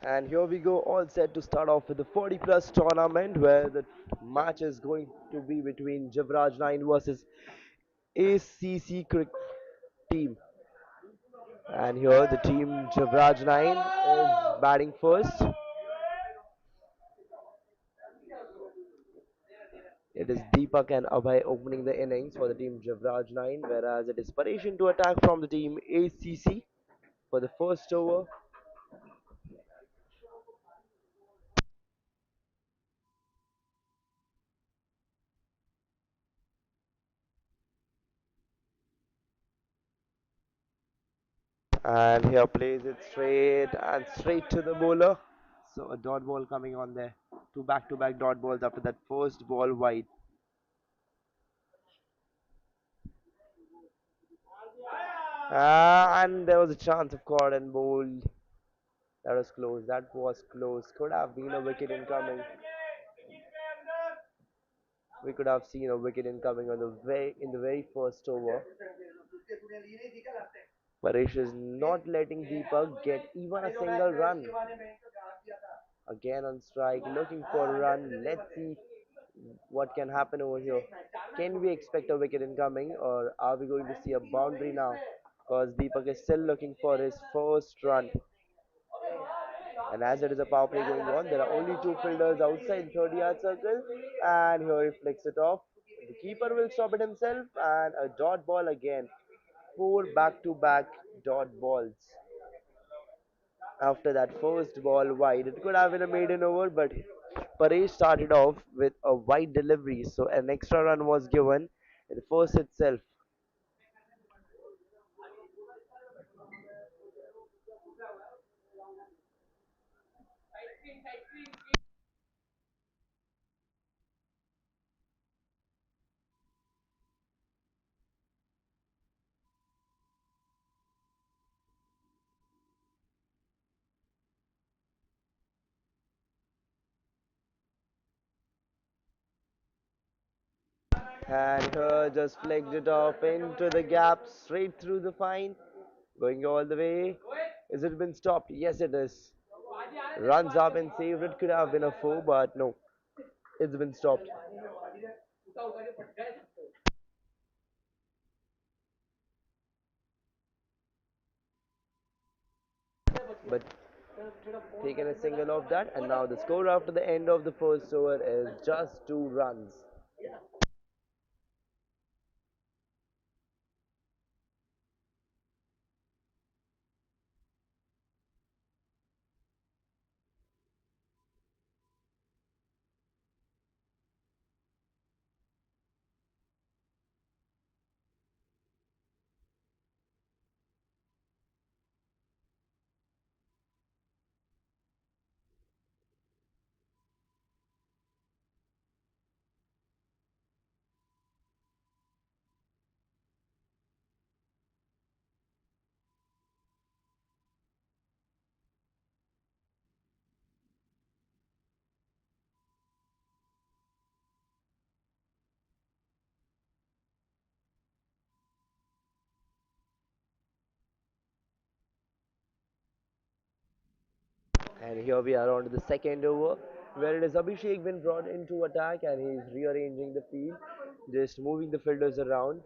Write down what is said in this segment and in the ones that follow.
And here we go, all set to start off with the 40 plus tournament where the match is going to be between Jivraj 9 versus ACC cricket team. And here the team Jivraj 9 is batting first. It is Deepak and Abhay opening the innings for the team Jivraj 9, whereas it is Paresh to attack from the team ACC for the first over. And here plays it straight and straight to the bowler. So a dot ball coming on there. Two back-to-back dot balls after that first ball wide. And there was a chance of caught and bowled. That was close. That was close. Could have been a wicket incoming. We could have seen a wicket incoming on the very first over. Paresh is not letting Deepak get even a single run. Again on strike, looking for a run. Let's see what can happen over here. Can we expect a wicket incoming or are we going to see a boundary now? Because Deepak is still looking for his first run. And as it is a power play going on, there are only two fielders outside the 30-yard circle. And here he flicks it off. The keeper will stop it himself and a dot ball again. Four back-to-back dot balls. After that first ball wide, it could have been a maiden over, but Paresh started off with a wide delivery, so an extra run was given in the first itself. And just flicked it off into the gap, straight through the fine, going all the way. Is it been stopped? Yes, it is. Runs up and saved. It could have been a four, but no, it's been stopped. But taken a single of that, and now the score after the end of the first over is just 2 runs. And here we are on to the second over, where it is Abhishek been brought into attack and he's rearranging the field, just moving the fielders around.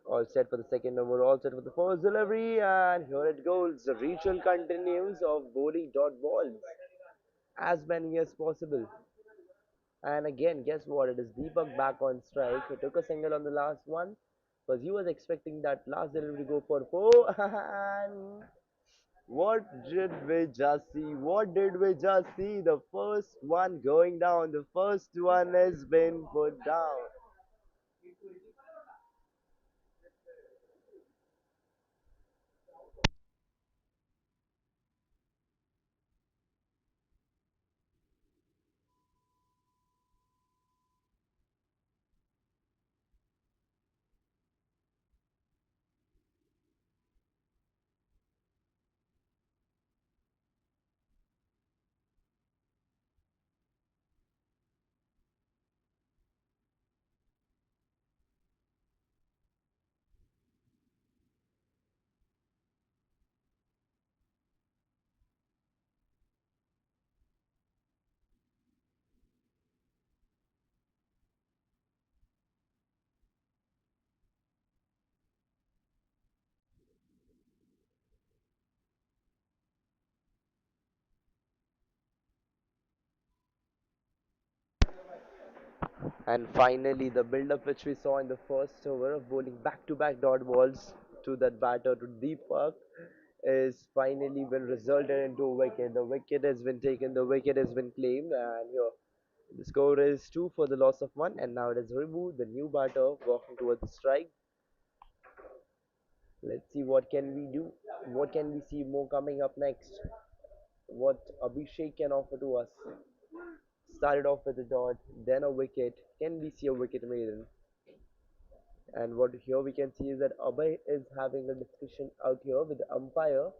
All set for the second over, all set for the first delivery, and here it goes. The ritual continues of bowling dot balls, as many as possible. And again, guess what? It is Deepak back on strike. He took a single on the last one because he was expecting that last delivery to go for four. And what did we just see? What did we just see? The first one going down. The first one has been put down. And finally, the build-up which we saw in the first over of bowling back-to-back dot balls to that batter to Deepak is finally been resulted into a wicket. The wicket has been taken, the wicket has been claimed, and here the score is 2 for the loss of 1. And now it is removed. The new batter walking towards the strike. Let's see what can we do. What can we see more coming up next? What Abhishek can offer to us. Started off with a dot, then a wicket. Can we see a wicket maiden? And what here we can see is that Abhay is having a discussion out here with the umpire.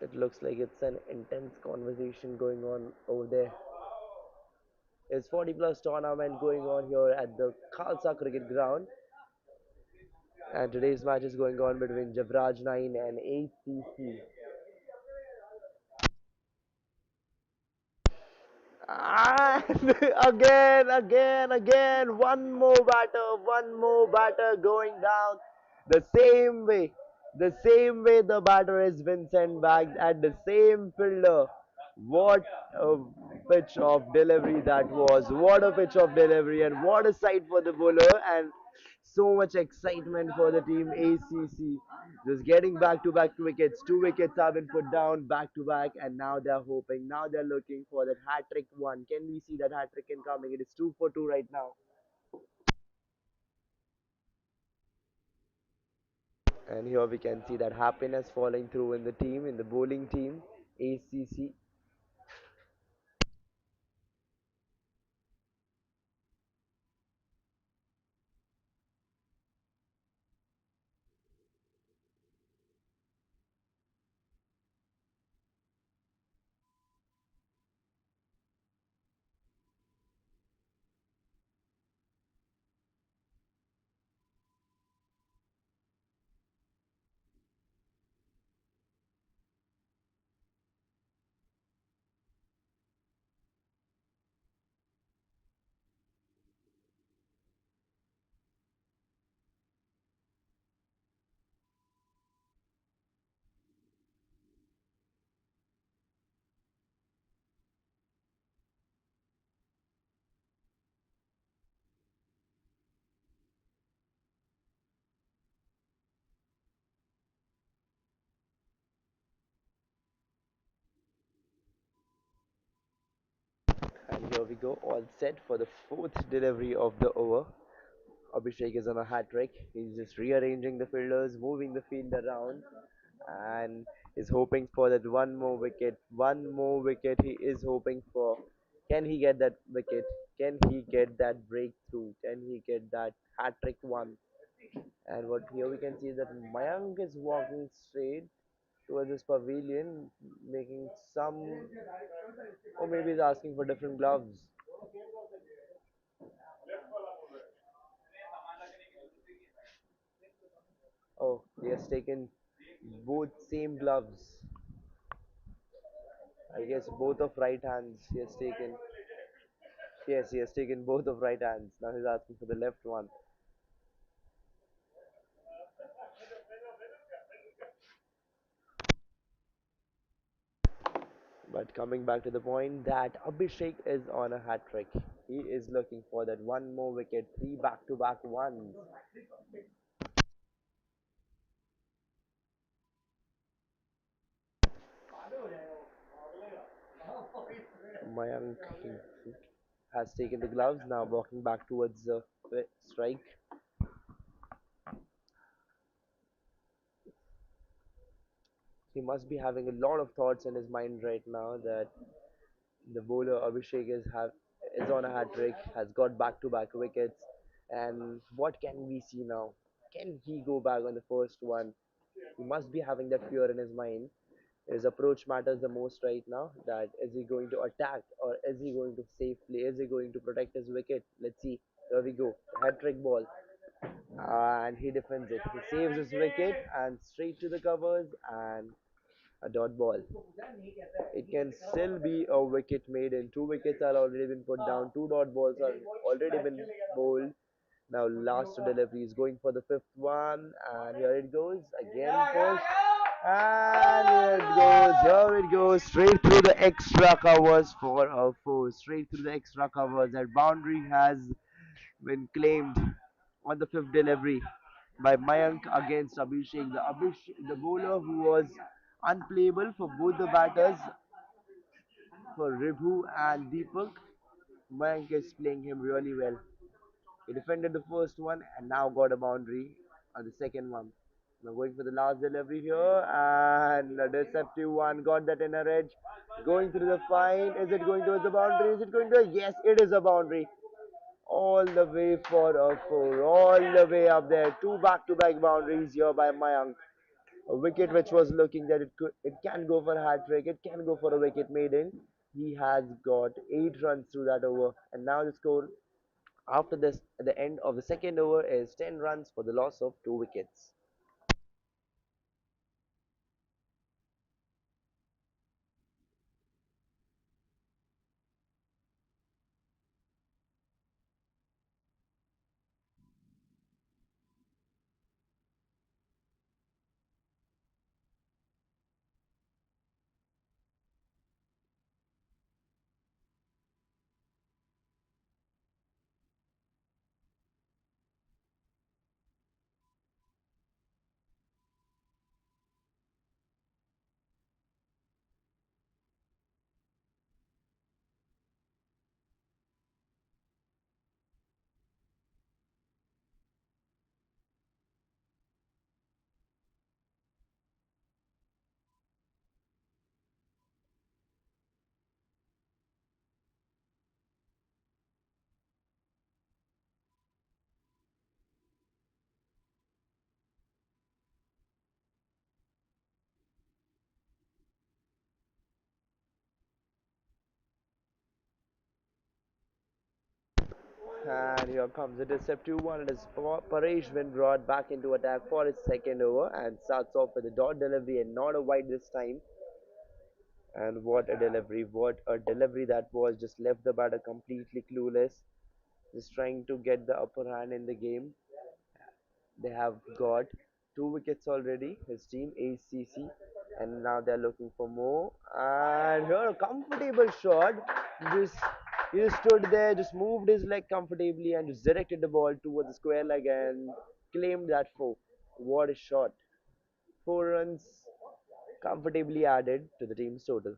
It looks like it's an intense conversation going on over there. It's 40 plus tournament going on here at the Khalsa cricket ground. And today's match is going on between Jivraj 9 and ACC. And again, one more batter going down the same way. The same way the batter has been sent back at the same fielder. What a pitch of delivery that was. What a pitch of delivery, and what a sight for the bowler. And so much excitement for the team ACC. Just getting back to back wickets. Two wickets have been put down back to back, and now they're hoping, now they're looking for that hat trick one. Can we see that hat trick incoming? It is 2 for 2 right now. And here we can see that happiness falling through in the team, in the bowling team, ACC. And here we go, all set for the fourth delivery of the over. Abhishek is on a hat trick. He's just rearranging the fielders, moving the field around, and is hoping for that one more wicket. One more wicket he is hoping for. Can he get that wicket? Can he get that breakthrough? Can he get that hat trick one? And what here we can see is that Mayank is walking straight towards this pavilion, making some, or maybe he's asking for different gloves. Oh, he has taken both same gloves. I guess both of right hands he has taken. Yes, he has taken both of right hands. Now he's asking for the left one. But coming back to the point that Abhishek is on a hat trick. He is looking for that one more wicket, three back-to-back ones. Mayank has taken the gloves, now walking back towards the strike. He must be having a lot of thoughts in his mind right now that the bowler Abhishek is on a hat trick, has got back-to-back wickets, and what can we see now? Can he go back on the first one? He must be having that fear in his mind. His approach matters the most right now. That is he going to attack or is he going to save play? Is he going to protect his wicket? Let's see. Here we go. Hat trick ball, and he defends it. He saves his wicket and straight to the covers and a dot ball. It can still be a wicket made in. Two wickets are already been put down. Two dot balls are already been bowled. Now last delivery is going for the fifth one, and here it goes again. First, And here it goes, straight through the extra covers for a four, straight through the extra covers. That boundary has been claimed on the fifth delivery by Mayank against Abhishek. The bowler who was unplayable for both the batters, for Ribhu and Deepak. Mayank is playing him really well. He defended the first one and now got a boundary on the second one. Now going for the last delivery here and a deceptive one, got that inner edge. Going through the fine. Is it going towards the boundary? Is it going to? Yes, it is a boundary. All the way for a four. All the way up there. Two back-to-back boundaries here by Mayank. A wicket which was looking that it can go for a hat trick. It can go for a wicket maiden. He has got 8 runs through that over. And now the score after this, at the end of the second over, is 10 runs for the loss of 2 wickets. And here comes a deceptive one. It is Paresh been brought back into attack for his second over and starts off with a dot delivery and not a wide this time. And what a delivery! What a delivery that was! Just left the batter completely clueless. Just trying to get the upper hand in the game. They have got 2 wickets already, his team ACC, and now they're looking for more. And here a comfortable shot. Just he just stood there, just moved his leg comfortably, and just directed the ball towards the square leg and claimed that four. What a shot! 4 runs comfortably added to the team's total.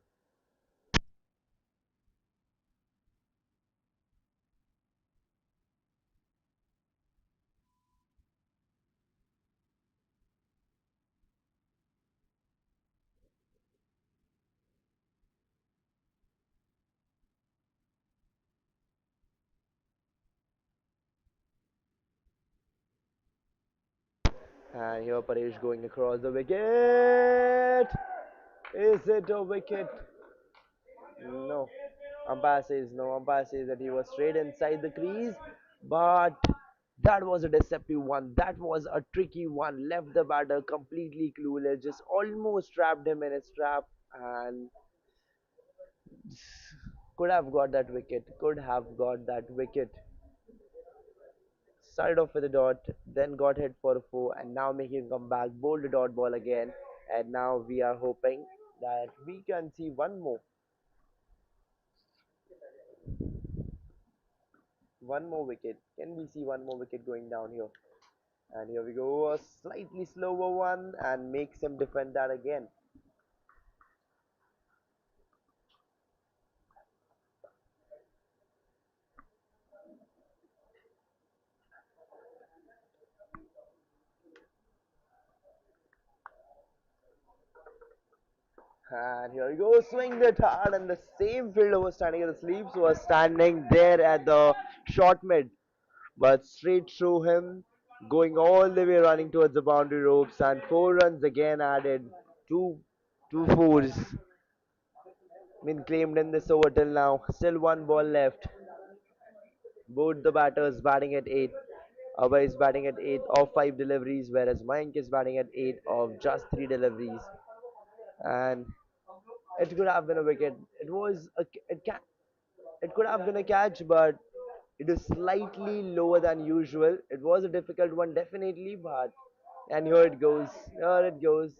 And here Paresh going across the wicket. Is it a wicket? No. Umpire says no. Umpire says that he was straight inside the crease, but that was a deceptive one. That was a tricky one. Left the batter completely clueless. Just almost trapped him in his trap and could have got that wicket. Could have got that wicket. Started off with a dot, then got hit for a four, and now making him come back. Bowled a dot ball again, and now we are hoping that we can see one more wicket. Can we see one more wicket going down here? And here we go, a slightly slower one and makes him defend that again. And here we go, swing it hard, and the same fielder was standing at the sleeves was standing there at the short mid, but straight through him, going all the way running towards the boundary ropes, and 4 runs again added. Two fours been claimed in this over till now. Still one ball left. Both the batters batting at 8. Abhay is batting at 8 of 5 deliveries, whereas Mayank is batting at 8 of just 3 deliveries. And it could have been a wicket. It could have been a catch, but it is slightly lower than usual. It was a difficult one, definitely, but And here it goes. Here it goes.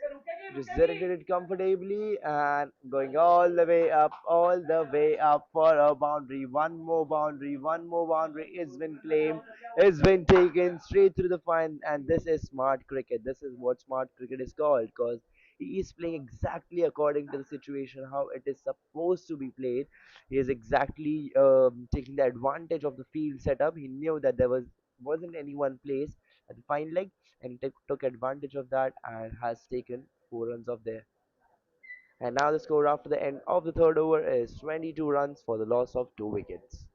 Just directed it comfortably and going all the way up for a boundary. One more boundary is been claimed, is been taken straight through the fine. And this is smart cricket. This is what smart cricket is called because he is playing exactly according to the situation how it is supposed to be played. He is exactly taking the advantage of the field setup. He knew that there wasn't any one place at the fine leg and he took advantage of that and has taken 4 runs off there. And now the score after the end of the third over is 22 runs for the loss of 2 wickets.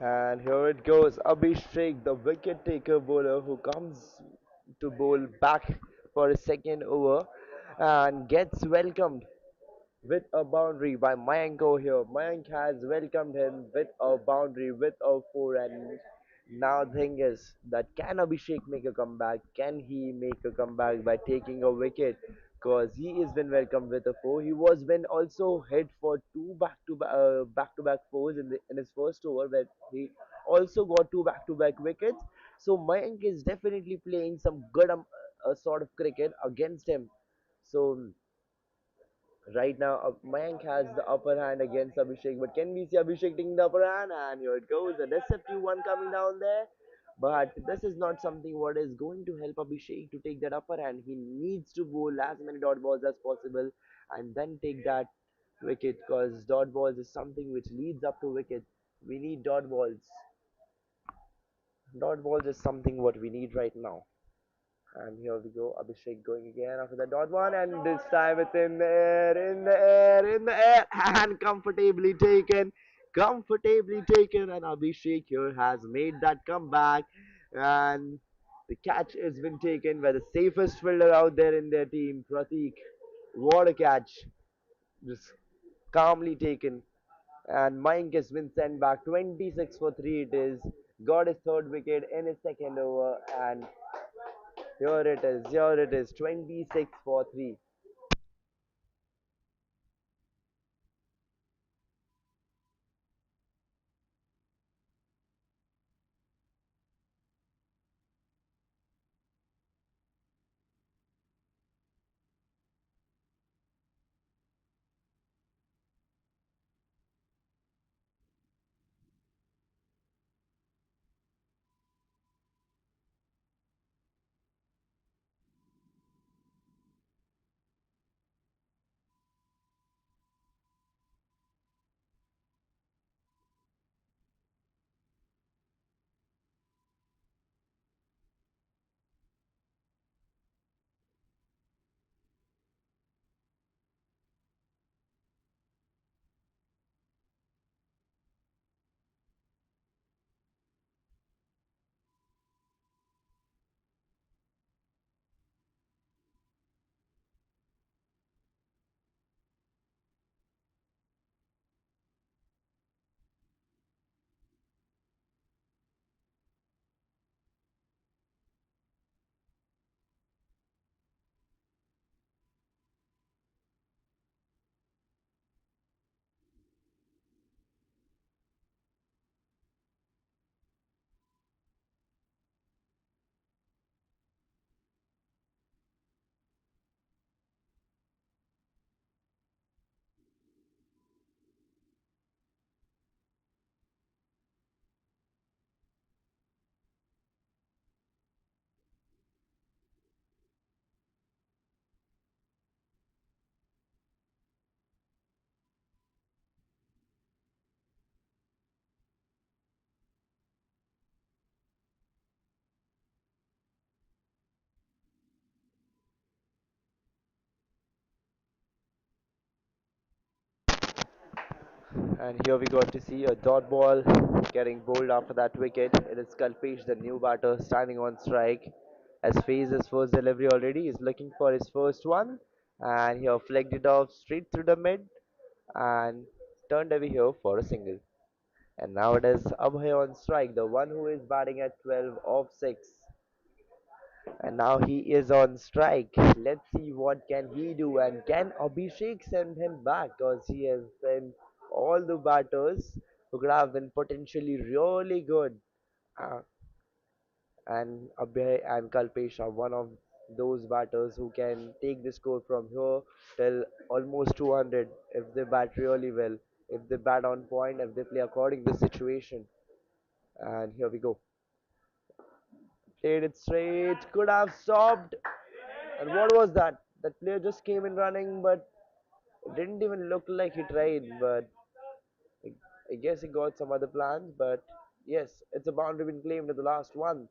And here it goes, Abhishek, the wicket taker bowler who comes to bowl back for a second over and gets welcomed with a boundary by Mayank over here. Mayank has welcomed him with a boundary with a 4 and now the thing is that can Abhishek make a comeback? Can he make a comeback by taking a wicket? Because he is been welcomed with a 4. He was been also hit for two back to back fours in his first over where he also got two back-to-back wickets. So Mayank is definitely playing some good sort of cricket against him. So right now, Mayank has the upper hand against Abhishek, but can we see Abhishek taking the upper hand? And here it goes, a deceptive one coming down there. But this is not something what is going to help Abhishek to take that upper hand. He needs to bowl as many dot balls as possible and then take that wicket because dot balls is something which leads up to wicket. We need dot balls. Dot balls is something what we need right now. And here we go, Abhishek going again after the dot one, and this time it's in the air, in the air, in the air, and comfortably taken, and Abhishek here has made that comeback, and the catch has been taken by the safest fielder out there in their team, Pratik. What a catch! Just calmly taken, and Mike has been sent back 26 for 3 it is, got his third wicket in his second over, and here it is, 26 for 3. And here we got to see a dot ball getting bowled after that wicket. It is Kalpesh, the new batter, standing on strike. Has faced his first delivery already. He's looking for his first one. And here flicked it off straight through the mid and turned away here for a single. And now it is Abhay on strike, the one who is batting at 12 off 6. And now he is on strike. Let's see what can he do, and can Abhishek send him back, because he has been all the batters who could have been potentially really good. Uh, and Abhay and Kalpesh are one of those batters who can take the score from here till almost 200 if they bat really well, if they bat on point, if they play according to the situation. And here we go. Played it straight, could have stopped. And what was that? That player just came in running, but it didn't even look like he tried. But I, I guess he got some other plans. But yes, it's a boundary been claimed at the last one.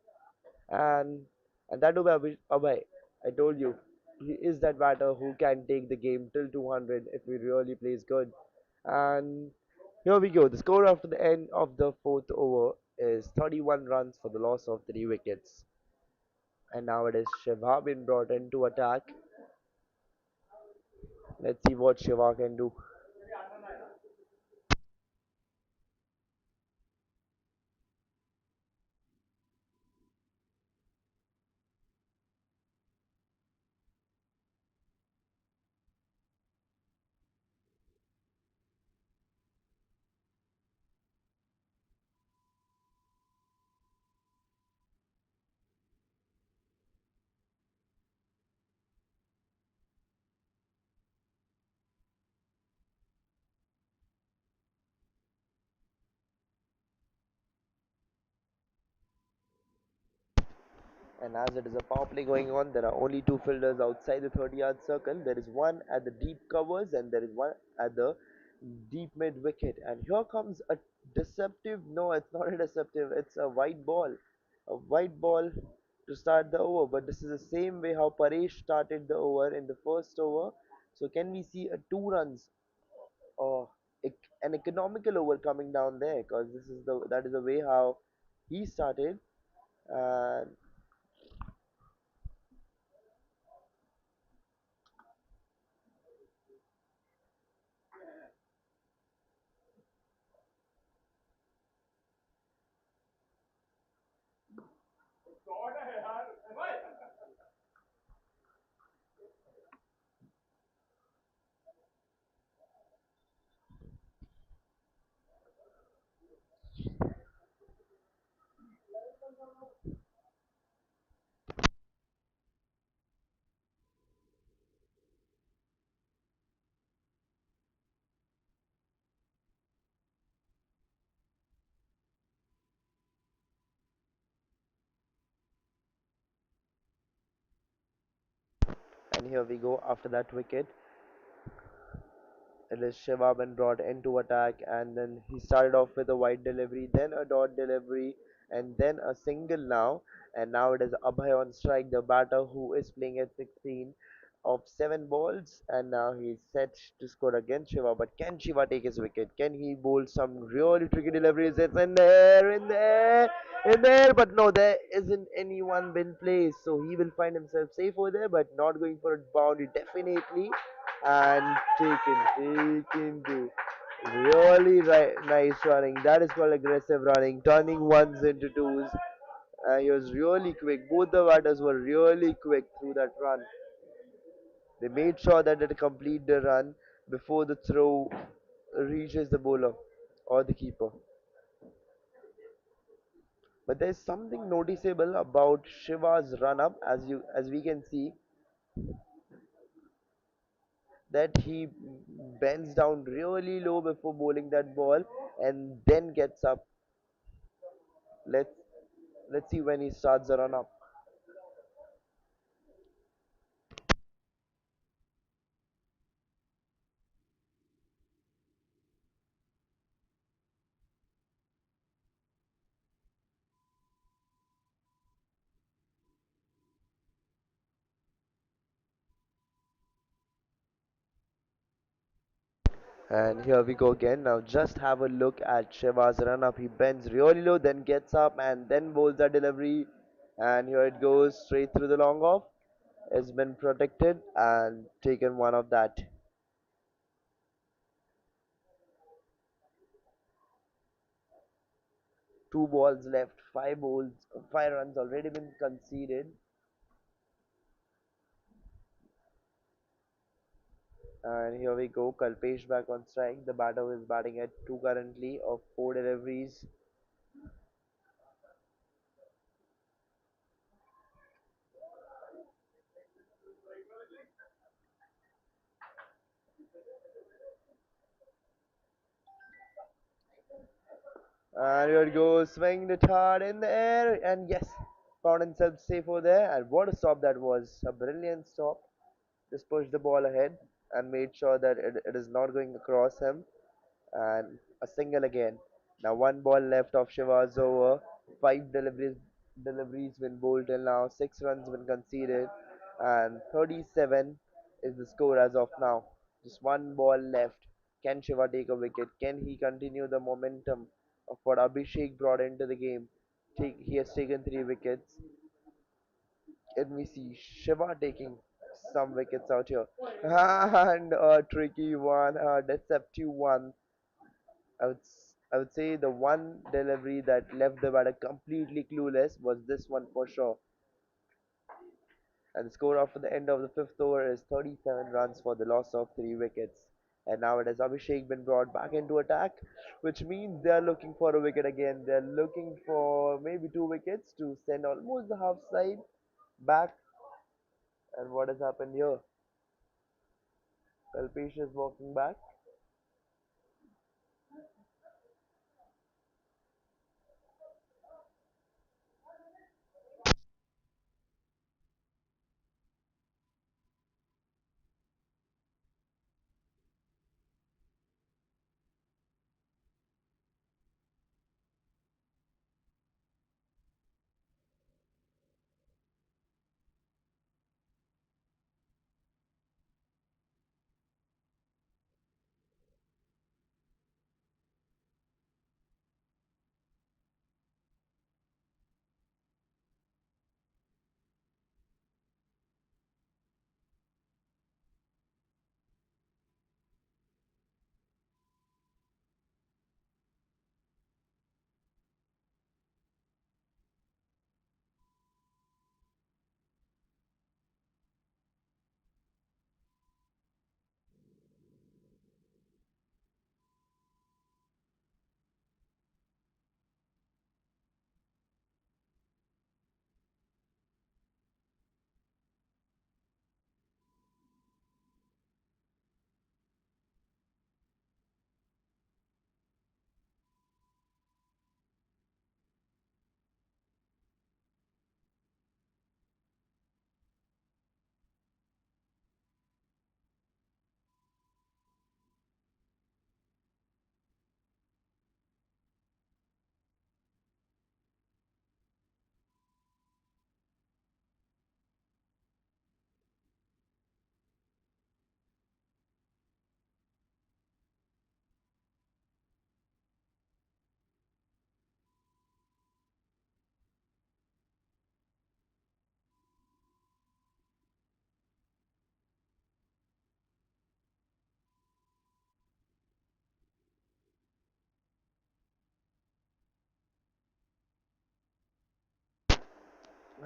And and that by Abhay. I told you, he is that batter who can take the game till 200 if he really plays good. And here we go. The score after the end of the fourth over is 31 runs for the loss of 3 wickets. And now it is Shiva been brought in to attack. Let's see what Shiva can do. And as it is a power play going on, there are only two fielders outside the 30-yard circle. There is one at the deep covers and there is one at the deep mid wicket. And here comes a deceptive, no, it's not a deceptive, it's a white ball. A white ball to start the over. But this is the same way how Paresh started the over in the first over. So can we see a 2 runs or an economical over coming down there? Because that is the way how he started. And and here we go after that wicket. It is Shiva been brought into attack, and then he started off with a wide delivery, then a dot delivery, and then a single now. And now it is Abhay on strike, the batter who is playing at 16 of 7 balls, and now he's set to score against Shiva. But can Shiva take his wicket? Can he bowl some really tricky deliveries? It's in there, in there, in there, but no, there isn't anyone been placed, so he will find himself safe over there, but not going for a boundary definitely. And taken to really nice running. That is called aggressive running, turning ones into twos. He was really quick. Both the batters were really quick through that run. They made sure that they complete the run before the throw reaches the bowler or the keeper. But there's something noticeable about Shiva's run up, as we can see that he bends down really low before bowling that ball and then gets up. Let's let's see when he starts the run up. And here we go again. Now just have a look at Shiva's run up. He bends really low, then gets up and then bowls that delivery. And here it goes straight through the long off. It's been protected and taken one of that. Two balls left, five runs already been conceded. And here we go, Kalpesh back on strike. The batter is batting at two currently of four deliveries. And here it goes, swing the hard in the air, and yes, found himself safe over there. And what a stop that was! A brilliant stop. Just pushed the ball ahead and made sure that it is not going across him. And a single again. Now one ball left of Shiva's over. Five deliveries been bowled till now. 6 runs been conceded, and 37 is the score as of now. Just one ball left. Can Shiva take a wicket? Can he continue the momentum of what Abhishek brought into the game? He has taken 3 wickets. Can we see Shiva taking some wickets out here? And a tricky one, a deceptive one. I would say the one delivery that left the batter completely clueless was this one for sure. And the score after the end of the fifth over is 37 runs for the loss of 3 wickets. And now it has Abhishek been brought back into attack, which means they are looking for a wicket again. They are looking for maybe 2 wickets to send almost the half side back. And what has happened here? Kalpesh is walking back.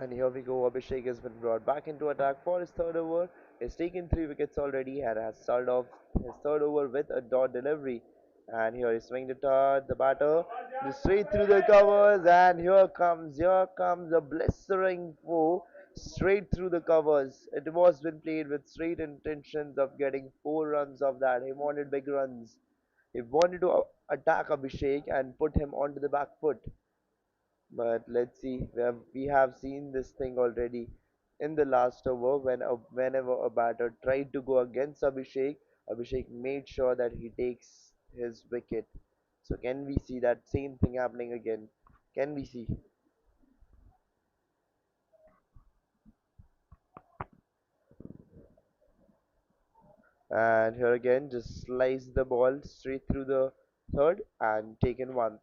And here we go. Abhishek has been brought back into attack for his third over. He's taken 3 wickets already and has started off his third over with a dot delivery. And here he's swinging the dart, the batter, just straight through the covers. And here comes a blistering four straight through the covers. It was been played with straight intentions of getting 4 runs of that. He wanted big runs. He wanted to attack Abhishek and put him onto the back foot. But let's see, we have seen this thing already in the last over whenever a batter tried to go against Abhishek, Abhishek made sure that he takes his wicket. So can we see that same thing happening again? Can we see? And here again, just slice the ball straight through the third and taken one.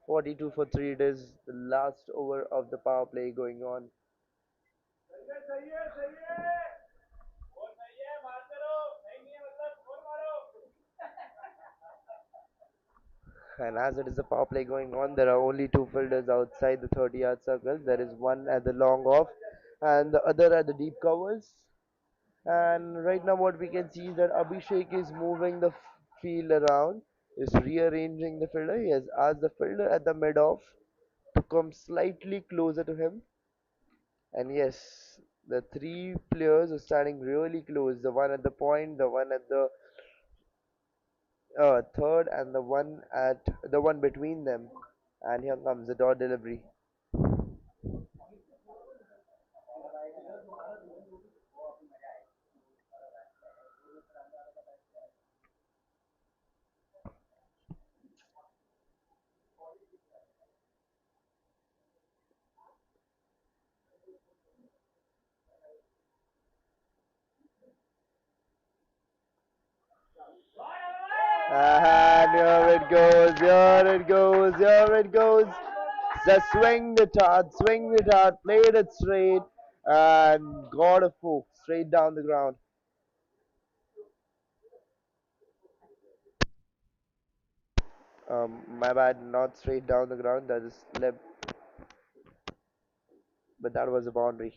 42 for 3. It is the last over of the power play going on. And as it is a power play going on, there are only two fielders outside the 30-yard circle. There is one at the long off and the other at the deep covers. And right now, what we can see is that Abhishek is moving the field around, is rearranging the fielder. He has asked the fielder at the mid off to come slightly closer to him. And yes, the three players are standing really close. The one at the point, the one at the third, and the one between them. And here comes the dot delivery. And here it goes, here it goes, here it goes. Just swing it hard, played it straight, and got a four straight down the ground. My bad, not straight down the ground, that is slip, but that was a boundary.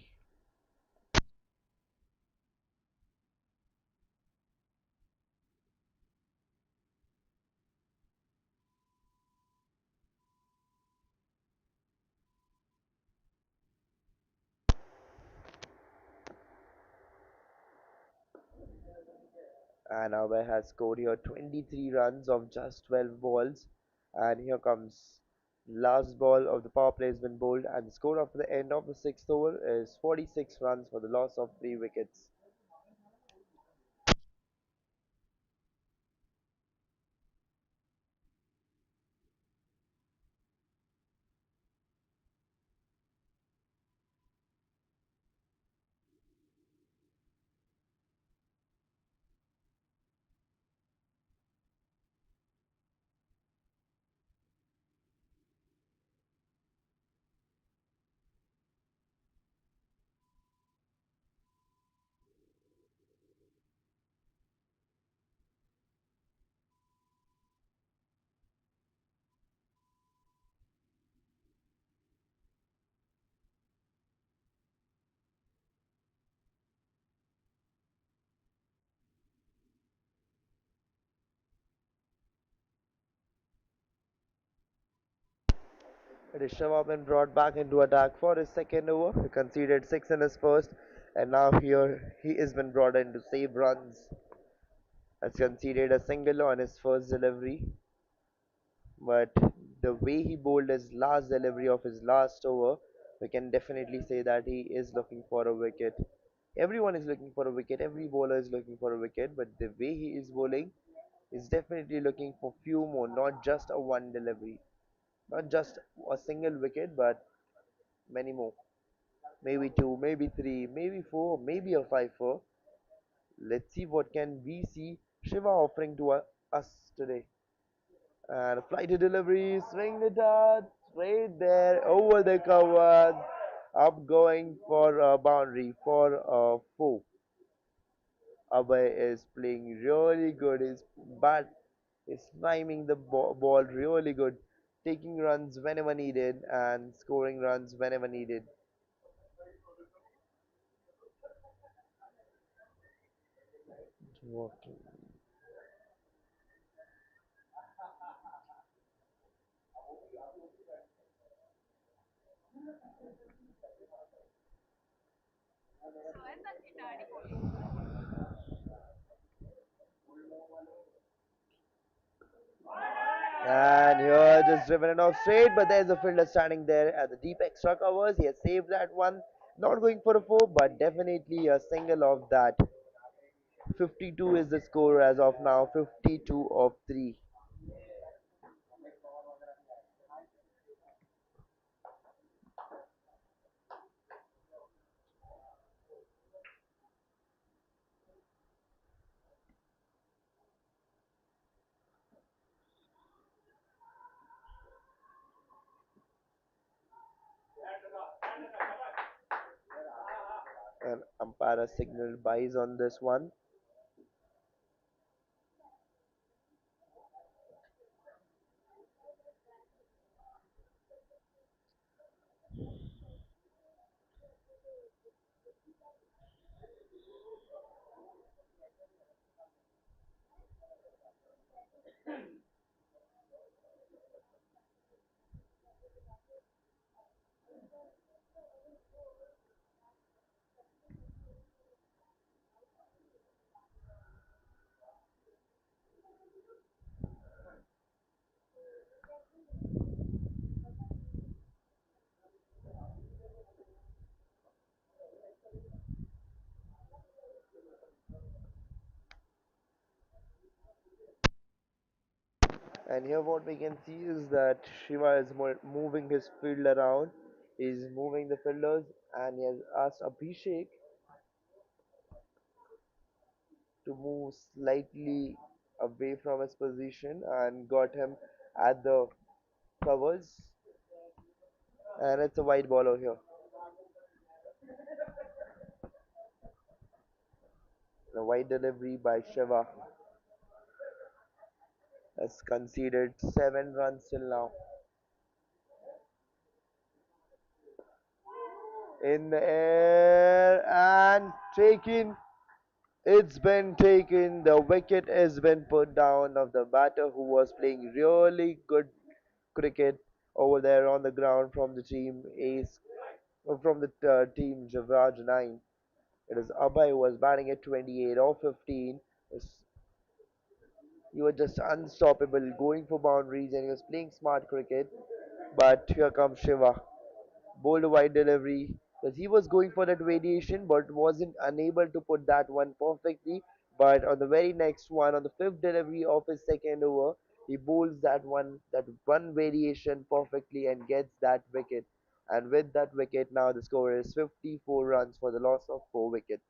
And Abhay has scored here 23 runs of just 12 balls. And here comes last ball of the power play has been bowled, and the score after the end of the sixth over is 46 runs for the loss of 3 wickets. Rishabh been brought back into attack for his second over. He conceded 6 in his first, and now here he has been brought in to save runs. Has conceded a single on his first delivery, but the way he bowled his last delivery of his last over, we can definitely say that he is looking for a wicket. Everyone is looking for a wicket, every bowler is looking for a wicket, but the way he is bowling is definitely looking for few more, not just a one delivery, not just a single wicket, but many more. Maybe two, maybe three, maybe four, maybe a five four. Let's see what can we see Shiva offering to us today. And a flighty delivery, swing the dart, right there, over the covers, up going for a boundary for a four. Abhay is playing really good. His bat is timing the ball really good, taking runs whenever needed and scoring runs whenever needed. Walking. And here just driven it off straight, but there's a fielder standing there at the deep extra covers. He has saved that one. Not going for a four, but definitely a single of that. 52 is the score as of now. 52 of 3. And umpire signal buys on this one. And here what we can see is that Shiva is moving his field around. He's moving the fielders and he has asked Abhishek to move slightly away from his position and got him at the covers. And it's a wide ball over here. The wide delivery by Shiva has conceded 7 runs till now. In the air and taken. It's been taken. The wicket has been put down of the batter who was playing really good cricket over there on the ground from the team Ace, from the team Jivraj 9. It is Abhay who was batting at 28 or 15. He was just unstoppable, going for boundaries, and he was playing smart cricket. But here comes Shiva. Bowled a wide delivery because he was going for that variation but wasn't unable to put that one perfectly. But on the very next one, on the fifth delivery of his second over, he bowls that one variation perfectly and gets that wicket. And with that wicket, now the score is 54 runs for the loss of 4 wickets.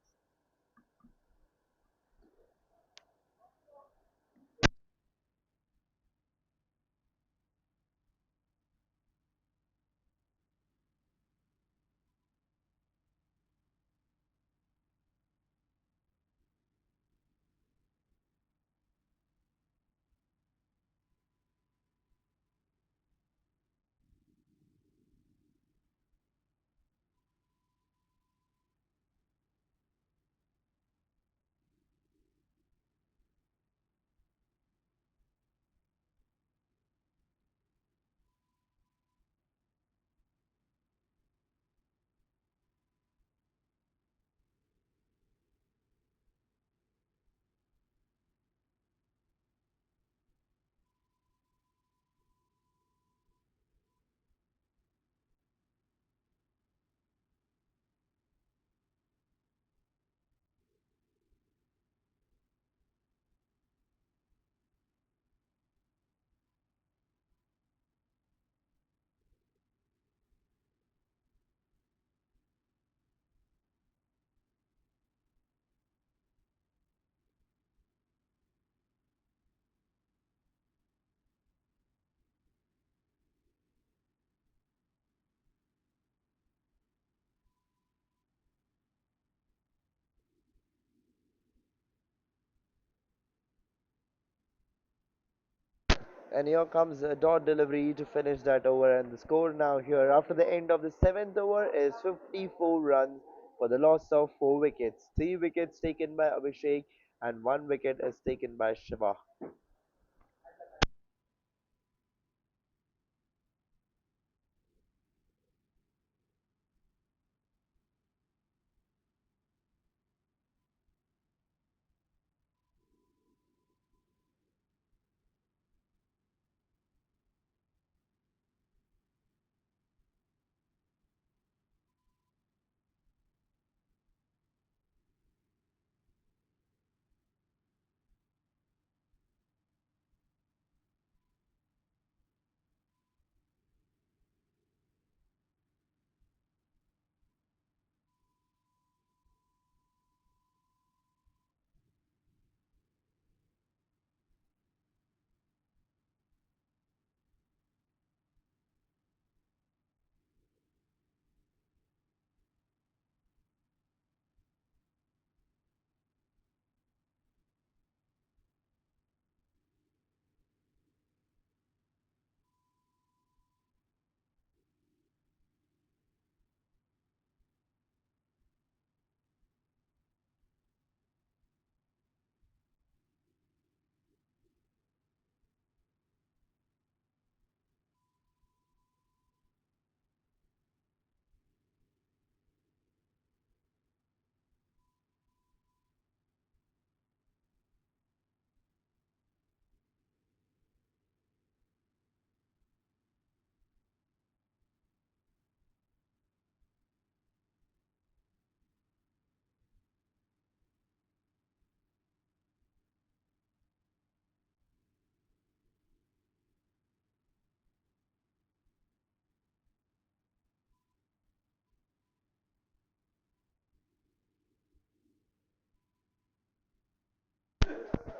And here comes a dot delivery to finish that over. And the score now here after the end of the seventh over is 54 runs for the loss of 4 wickets. 3 wickets taken by Abhishek and 1 wicket is taken by Shiva.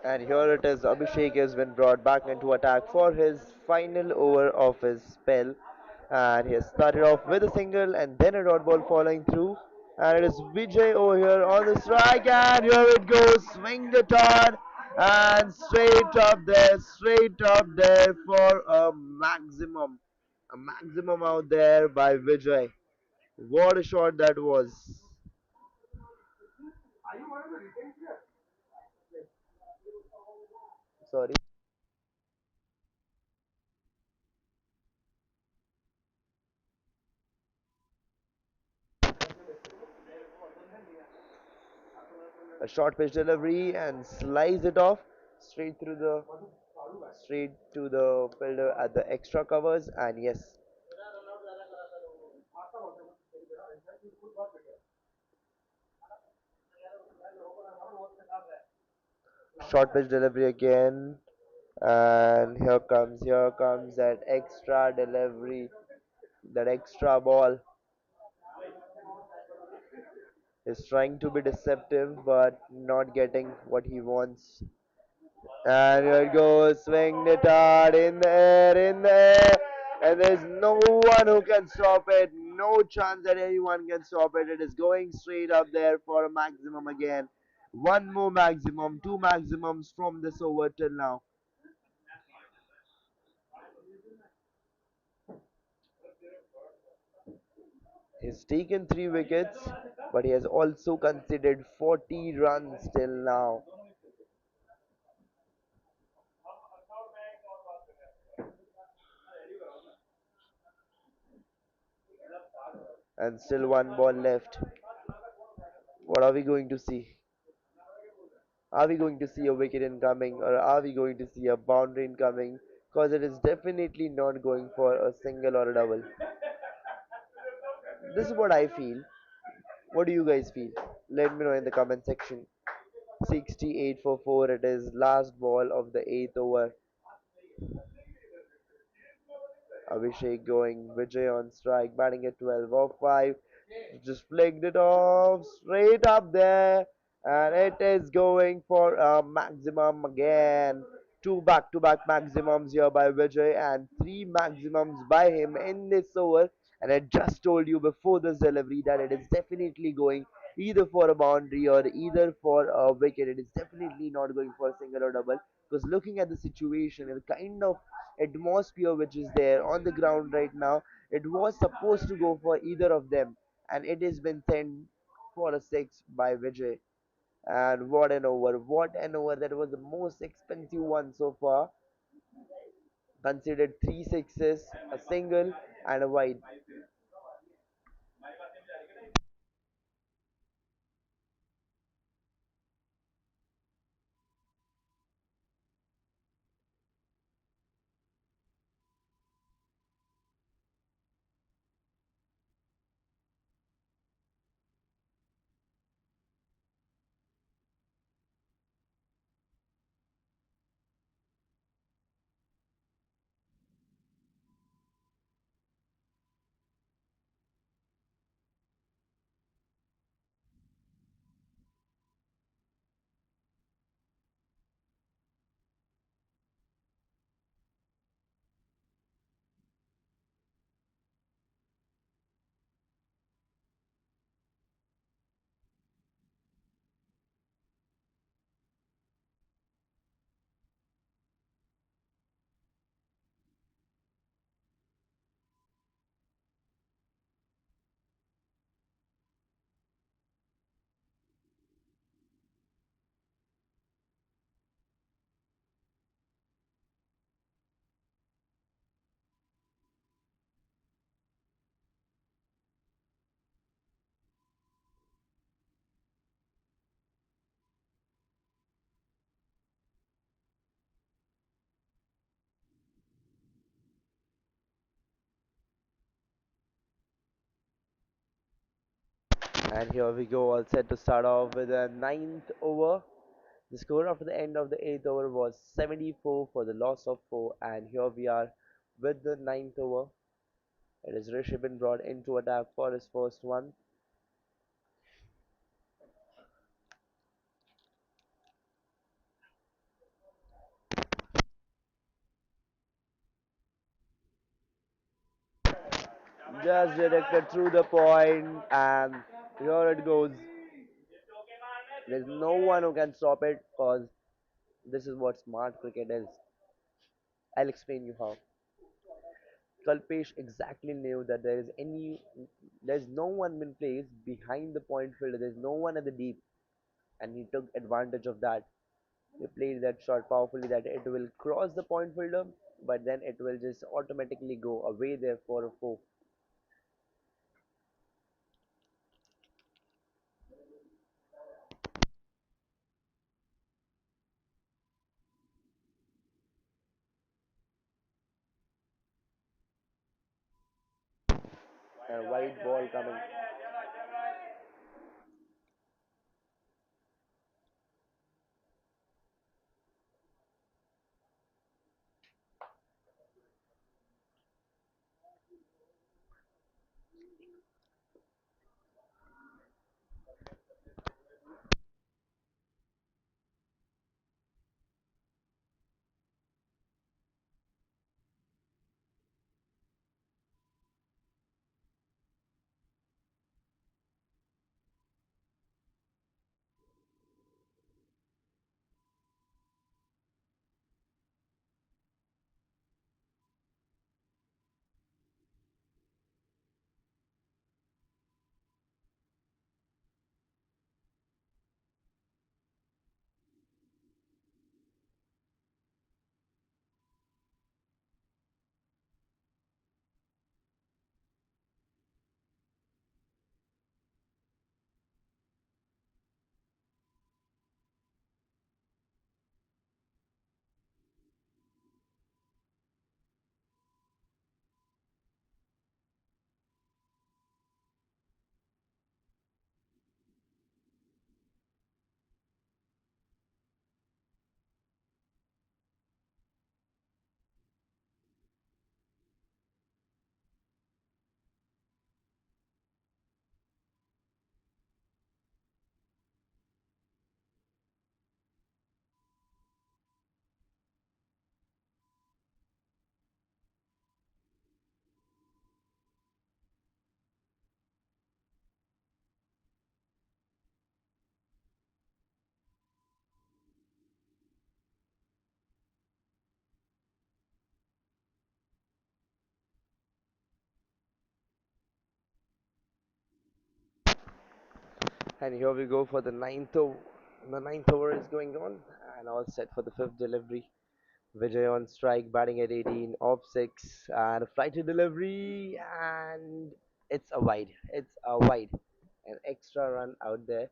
And here it is, Abhishek has been brought back into attack for his final over of his spell. And he has started off with a single and then a dot ball following through. And it is Vijay over here on the strike, and here it goes, swing the dot, and straight up there for a maximum out there by Vijay. What a shot that was. Sorry. A short pitch delivery and slice it off straight through the straight to the fielder at the extra covers, and yes, short pitch delivery again, and here comes that extra delivery, that extra ball is trying to be deceptive but not getting what he wants. And here it goes, swing it hard in the air, and there's no one who can stop it. No chance that anyone can stop it. It is going straight up there for a maximum again. One more maximum, two maximums from this over till now. He's taken 3 wickets, but he has also conceded 40 runs till now, and still one ball left. What are we going to see? Are we going to see a wicket incoming, or are we going to see a boundary incoming? Because it is definitely not going for a single or a double. This is what I feel. What do you guys feel? Let me know in the comment section. 68 for 4. It is last ball of the 8th over. Abhishek going, Vijay on strike, batting at 12 off 5. Just flicked it off straight up there, and it is going for a maximum again. Two back to back maximums here by Vijay, and three maximums by him in this over. And I just told you before this delivery that it is definitely going either for a boundary or either for a wicket. It is definitely not going for a single or double, because looking at the situation and the kind of atmosphere which is there on the ground right now, it was supposed to go for either of them, and it has been sent for a six by Vijay. And what an over! What an over! That was the most expensive one so far. Considered three sixes, a single, and a wide. And here we go, all set to start off with a ninth over. The score after the end of the eighth over was 74 for the loss of 4, and here we are with the ninth over. It is Rishi been brought into attack for his first one. Just directed through the point, and here it goes. There's no one who can stop it because this is what smart cricket is. I'll explain you how. Kalpesh exactly knew that there's no one in place behind the point fielder. There's no one at the deep, and he took advantage of that. He played that shot powerfully that it will cross the point fielder, but then it will just automatically go away there for a four. And white ball coming. And here we go for the ninth over. The ninth over is going on, and all set for the fifth delivery. Vijay on strike, batting at 18, off 6, and a flighted delivery, and it's a wide. It's a wide. An extra run out there,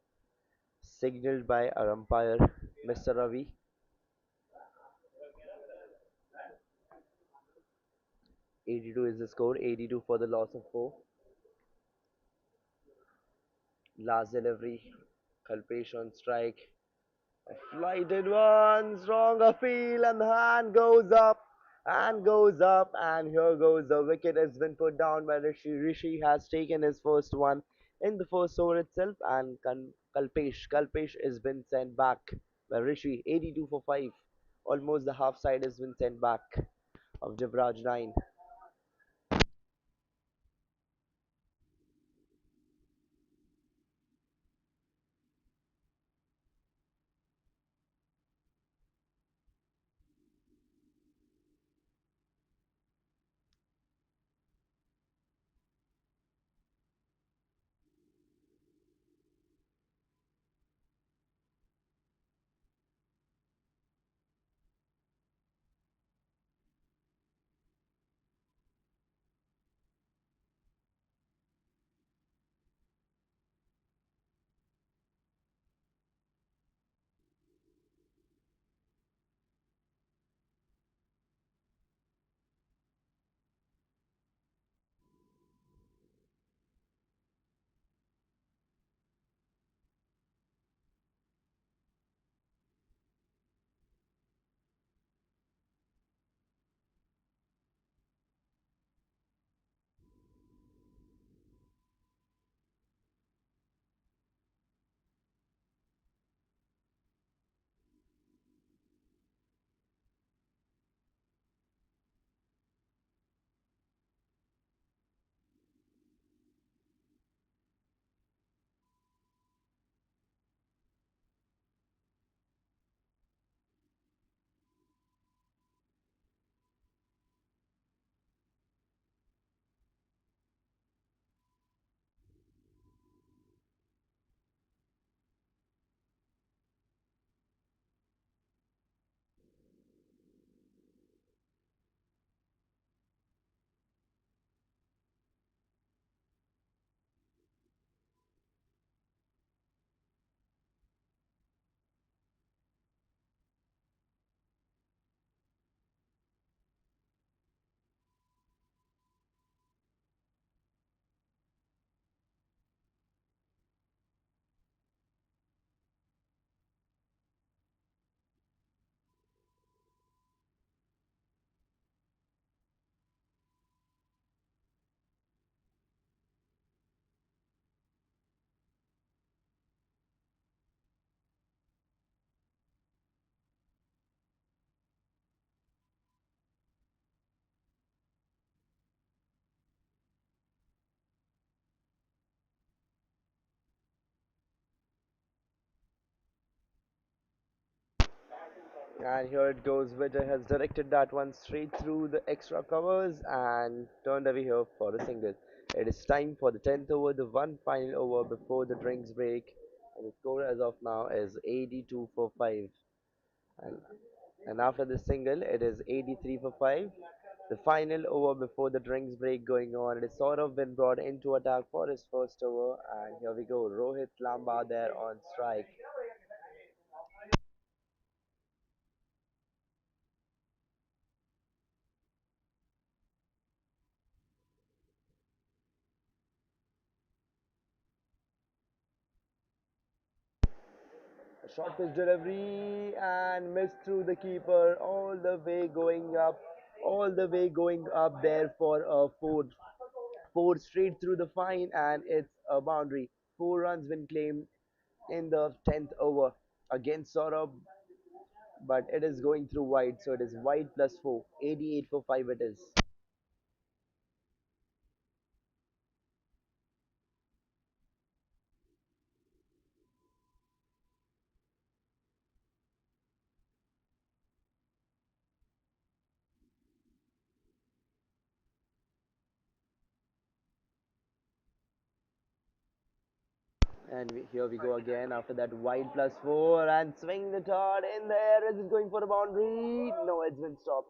signaled by our umpire, Mr. Ravi. 82 is the score, 82 for the loss of 4. Last delivery, Kalpesh on strike. A flighted one, strong appeal, and the hand goes up and goes up, and here goes the wicket has been put down by Rishi. Rishi has taken his first one in the first over itself, and Kalpesh has been sent back by Rishi. 82 for 5. Almost the half side has been sent back of Jivraj 9. And here it goes. Witter has directed that one straight through the extra covers and turned away here for a single. It is time for the 10th over, the one final over before the drinks break. And the score as of now is 82 for 5. And, and after this single, it is 83 for 5. The final over before the drinks break going on. It is sort of been brought into attack for his first over. And here we go. Rohit Lamba there on strike. A short pitch delivery and missed through the keeper all the way going up there for a four straight through the fine and it's a boundary. 4 runs been claimed in the 10th over against Saurabh, but it is going through wide, so it is wide plus 4. 88 for 5 it is. And here we go again after that wide plus 4 and swing the third in there. Is it going for a boundary? No, it's been stopped.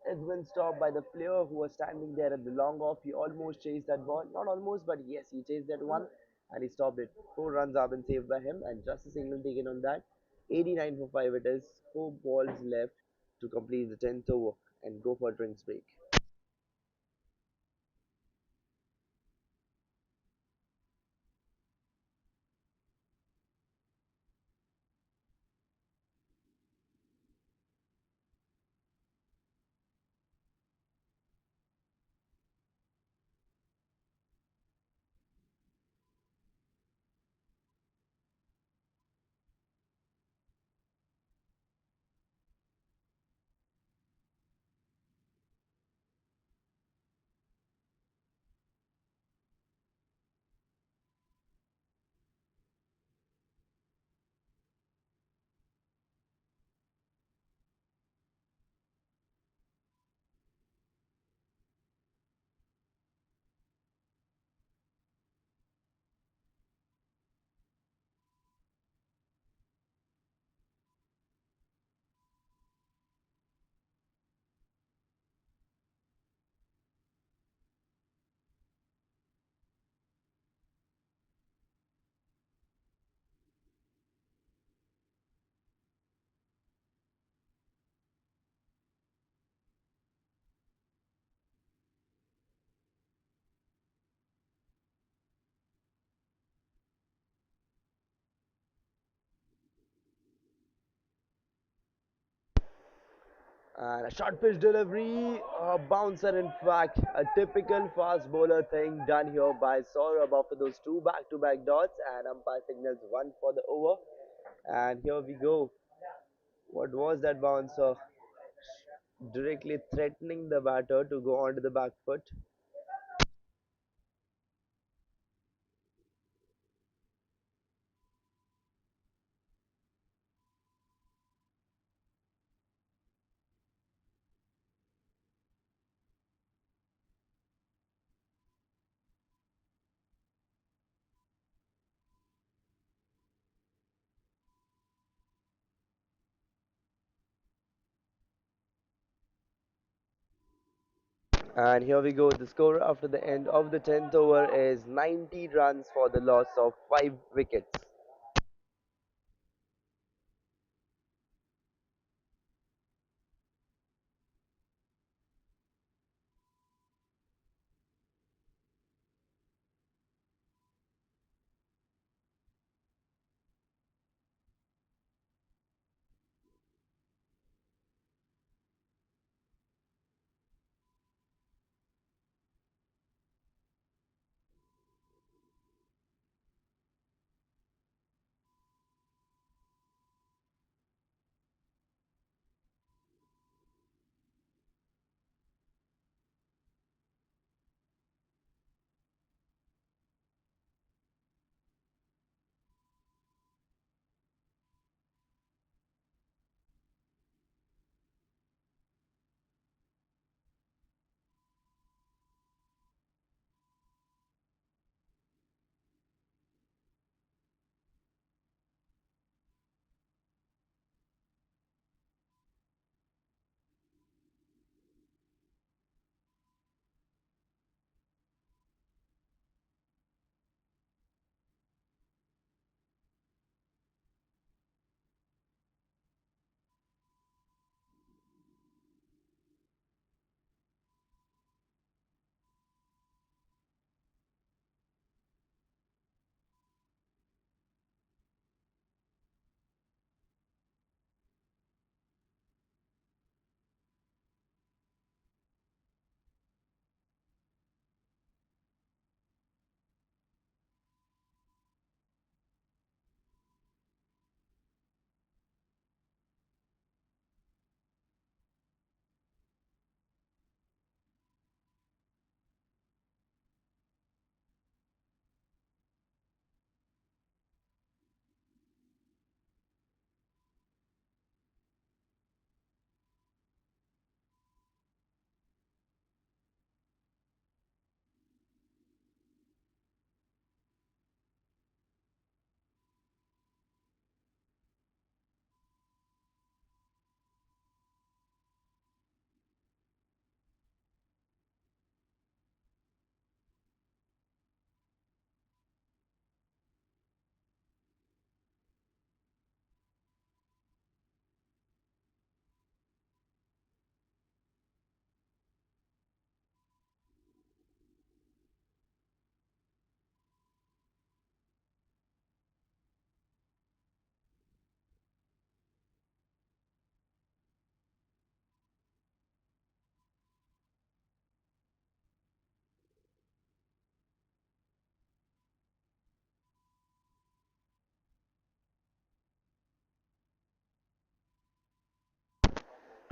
It's been stopped by the player who was standing there at the long off. He almost chased that ball. Not almost, but yes, he chased that one and he stopped it. 4 runs have been saved by him and just a single taken on that. 89 for 5 it is. 4 balls left to complete the 10th over and go for a drinks break. And a short pitch delivery, a bouncer in fact, a typical fast bowler thing done here by Saurabh after those two back-to-back dots and umpire signals one for the over. And here we go. What was that bouncer? Directly threatening the batter to go onto the back foot. And here we go. The score after the end of the 10th over is 90 runs for the loss of 5 wickets.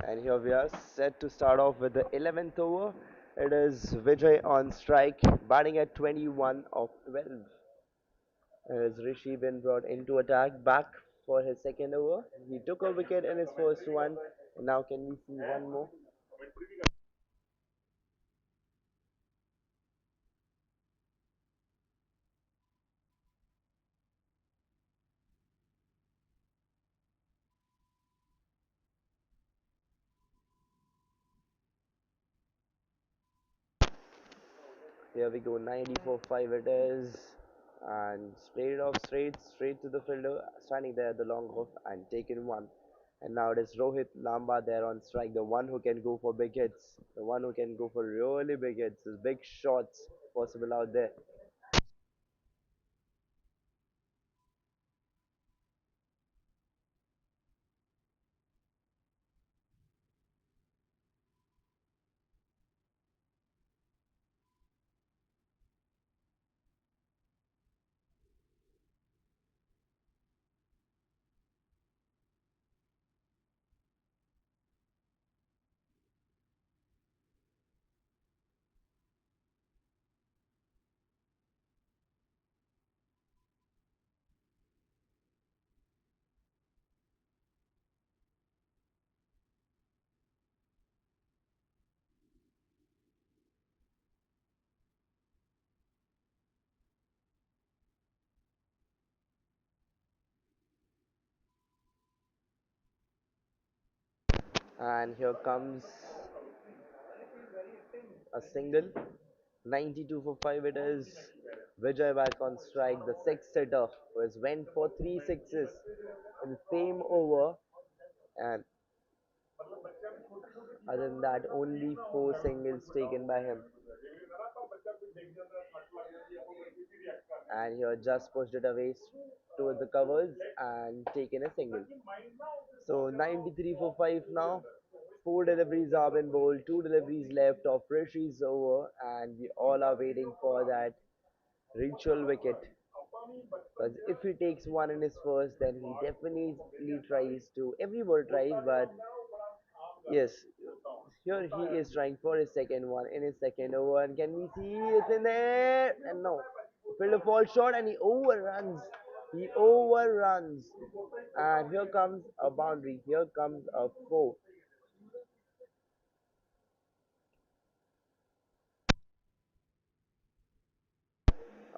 And here we are set to start off with the 11th over. It is Vijay on strike, batting at 21 of 12. As Rishi been brought into attack back for his second over. He took a wicket in his first one. Now can we see one more? Here we go, 94-5 it is. And straight off straight to the fielder, standing there at the long off and taken one. And now it is Rohit Lamba there on strike, the one who can go for big hits, the one who can go for really big hits, his big shots possible out there. And here comes a single. 92 for 5 it is. Vijay back on strike, the sixth hitter who has went for three sixes in the same over, and other than that only four singles taken by him. And he had just pushed it away towards the covers and taken a single. So 93 for 5 now. Four deliveries have been bowled, two deliveries left of Rishi's over, and we all are waiting for that ritual wicket. Because if he takes one in his first, then he definitely tries to. Every ball tries, but yes, here he is trying for his second one in his second over. And can we see it's in there? And no, fielder falls short and he overruns. He overruns. And here comes a boundary. Here comes a four.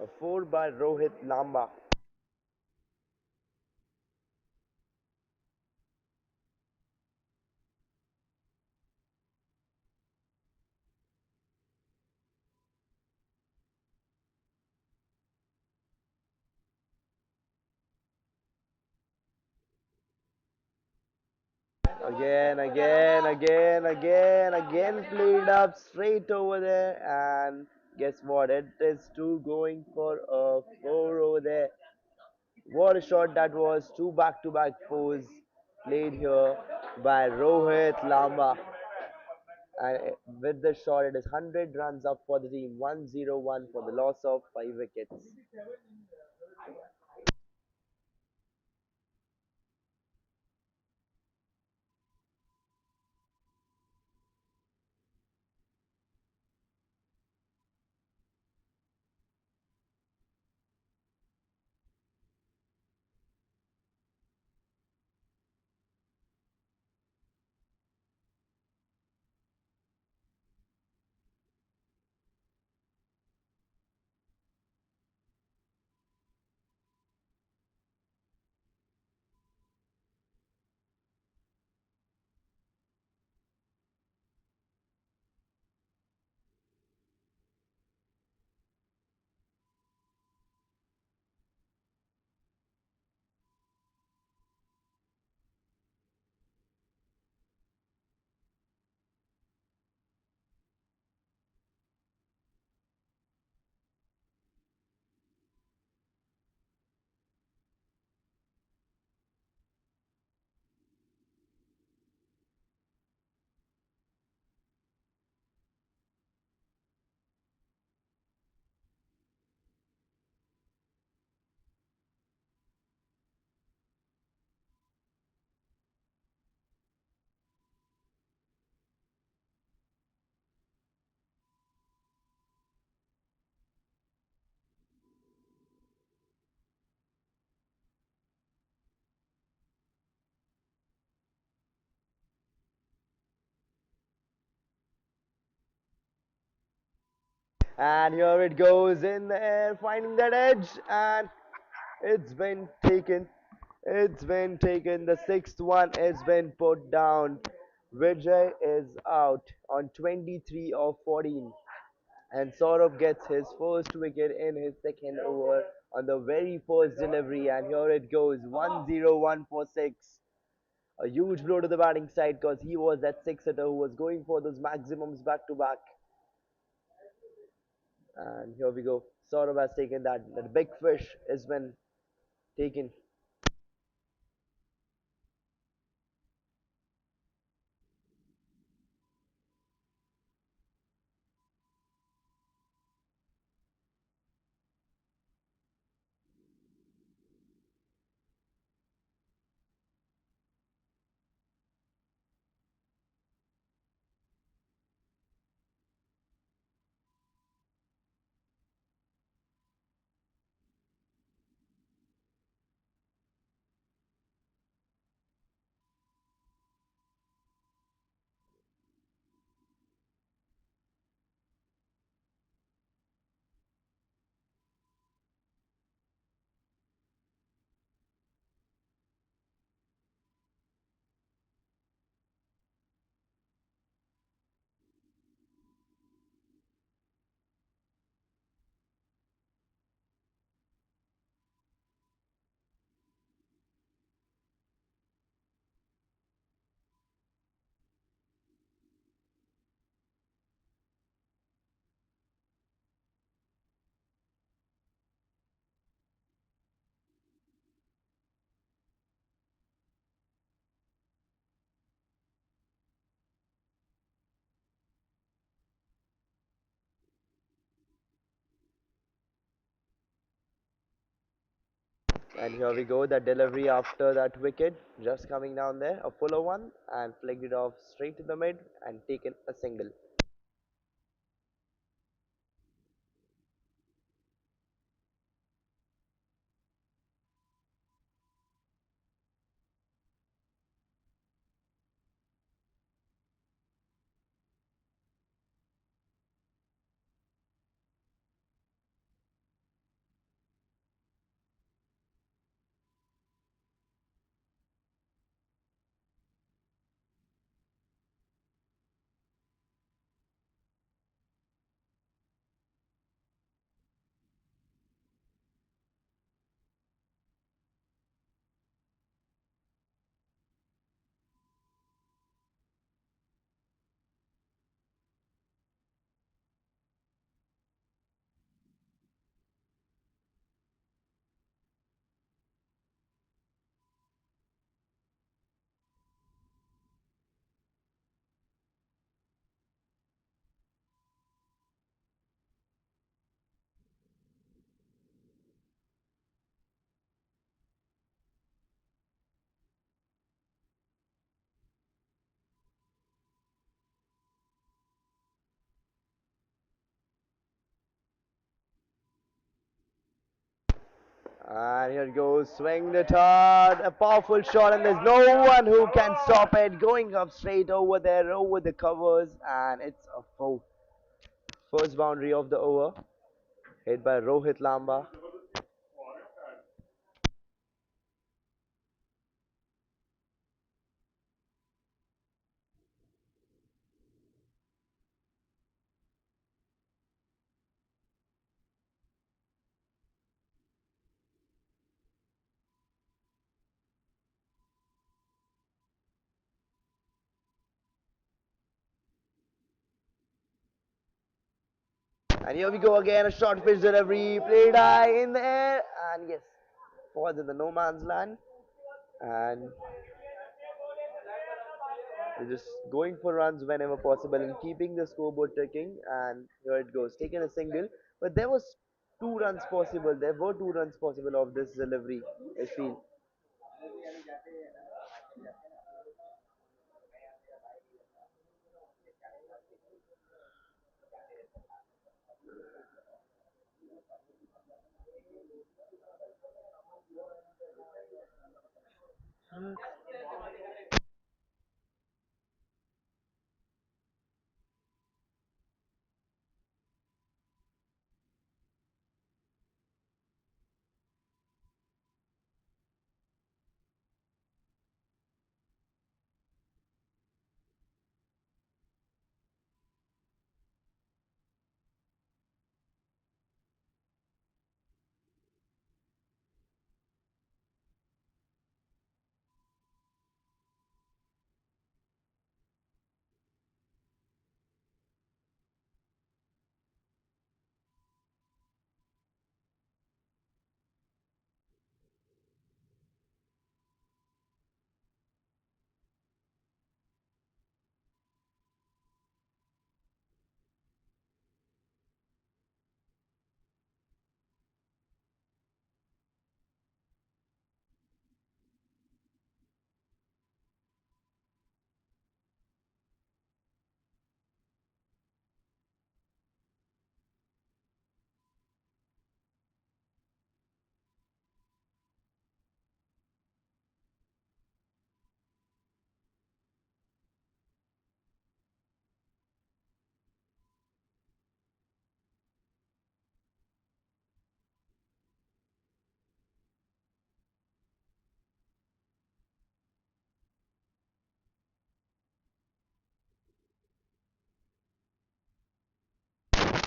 A four by Rohit Lamba. Again played up straight over there. And guess what? It is two going for a four over there. What a shot that was. Two back to back fours played here by Rohit Lamba. And with the shot, it is 100 runs up for the team, 101 for the loss of five wickets. And here it goes in the air, finding that edge, and it's been taken. It's been taken. The sixth one has been put down. Vijay is out on 23 of 14. And Saurabh gets his first wicket in his second over on the very first delivery. And here it goes 1-0, 1 for 6. A huge blow to the batting side because he was that six hitter who was going for those maximums back to back. And here we go. Saurabh has taken that. That big fish has been taken. And here we go, the delivery after that wicket, just coming down there, a fuller one, and flicked it off straight to the mid and taken a single. And here goes, swing it hard, a powerful shot, and there's no one who can stop it. Going up straight over there, over the covers, and it's a four. First boundary of the over, hit by Rohit Lamba. And here we go again, a short pitch delivery, played high in the air, and yes, falls in the no man's land. And they're just going for runs whenever possible and keeping the scoreboard ticking. And here it goes, taking a single. But there was 2 runs possible. There were 2 runs possible of this delivery, I feel.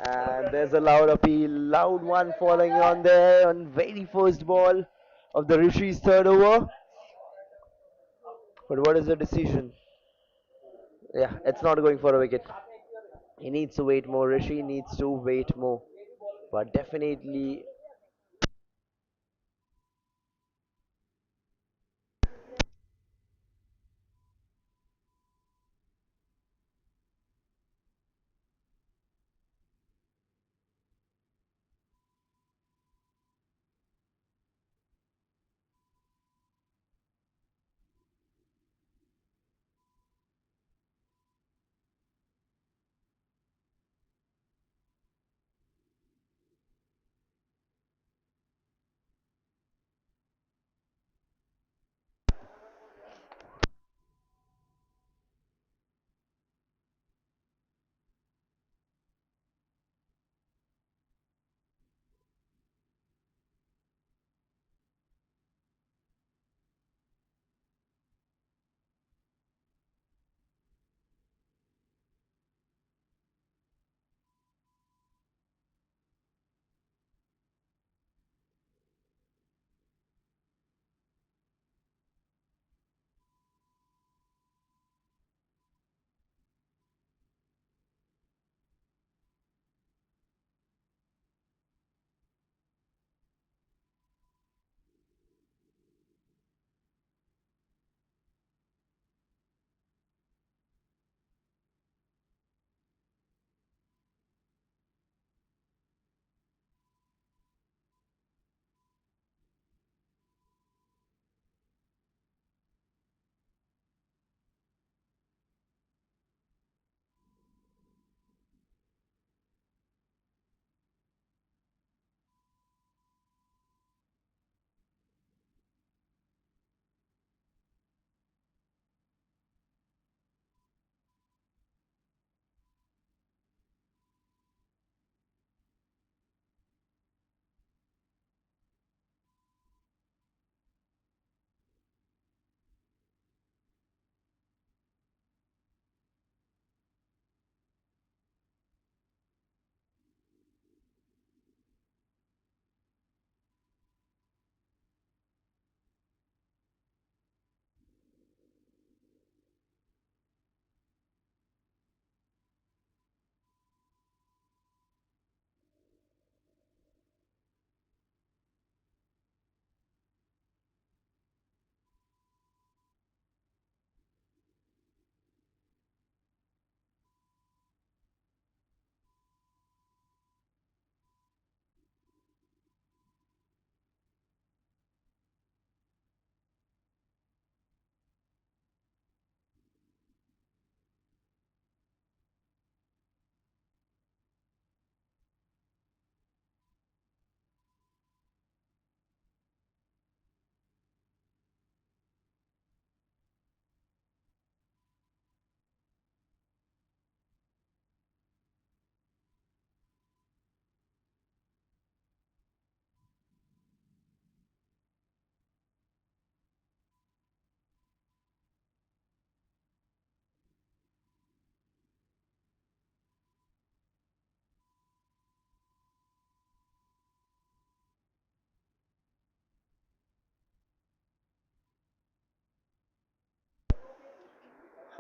And there's a loud appeal, loud one falling on there on very first ball of the Rishi's third over. But what is the decision? Yeah, it's not going for a wicket. He needs to wait more. Rishi needs to wait more. But definitely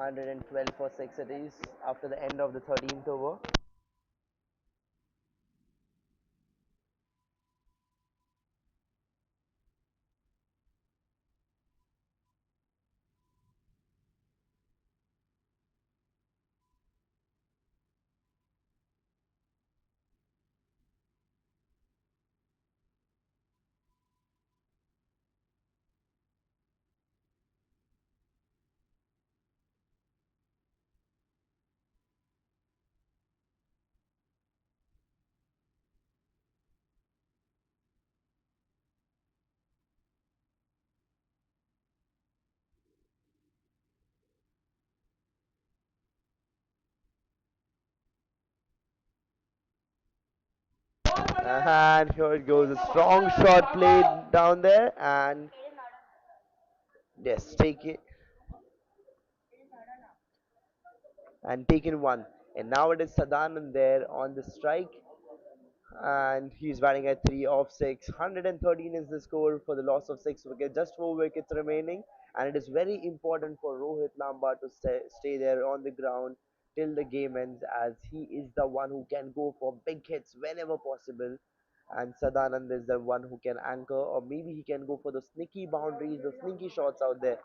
112 for 6 it is after the end of the 13th over. And here it goes, a strong shot played down there, and yes, take it and taken one. And now it is Sadanand there on the strike, and he's batting at 3 off 6. 113 is the score for the loss of 6 wickets, just 4 wickets remaining. And it is very important for Rohit Lamba to stay there on the ground till the game ends, as he is the one who can go for big hits whenever possible. And Sadanand is the one who can anchor, or maybe he can go for the sneaky boundaries, the sneaky shots out there.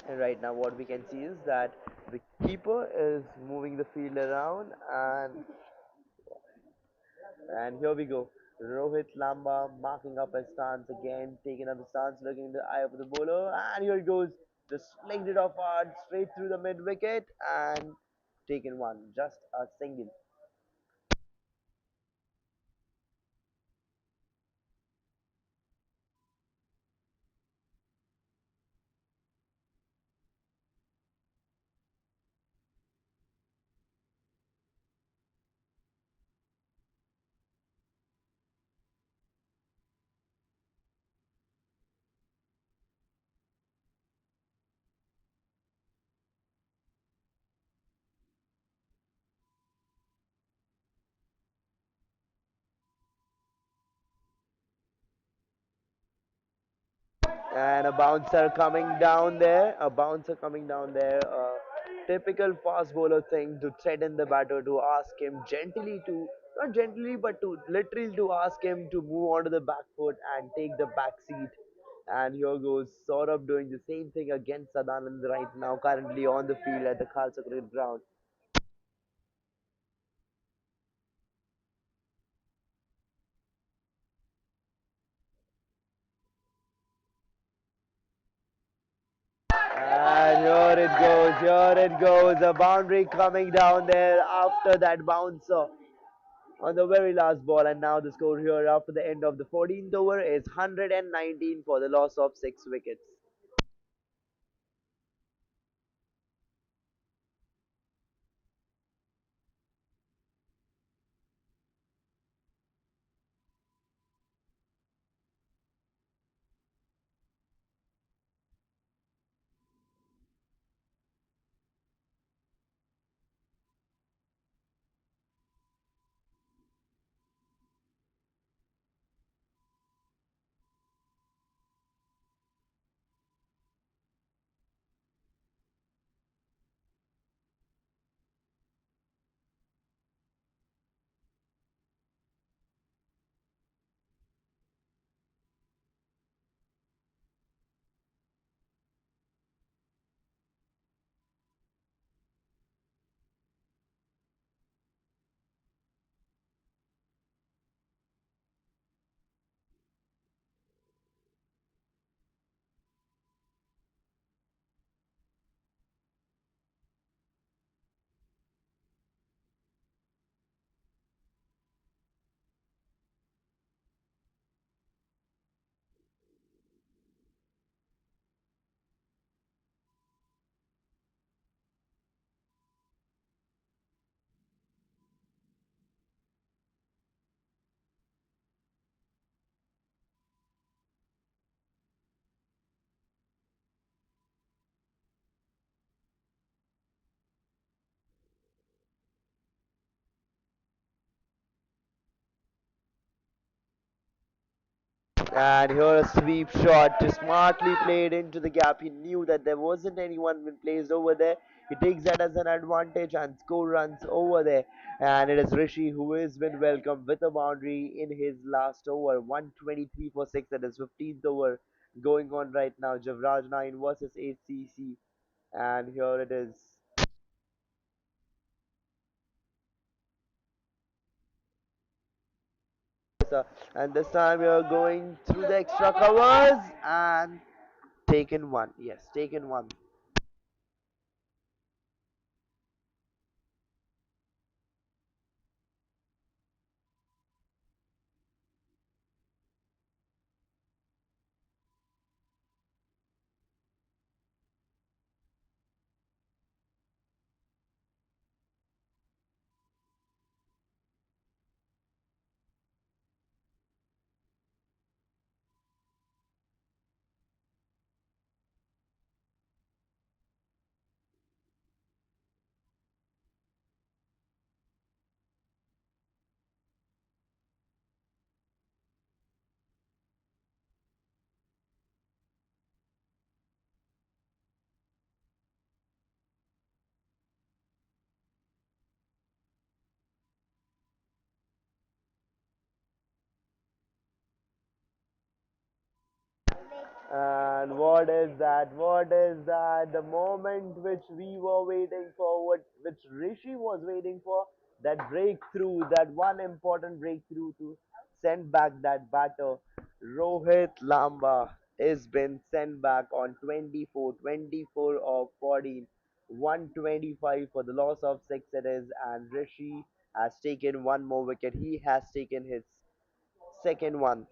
And right now, what we can see is that the keeper is moving the field around, and here we go. Rohit Lamba marking up his stance again, taking up the stance, looking in the eye of the bowler, and here it goes. Just slinged it off hard, straight through the mid wicket, and taken one. Just a single. And a bouncer coming down there. A bouncer coming down there. Typical fast bowler thing to threaten the batter, to ask him gently to, not gently, but to literally to ask him to move onto the back foot and take the back seat. And here goes Saurabh doing the same thing against Sadanand right now, currently on the field at the Khalsa cricket ground. And here it goes, a boundary coming down there after that bouncer on the very last ball. And now the score here after the end of the 14th over is 119 for the loss of 6 wickets. And here a sweep shot, just smartly played into the gap. He knew that there wasn't anyone been placed over there. He takes that as an advantage and score runs over there. And it is Rishi who has been welcomed with a boundary in his last over. 123 for 6 at his 15th over going on right now. Jivraj 9 versus HCC. And here it is. And this time we are going through the extra covers and taken one. Yes, taken one. And what is that? What is that? The moment which we were waiting for, which Rishi was waiting for, that breakthrough, that one important breakthrough to send back that batter. Rohit Lamba is been sent back on 24, 24 of 14, 125 for the loss of 6 it is, and Rishi has taken one more wicket. He has taken his second one.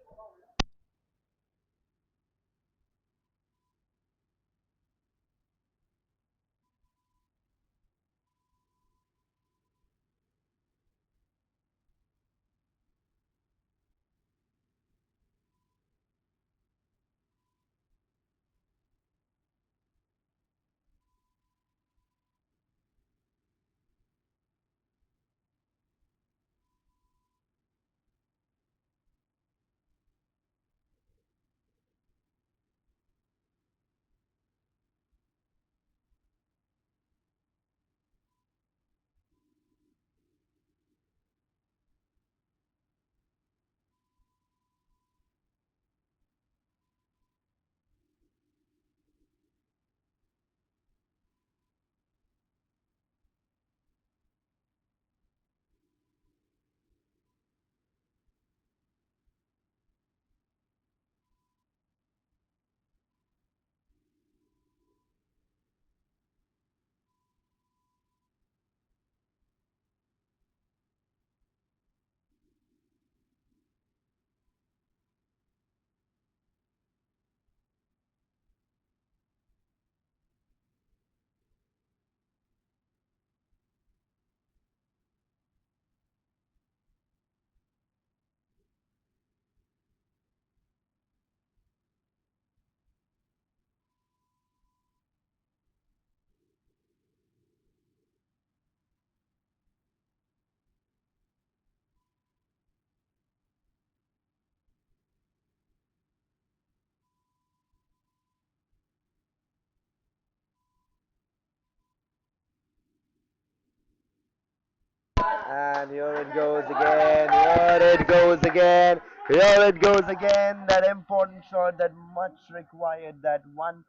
And here it goes again. Here it goes again. Here it goes again. That important shot that much required. That one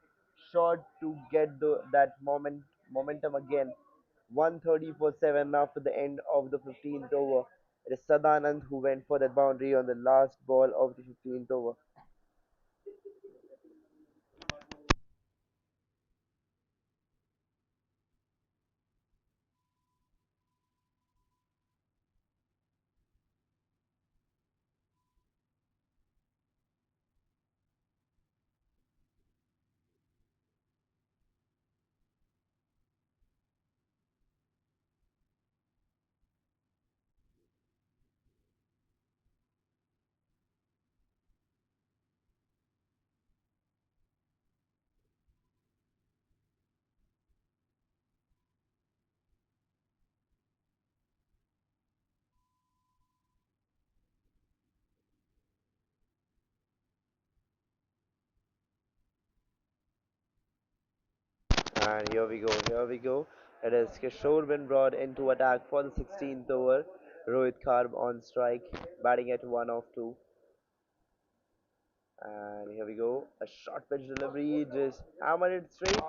shot to get that momentum again. 130 for 7 after the end of the 15th over. It is Sadanand who went for that boundary on the last ball of the 15th over. And here we go, here we go. It is Kishore been brought into attack for the 16th over. Rohit Karb on strike, batting at 1 of 2. And here we go. A short pitch delivery, just hammered it straight.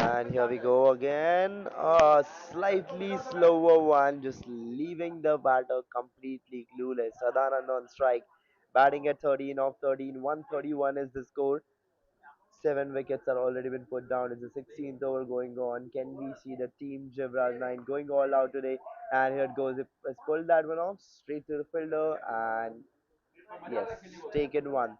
And here we go again. A slightly slower one, just leaving the batter completely clueless. Sadanand on strike, batting at 13 of 13. 131 is the score. 7 wickets are already been put down. It's the 16th over going on. Can we see the team Jivraj 9 going all out today? And here it goes. It has pulled that one off straight to the fielder. And yes, taken one.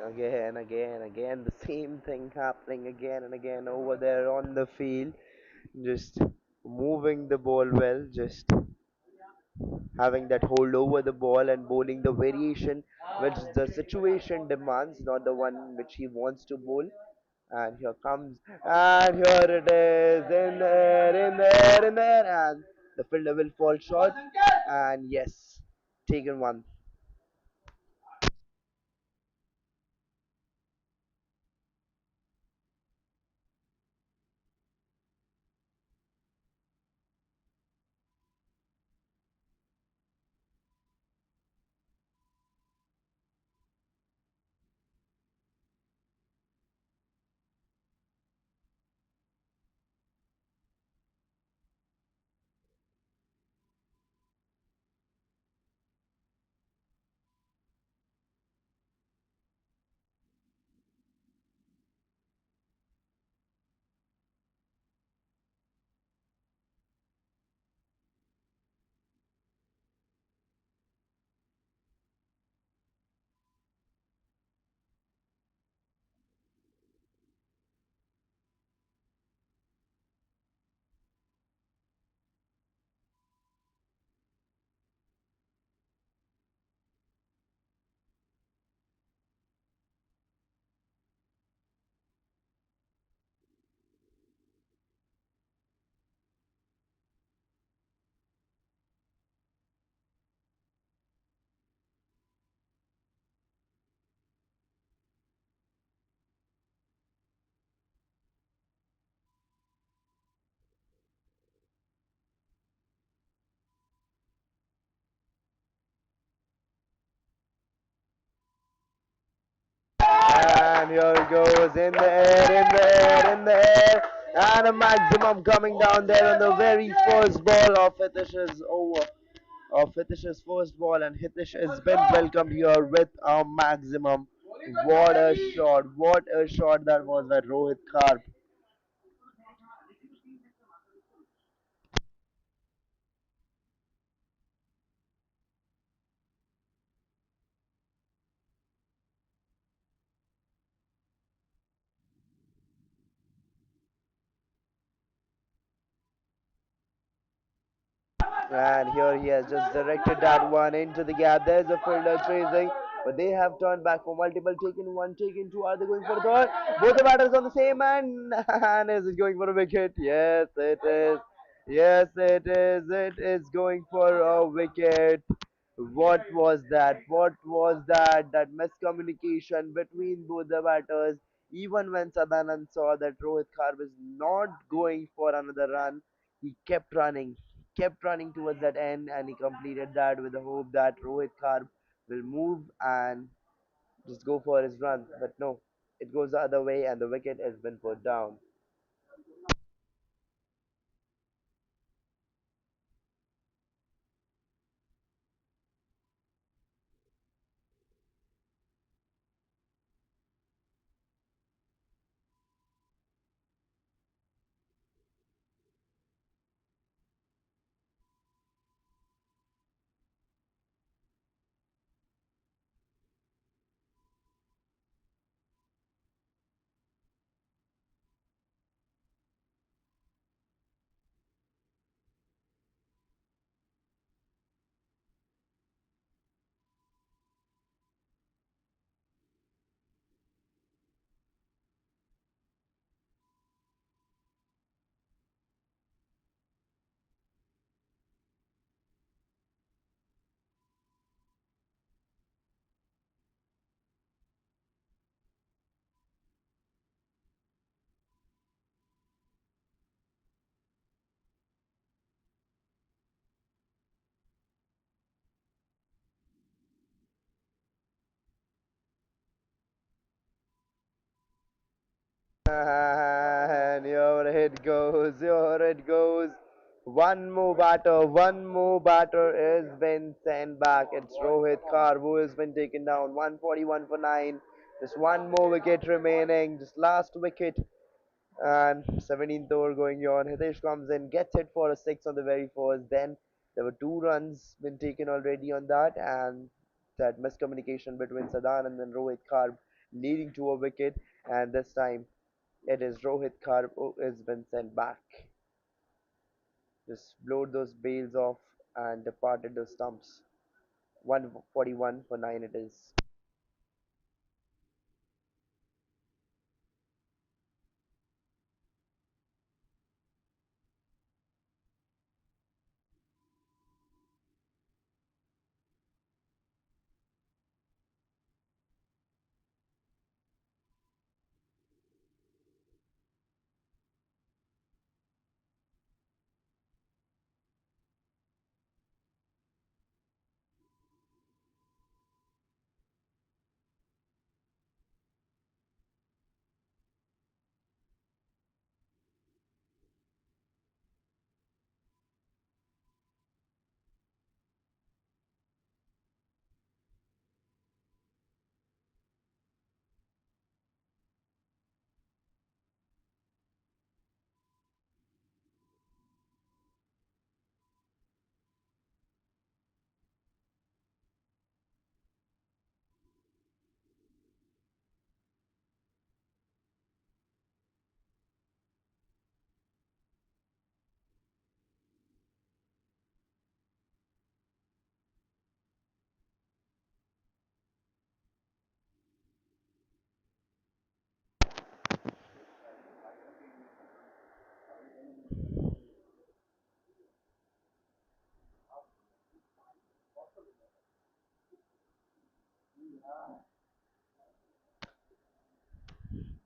Again, the same thing happening again and again over there on the field. Just moving the ball well, just having that hold over the ball and bowling the variation which the situation demands, not the one which he wants to bowl. And here comes, and here it is, in there, in there, in there, and the fielder will fall short. And yes, taken one. And here it goes, in the air, in the air, in the air, and a maximum coming down there on the very first ball of Hitish's over. Of Hitish's first ball, and Hitish has been welcomed here with a maximum. What a shot that was by Rohit Karp. And here he has just directed that one into the gap. There's a fielder chasing, but they have turned back for multiple. Taken one, taken two. Are they going for a third? Both the batters on the same man. And is it going for a wicket? Yes, it is. Yes, it is. It is going for a wicket. What was that? What was that? That miscommunication between both the batters. Even when Sadanand saw that Rohit Kharp is not going for another run, he kept running towards that end, and he completed that with the hope that Rohit Kharp will move and just go for his run. But no, it goes the other way, and the wicket has been put down. it goes, here it goes. One more batter has been sent back. It's Rohit Kar who has been taken down. 141 for 9. Just one more wicket remaining. Just last wicket. And 17th over going on. Hitesh comes in, gets hit for a 6 on the very first. Then there were 2 runs been taken already on that. And that miscommunication between Sadanand and Rohit Kar leading to a wicket. And this time it is Rohit Kar who has been sent back. Just blowed those bails off and departed the stumps. 141 for 9 it is.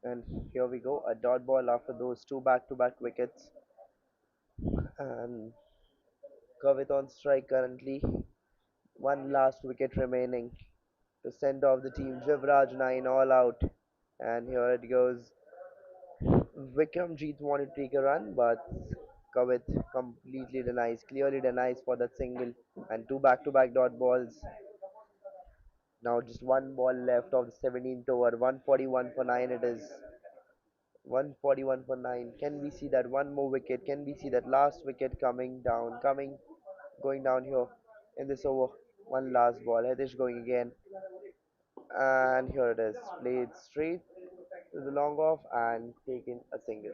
And here we go, a dot ball after those two back-to-back wickets. And Kavit on strike currently. One last wicket remaining to send off the team. Jivraj 9 all out. And here it goes. Vikramjeet wanted to take a run, but Kavit completely denies, clearly denies for that single. And two back-to-back dot balls. Now just one ball left of the 17th over. 141 for 9 it is. 141 for 9. Can we see that one more wicket? Can we see that last wicket coming down? Going down here in this over. One last ball. Hitesh going again. And here it is. Played straight to the long off and taken a single.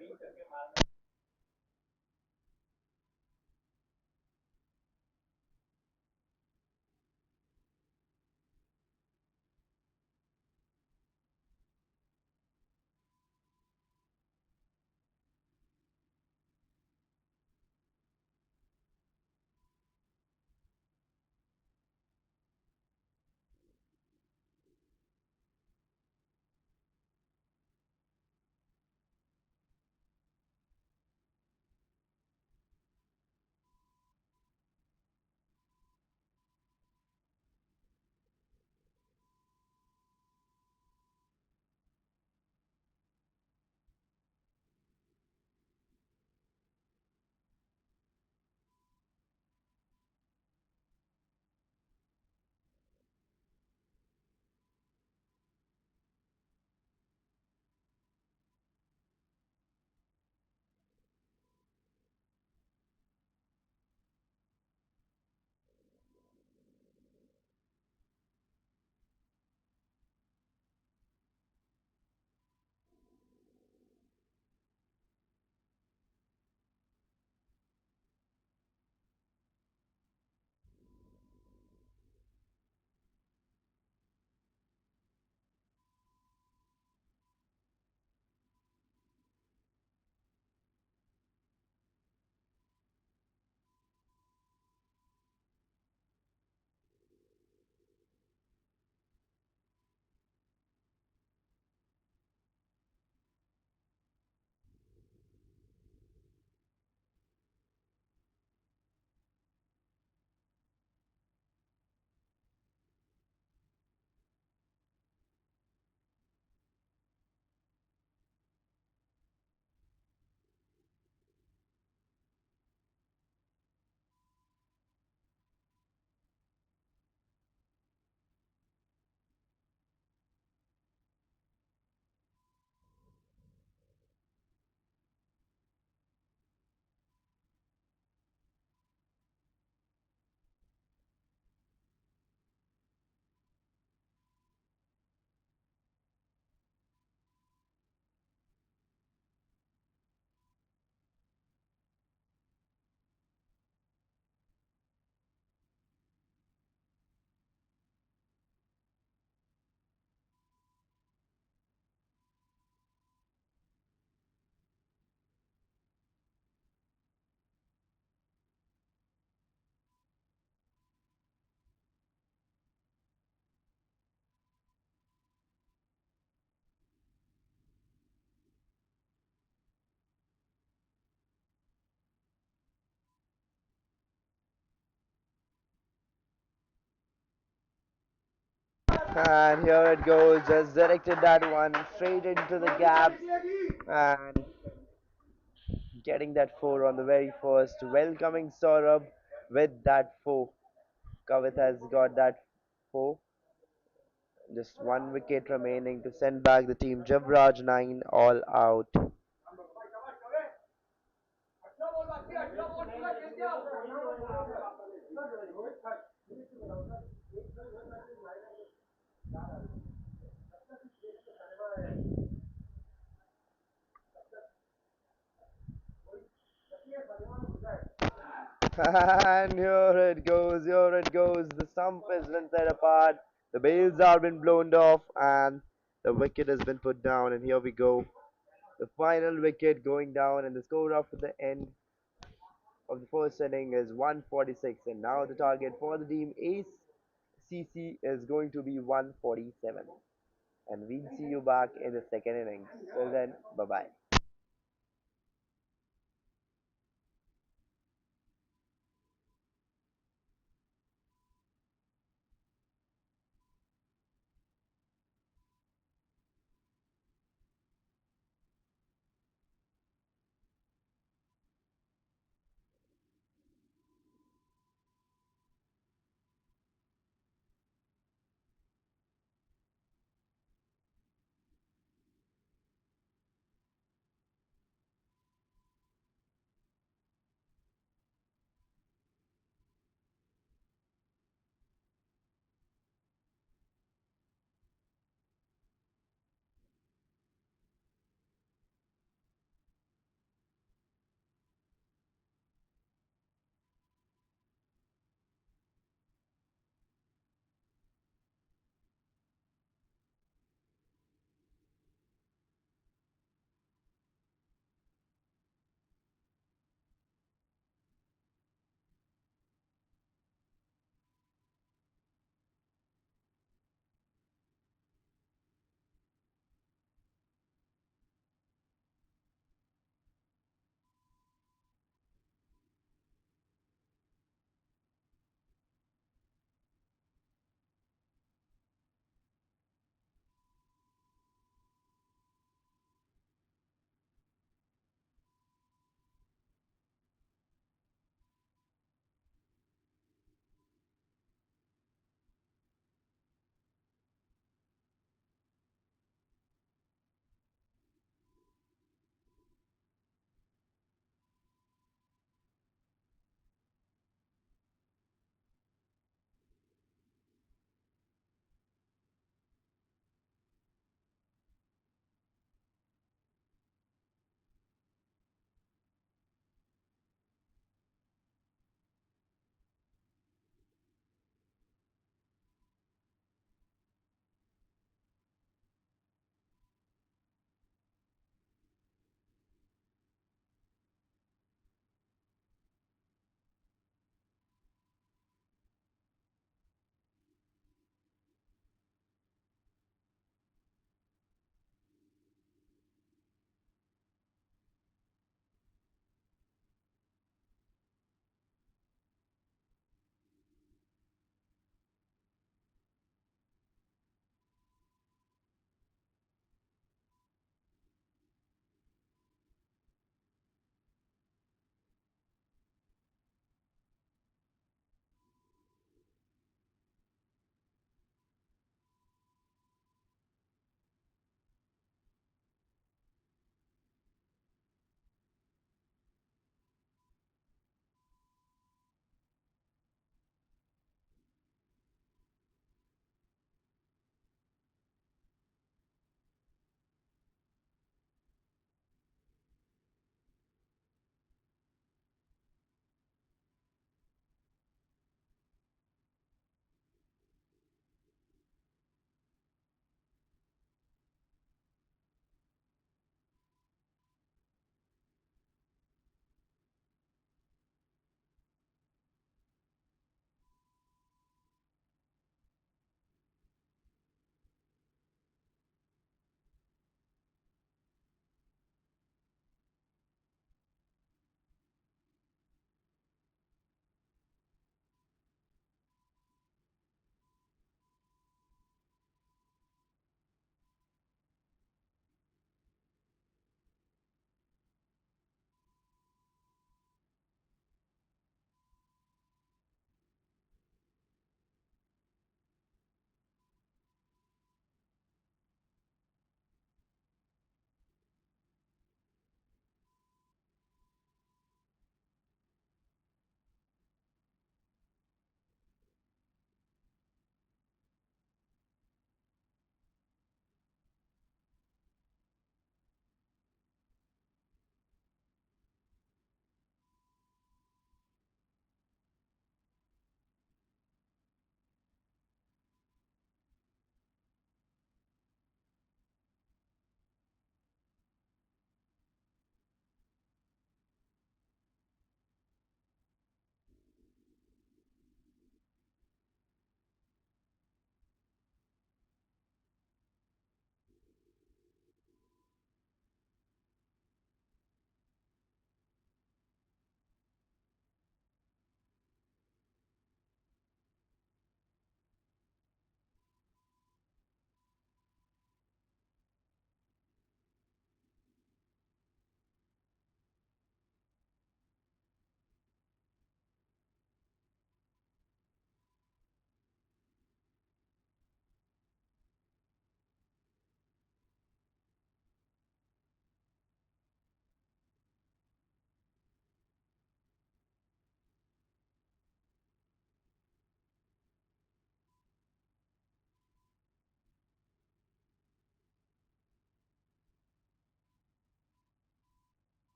And here it goes, just directed that one straight into the gap and getting that four on the very first. Welcoming Saurabh with that four. Kavit has got that four. Just one wicket remaining to send back the team. Jivraj 9 all out. And here it goes. The stump has been set apart. The bails have been blown off, and the wicket has been put down. And here we go. The final wicket going down, and the score after the end of the first inning is 146. And now the target for the team ACC is going to be 147. And we'll see you back in the second innings. Till then, bye bye.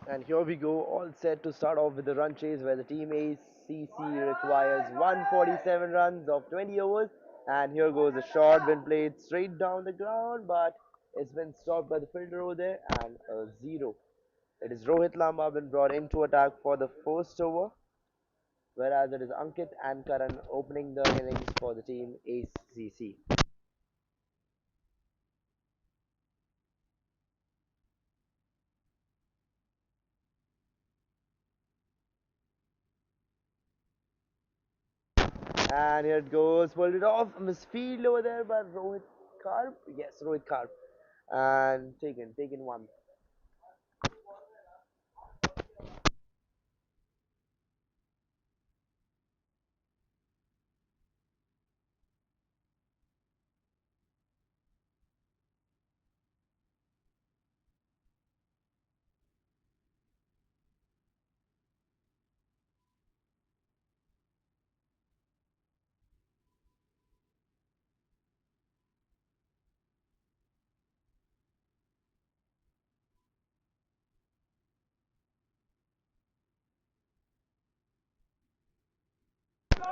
And here we go, all set to start off with the run chase where the team ACC requires 147 runs of 20 overs. And here goes a shot, been played straight down the ground, but it's been stopped by the fielder over there and a zero. It is Rohit Lamba been brought into attack for the first over, whereas it is Ankit and Karan opening the innings for the team ACC. And here it goes, pulled it off, misfield over there by Rohit Karp. Yes, Rohit Karp. And taken one.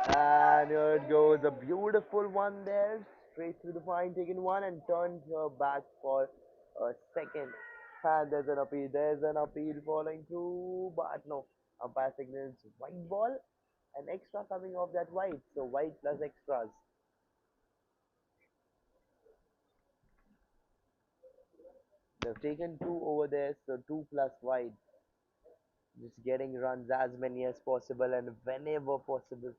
And here it goes, a beautiful one there, straight through the fine, taken one and turned her back for a second. And there's an appeal falling through, but no, umpire signals white ball, an extra coming off that white, so white plus extras. They've taken two over there, so two plus white, just getting runs as many as possible and whenever possible.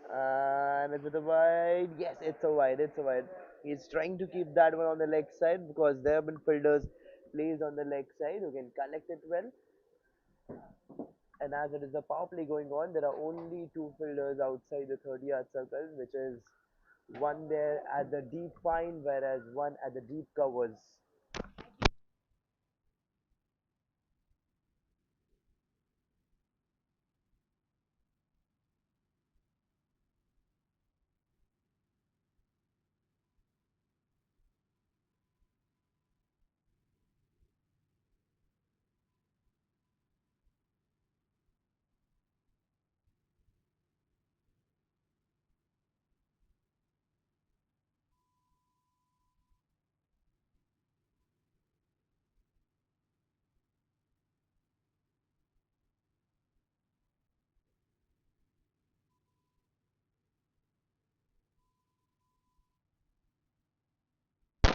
And is it a wide? Yes, it's a wide. It's a wide. He's trying to keep that one on the leg side because there have been fielders placed on the leg side who can collect it well. And as it is a power play going on, there are only two fielders outside the 30-yard circle, which is one there at the deep pine, whereas one at the deep covers.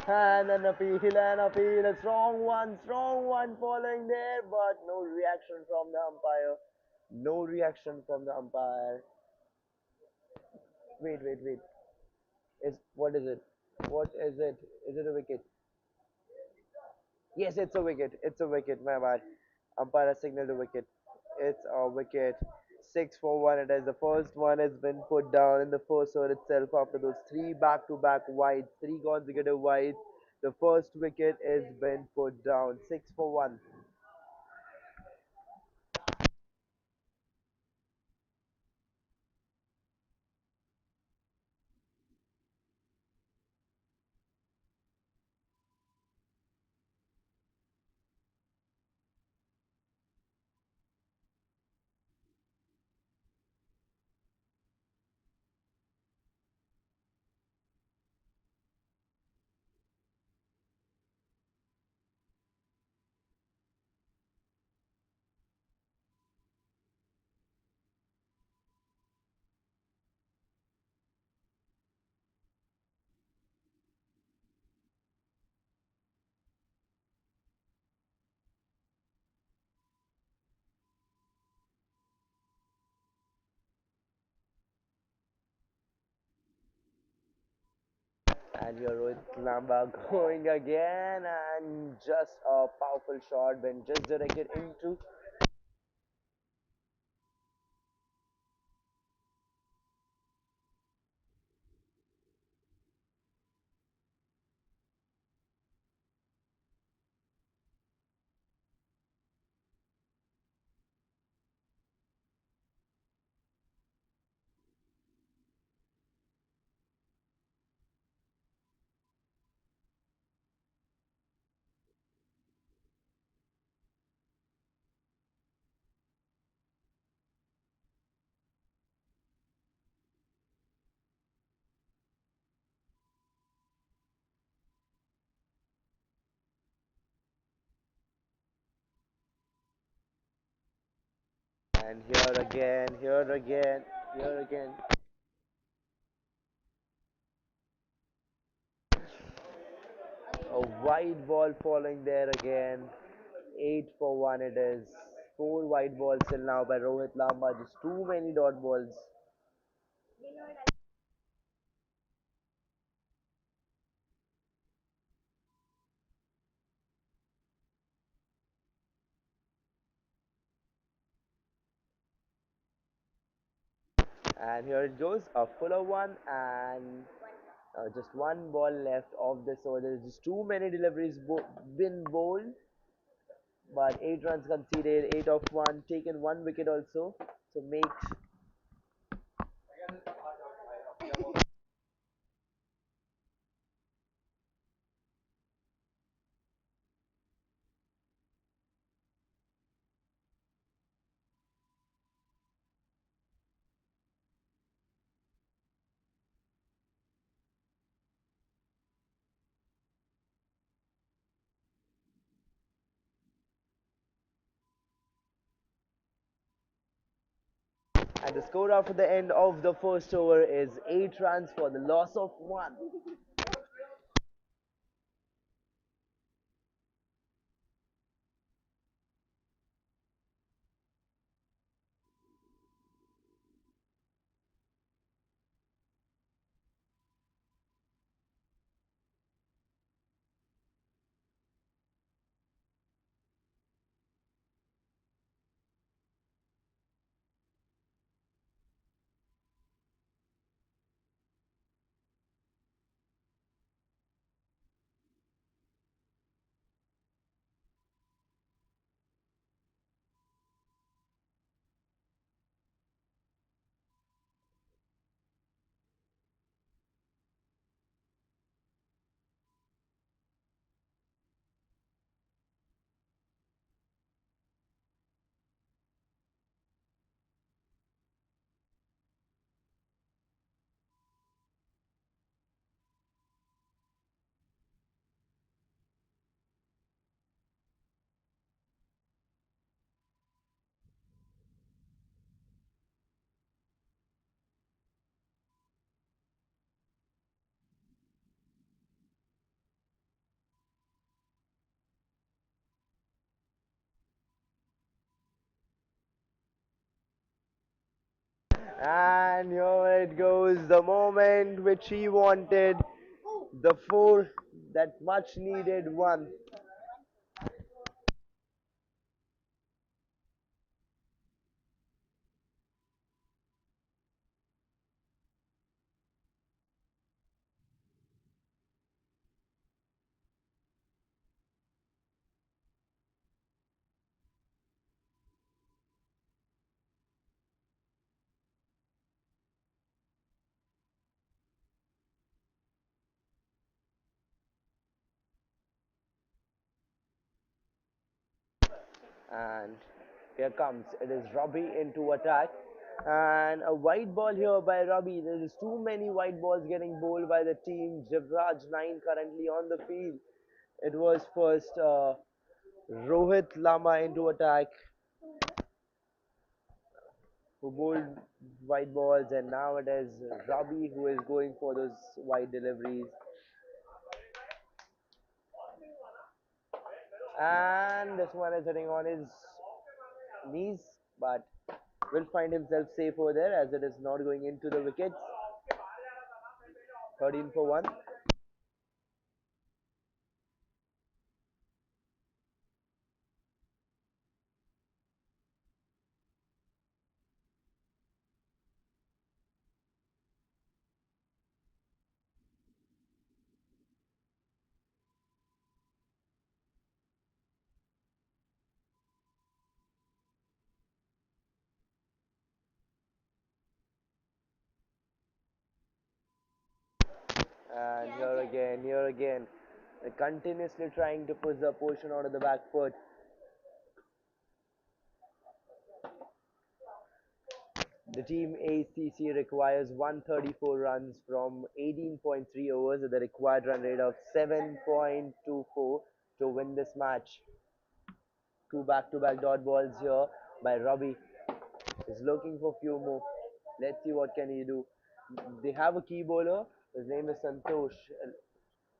And an appeal, a strong one following there, but no reaction from the umpire. No reaction from the umpire. Wait. Is what is it? What is it? Is it a wicket? Yes, it's a wicket. It's a wicket. My bad. Umpire has signaled a wicket. It's a wicket. 6 for 1. It is the first one has been put down in the first over itself after those three back-to-back wides, three consecutive wides. The first wicket has been put down. 6 for 1. And here Rohit Lamba going again and just a powerful shot been just directed into. And here again, here again, here again. A wide ball falling there again. 8 for 1 it is. 4 wide balls till now by Rohit Lamba. Just too many dot balls. And here it goes. A fuller one and just one ball left of this over. There's just too many deliveries been bowled, but 8 runs conceded, 8 of 1, taken 1 wicket also. So makes and the score after the end of the first over is 8 runs for the loss of 1. And here it goes, the moment which he wanted, the 4, that much needed 1. And here comes, it is Robbie into attack. And a white ball here by Robbie. There is too many white balls getting bowled by the team. Jivraj 9 currently on the field. It was first Rohit Lama into attack who bowled white balls, and now it is Robbie who is going for those wide deliveries. And this one is hitting on his knees, but will find himself safe over there as it is not going into the wickets. 13 for 1. And here again, continuously trying to push the opposition onto the back foot. The team ACC requires 134 runs from 18.3 overs with a required run rate of 7.24 to win this match. Two back-to-back dot balls here by Robbie. He's looking for few more. Let's see what can he do. They have a key bowler. His name is Santosh,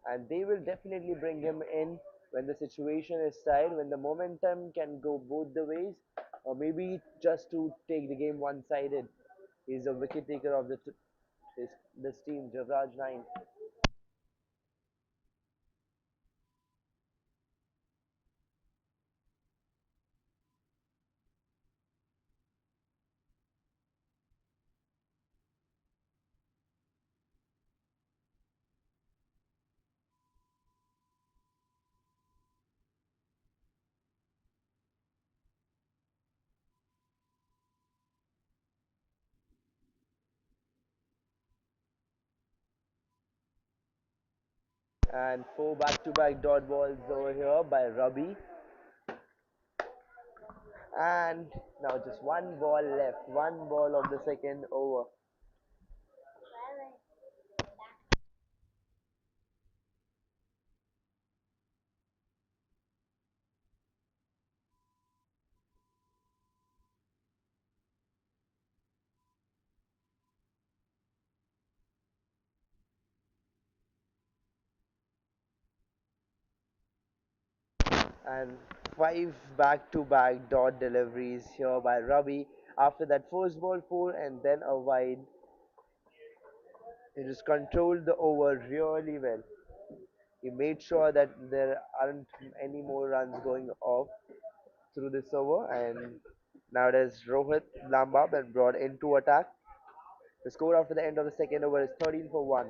and they will definitely bring him in when the situation is tied, when the momentum can go both the ways, or maybe just to take the game one-sided. He's a wicket taker of his, this team, Jivraj 9. And four back-to-back dot balls over here by Rabi. And now just one ball left, one ball of the second over. And five back-to-back dot deliveries here by Ravi. After that first ball four and then a wide, he just controlled the over really well. He made sure that there aren't any more runs going off through this over, and now it is Rohit Lamba been brought into attack. The score after the end of the second over is 13 for 1.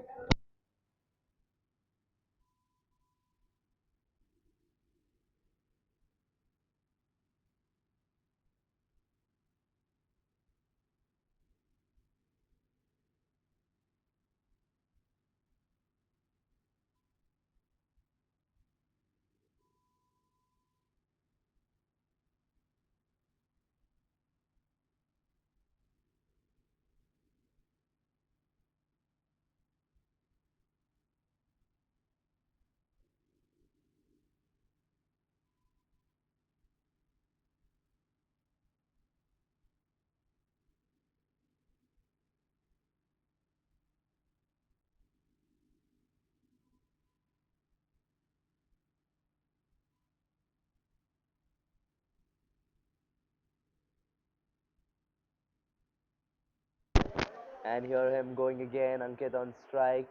And hear him going again, Ankit on strike.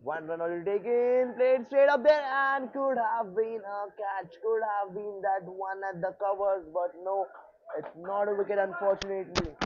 One run already taken, played straight up there, and could have been a catch, could have been that one at the covers, but no, it's not a wicket unfortunately.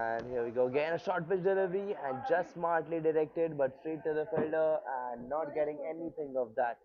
And here we go again, a short pitch delivery, and just smartly directed, but straight to the fielder, and not getting anything of that.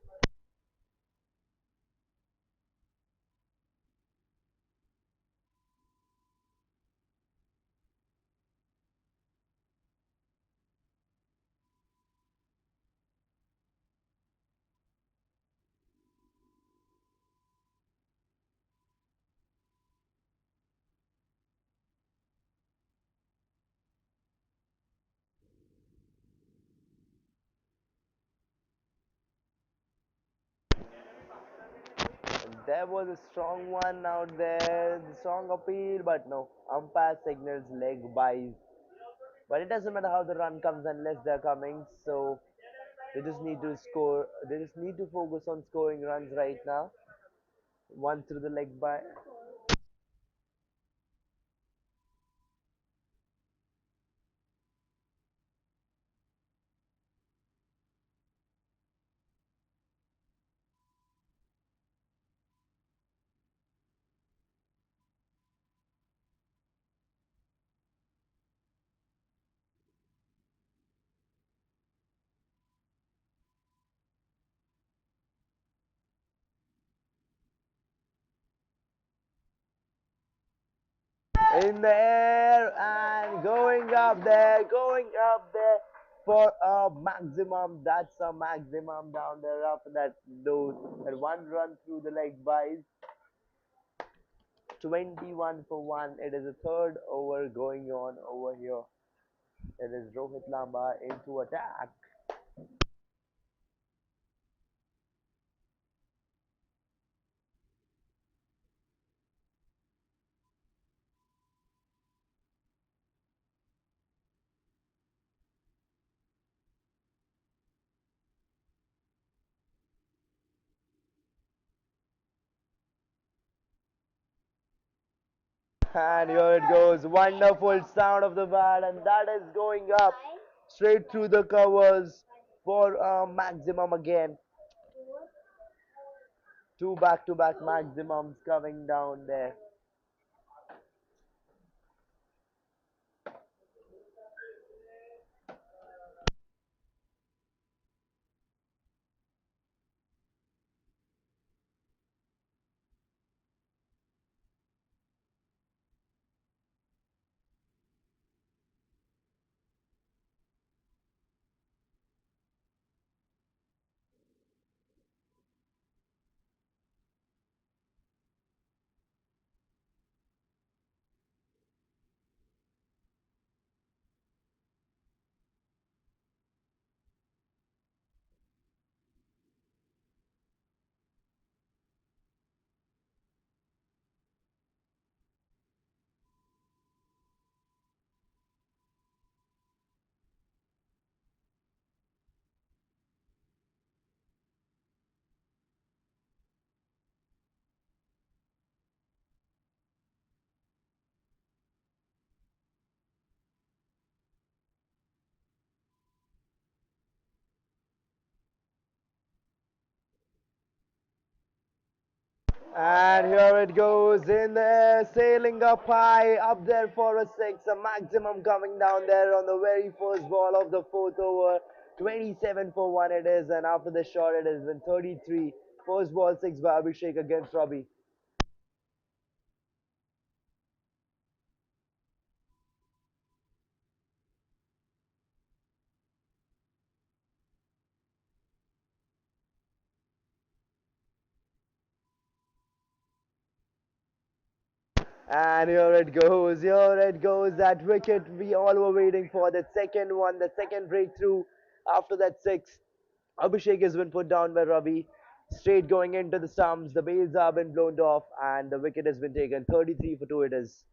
And there was a strong one out there, the strong appeal, but no, umpire signals leg buys. But it doesn't matter how the run comes unless they're coming, so they just need to score. They just need to focus on scoring runs right now. One through the leg by. in the air and going up there for a maximum. That's a maximum down there after that those and one run through the leg buys 21 for 1. It is a third over going on over here. It is Rohit Lamba into attack. And here it goes. Wonderful sound of the bat, and that is going up straight through the covers for a maximum again. Two back to back maximums coming down there. And here it goes in the air, sailing up high, up there for a six, a maximum coming down there on the very first ball of the fourth over. 27 for 1 it is, and after the shot it has been 33. First ball 6 by Abhishek against Robbie. And here it goes, that wicket we all were waiting for, that second one, the second breakthrough after that six. Abhishek has been put down by Ravi. Straight going into the stumps, the bails have been blown off, and the wicket has been taken. 33 for 2 it is.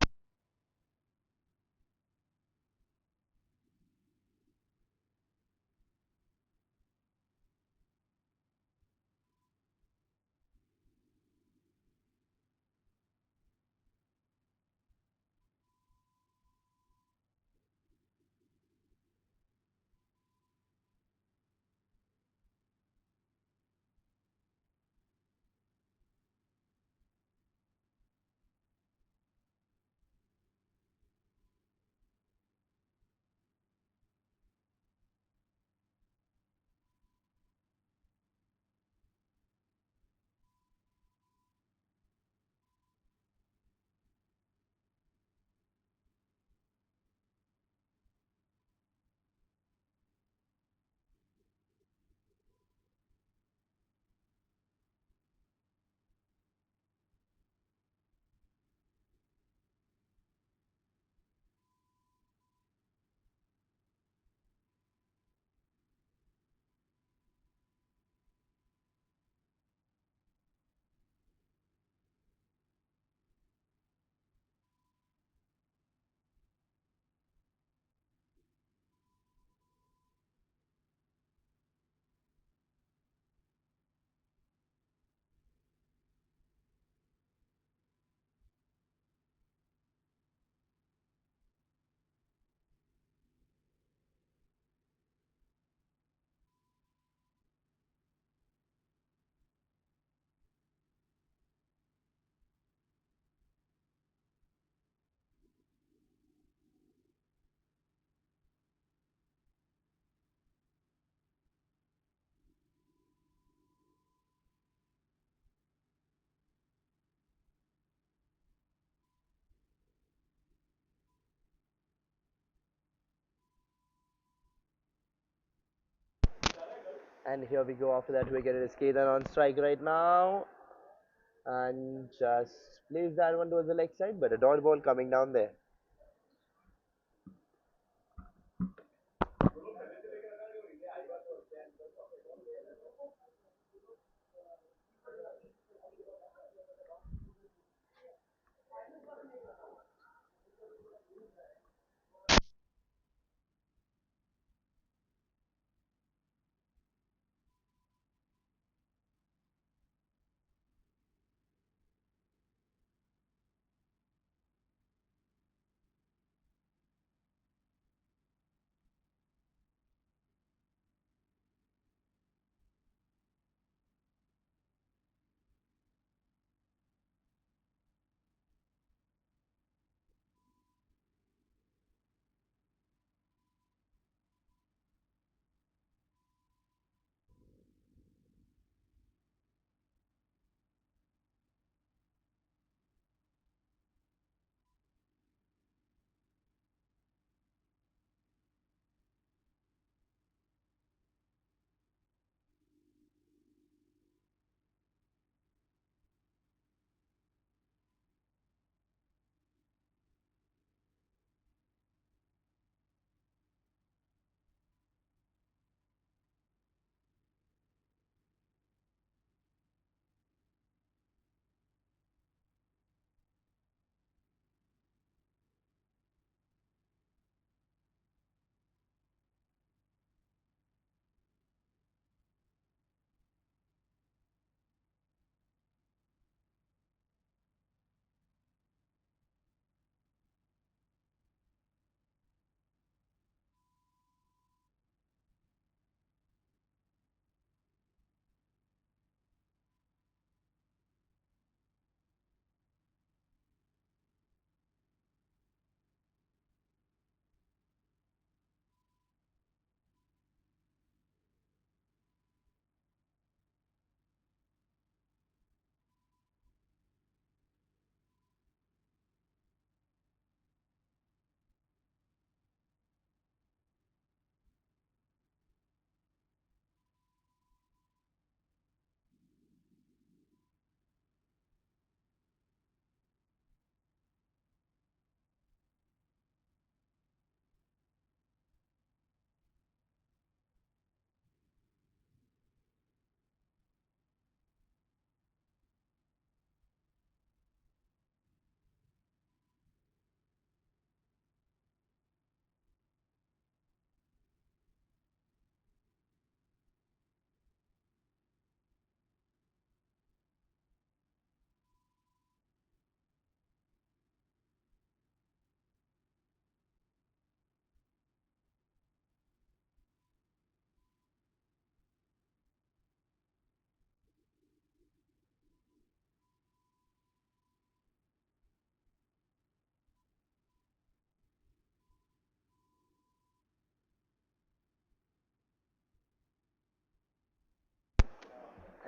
And here we go. After that, we get a Skater on strike right now. And just plays that one towards the leg side, but a dot ball coming down there.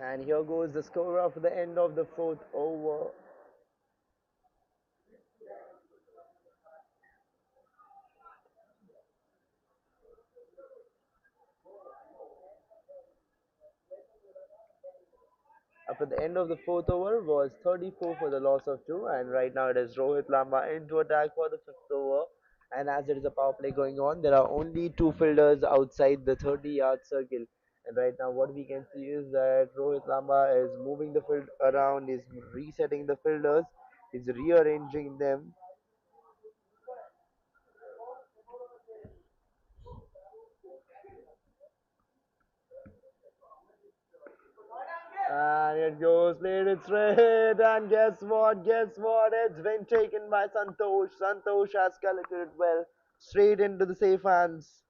And here goes the score after the end of the fourth over. After the end of the fourth over was 34 for the loss of 2, and right now it is Rohit Lamba into attack for the fifth over. And as there is a power play going on, there are only two fielders outside the 30-yard circle. And right now, what we can see is that Rohit Lamba is moving the field around, is resetting the fielders, is rearranging them. And it goes, played it straight, and guess what? Guess what? It's been taken by Santosh. Santosh has collected it well, straight into the safe hands.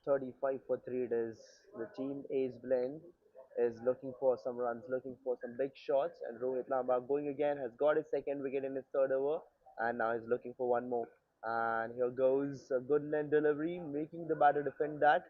35 for 3 it is. The team Ace blend is looking for some runs, looking for some big shots, and Rohit Lamba going again has got his second wicket in his third over, and now he's looking for one more. And here goes a good length delivery, making the batter defend that.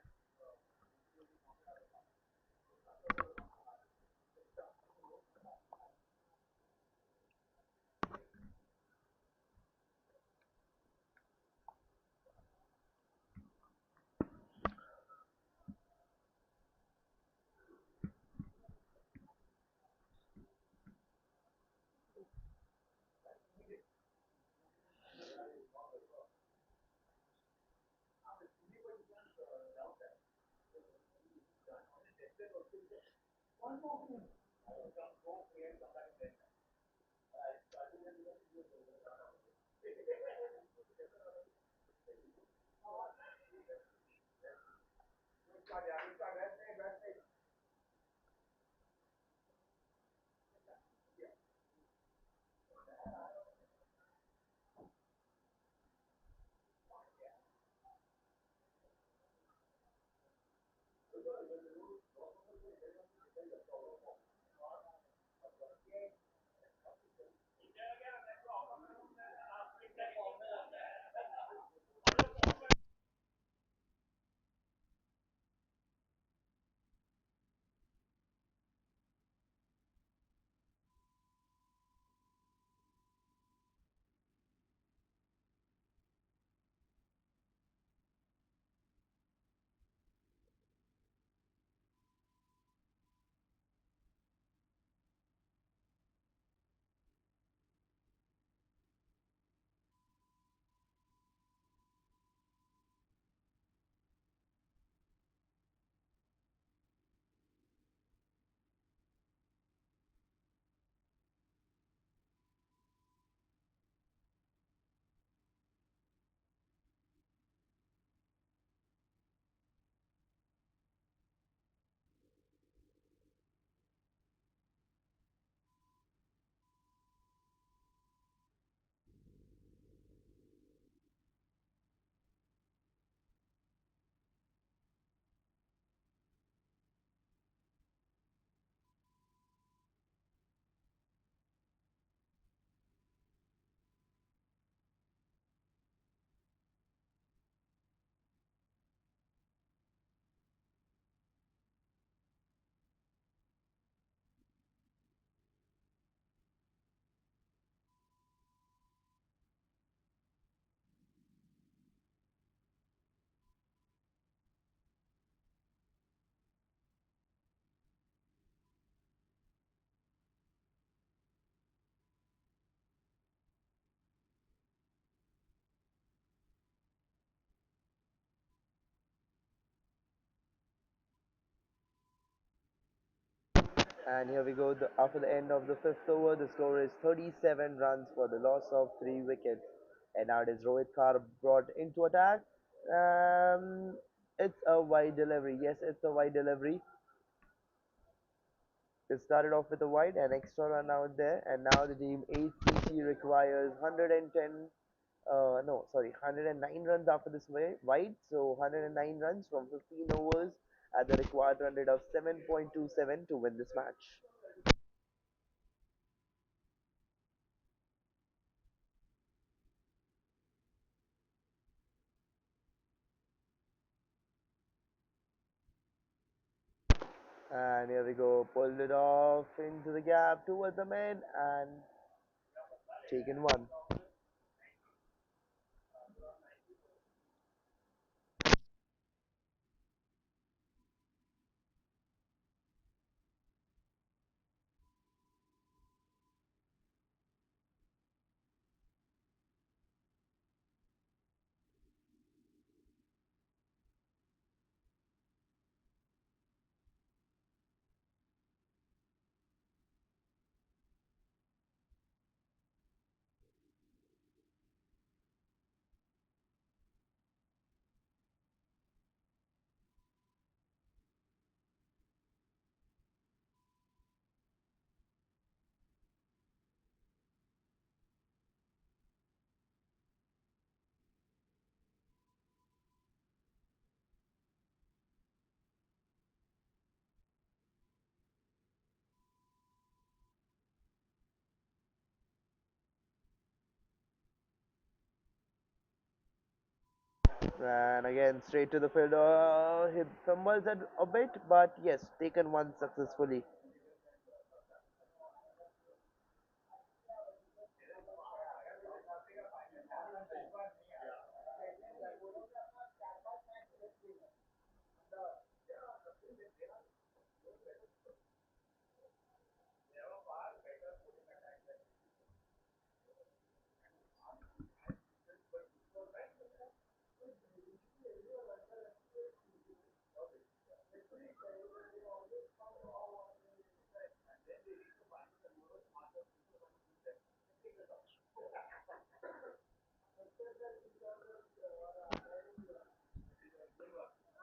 And here we go. After the end of the fifth over, the score is 37 runs for the loss of 3 wickets. And now it is Rohit Kar brought into attack. It's a wide delivery. Yes, it's a wide delivery. It started off with a wide, an extra run out there, and now the team HCC requires 110. No, sorry, 109 runs after this wide. So 109 runs from 15 overs at the required run rate of 7.27 to win this match. And here we go, pulled it off into the gap towards the mid and taken one. And again, straight to the fielder. He fumbles it a bit, but yes, taken one successfully.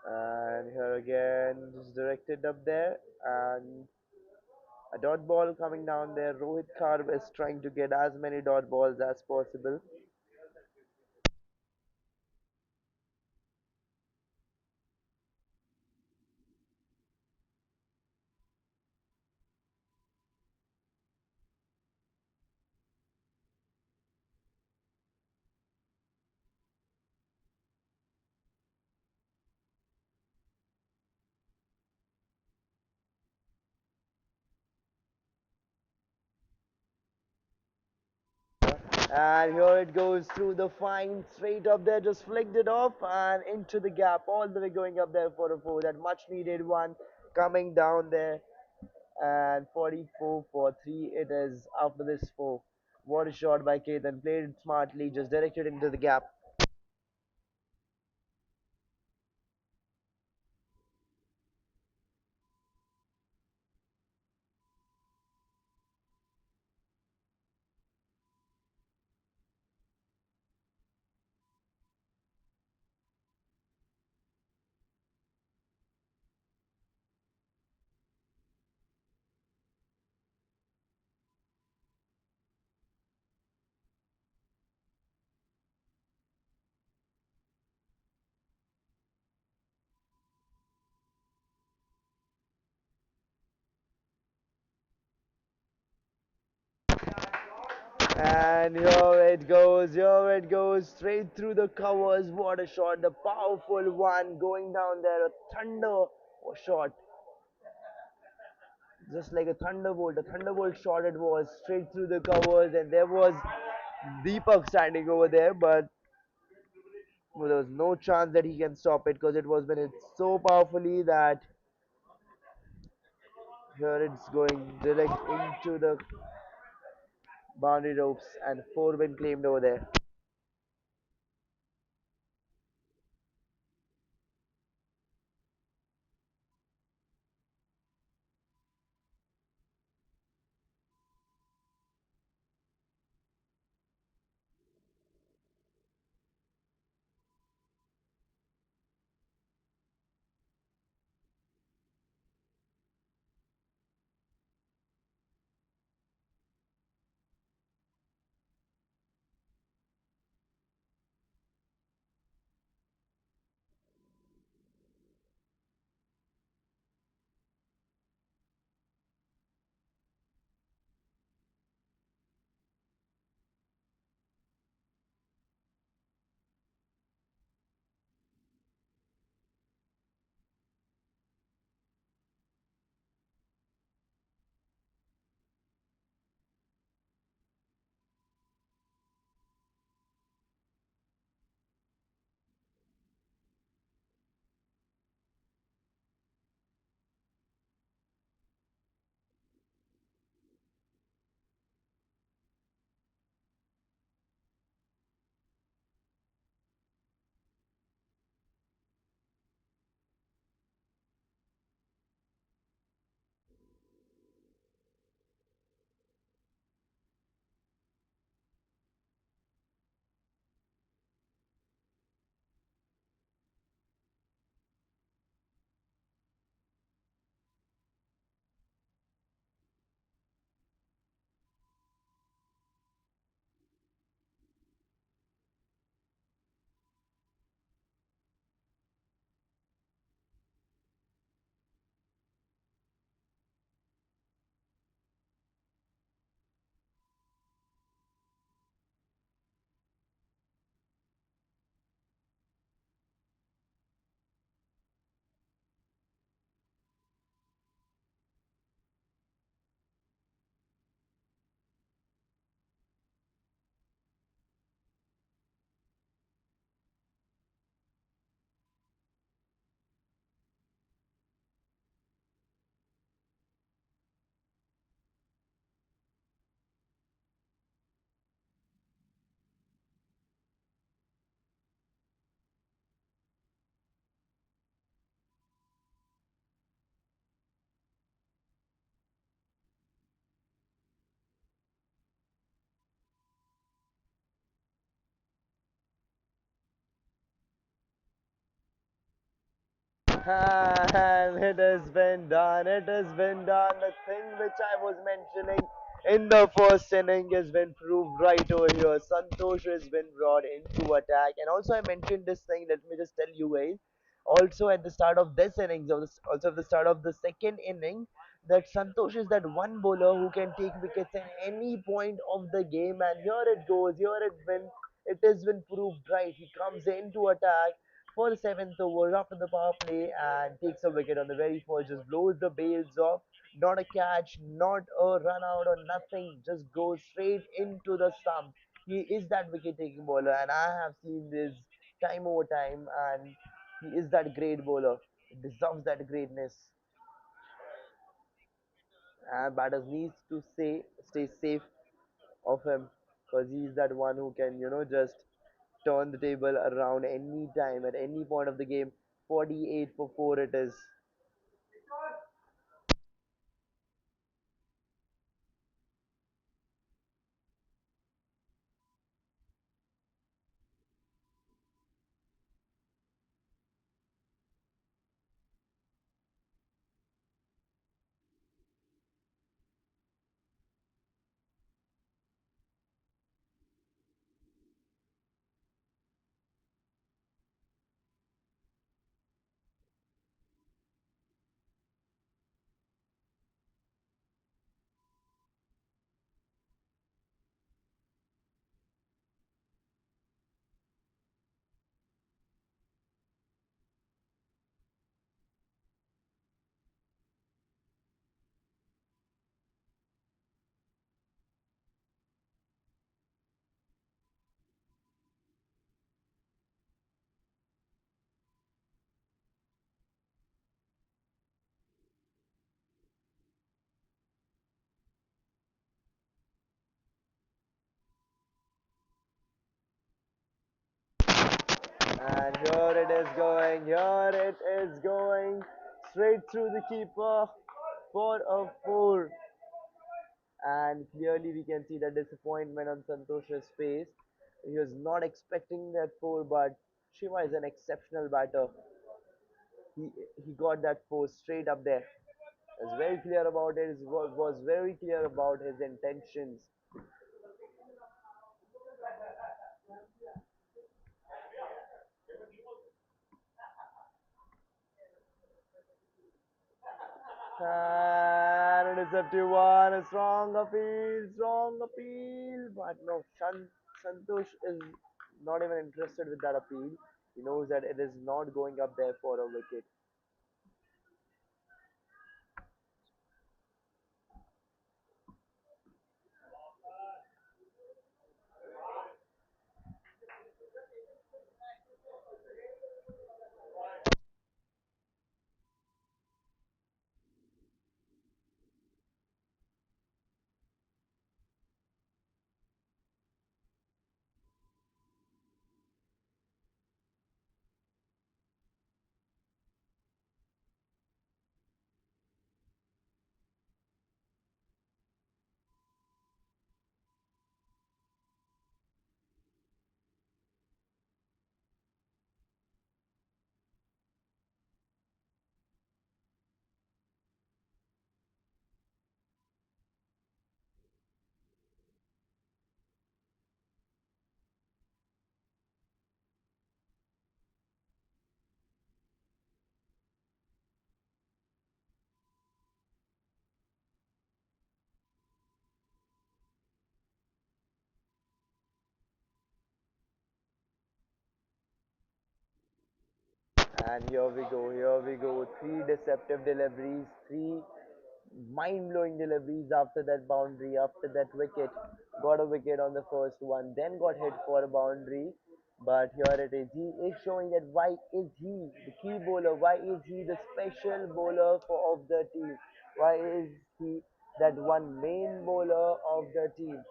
And here again, just directed up there, and a dot ball coming down there. Rohit Kharv is trying to get as many dot balls as possible. And here it goes through the fine straight up there, just flicked it off and into the gap, all the way going up there for a four. That much needed one coming down there. And 44 for 3 it is after this four. What a shot by Ketan, played it smartly, just directed into the gap. And here it goes, straight through the covers. What a shot, the powerful one going down there, a thunder shot, just like a thunderbolt shot it was, straight through the covers. And there was Deepak standing over there, but well, there was no chance that he can stop it because it was been hit so powerfully that here it's going direct into the boundary ropes, and four been claimed over there. And it has been done. It has been done. The thing which I was mentioning in the first inning has been proved right over here. Santosh has been brought into attack. And also, I mentioned this thing. Let me just tell you guys. Also, at the start of this innings, also at the start of the second inning, that Santosh is that one bowler who can take wickets at any point of the game. And here it goes. Here it has been proved right. He comes into attack for the seventh over after the power play and takes a wicket on the very first, just blows the bails off. Not a catch, not a run out or nothing, just goes straight into the stump. He is that wicket taking bowler, and I have seen this time over time, and he is that great bowler. He deserves that greatness. And batters needs to stay safe of him because he's that one who can, just turn the table around any time at any point of the game. 48 for 4 it is. And here it is going straight through the keeper for a 4. And clearly we can see the disappointment on Santosh's face. He was not expecting that 4, but Shiva is an exceptional batter. He he got that 4 straight up there. Was very clear about it. Was very clear about his intentions. And it is up to one. A strong appeal. But no, Santosh is not even interested with that appeal. He knows that it is not going up there for a wicket. And here we go. 3 deceptive deliveries, 3 mind-blowing deliveries after that boundary, after that wicket. Got a wicket on the first one, then got hit for a boundary. But here it is. He is showing that why is he the key bowler? Why is he the special bowler of the team? Why is he that one main bowler of the team?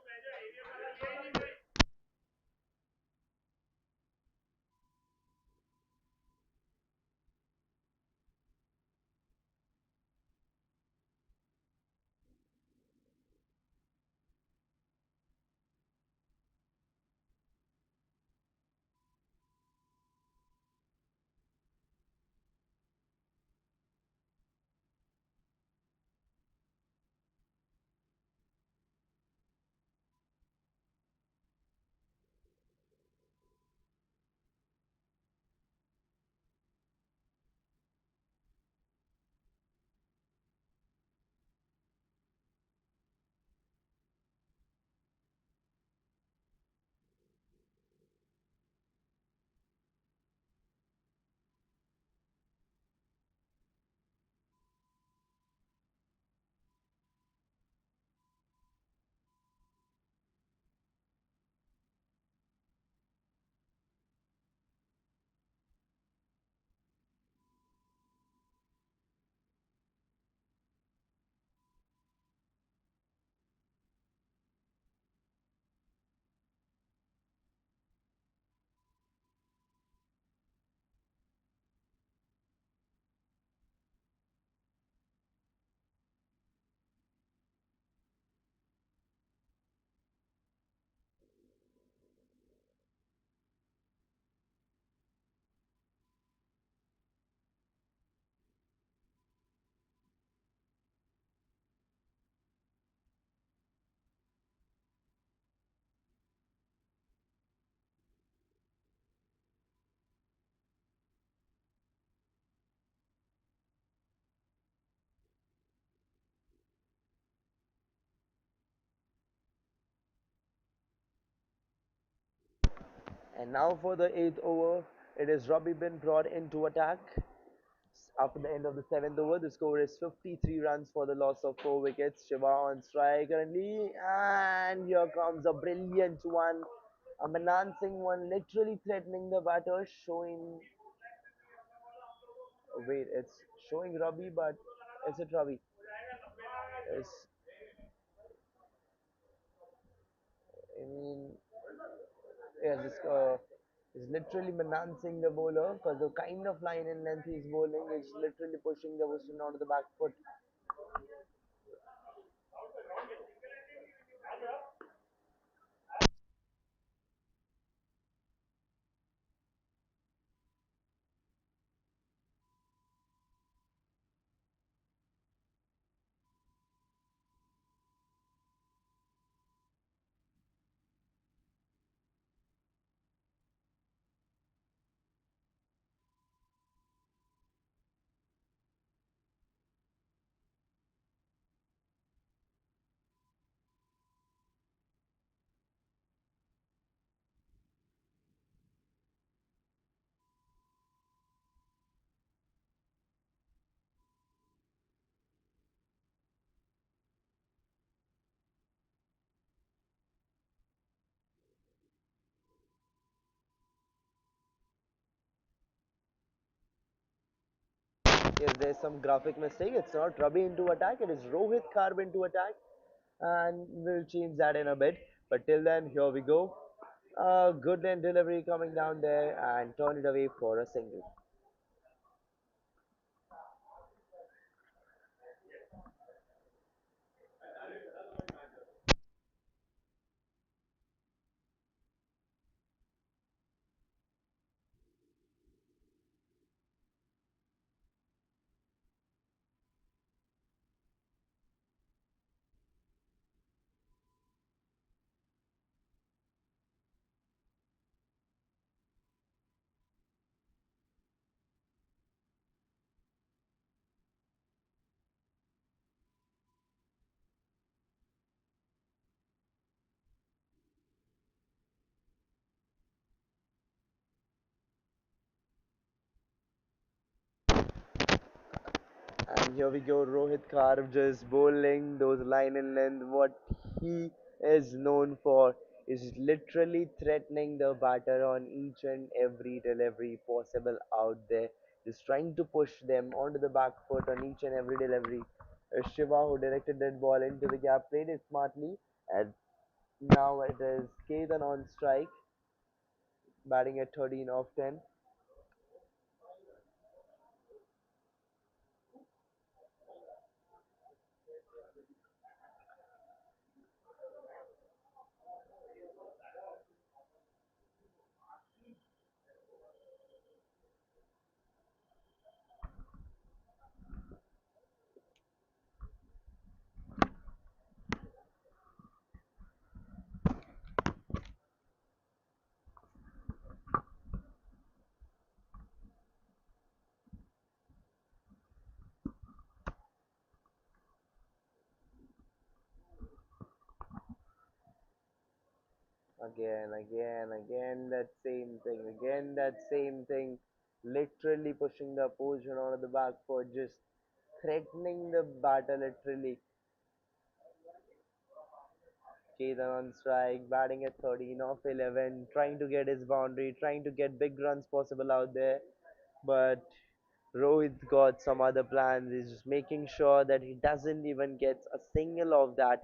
And now for the eighth over, it is Robbie been brought into attack. After the end of the seventh over, the score is 53 runs for the loss of 4 wickets. Shiva on strike currently, and here comes a brilliant one, a menacing one, literally threatening the batter, showing. Wait, it's showing Robbie, but is it Robbie? Is I mean, yes, is literally menacing the bowler because the kind of line and length he's bowling is literally pushing the Western onto the back foot. If there's some graphic mistake, it's not Rabi into attack, it is Rohit Karb into attack, and we'll change that in a bit. But till then, here we go. Good lane delivery coming down there and turn it away for a single. And here we go, Rohit Karv just bowling those line and length. What he is known for is literally threatening the batter on each and every delivery possible out there. Just trying to push them onto the back foot on each and every delivery. Shiva, who directed that ball into the gap, played it smartly. And now it is Ketan on strike, batting at 13 off 10. Again, that same thing. Again, that same thing. Literally pushing the opposition onto the back foot, just threatening the batter literally. Ketan on strike, batting at 13 off 11, trying to get his boundary, trying to get big runs possible out there. But Rohit got some other plans. He's just making sure that he doesn't even get a single of that.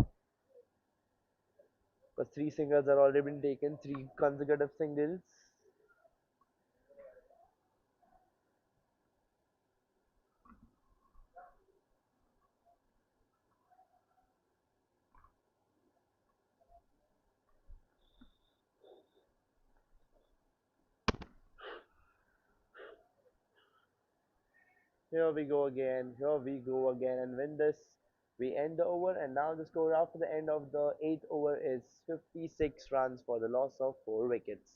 Because three singles are already been taken, three consecutive singles. Here we go again. Here we go again. And win this, we end the over. And now the score after the end of the eighth over is 56 runs for the loss of 4 wickets.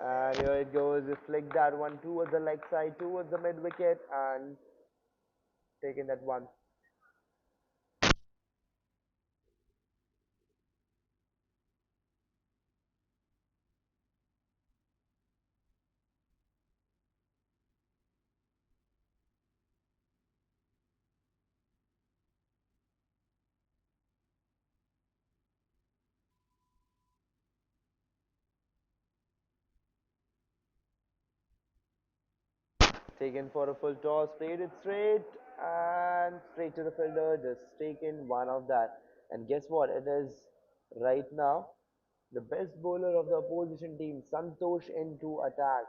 And here it goes. We flick that one towards the leg side, towards the mid wicket, and taking that one. Taken for a full toss, played it straight and straight to the fielder. Just taken one of that. And guess what? It is right now the best bowler of the opposition team, Santosh, into attack.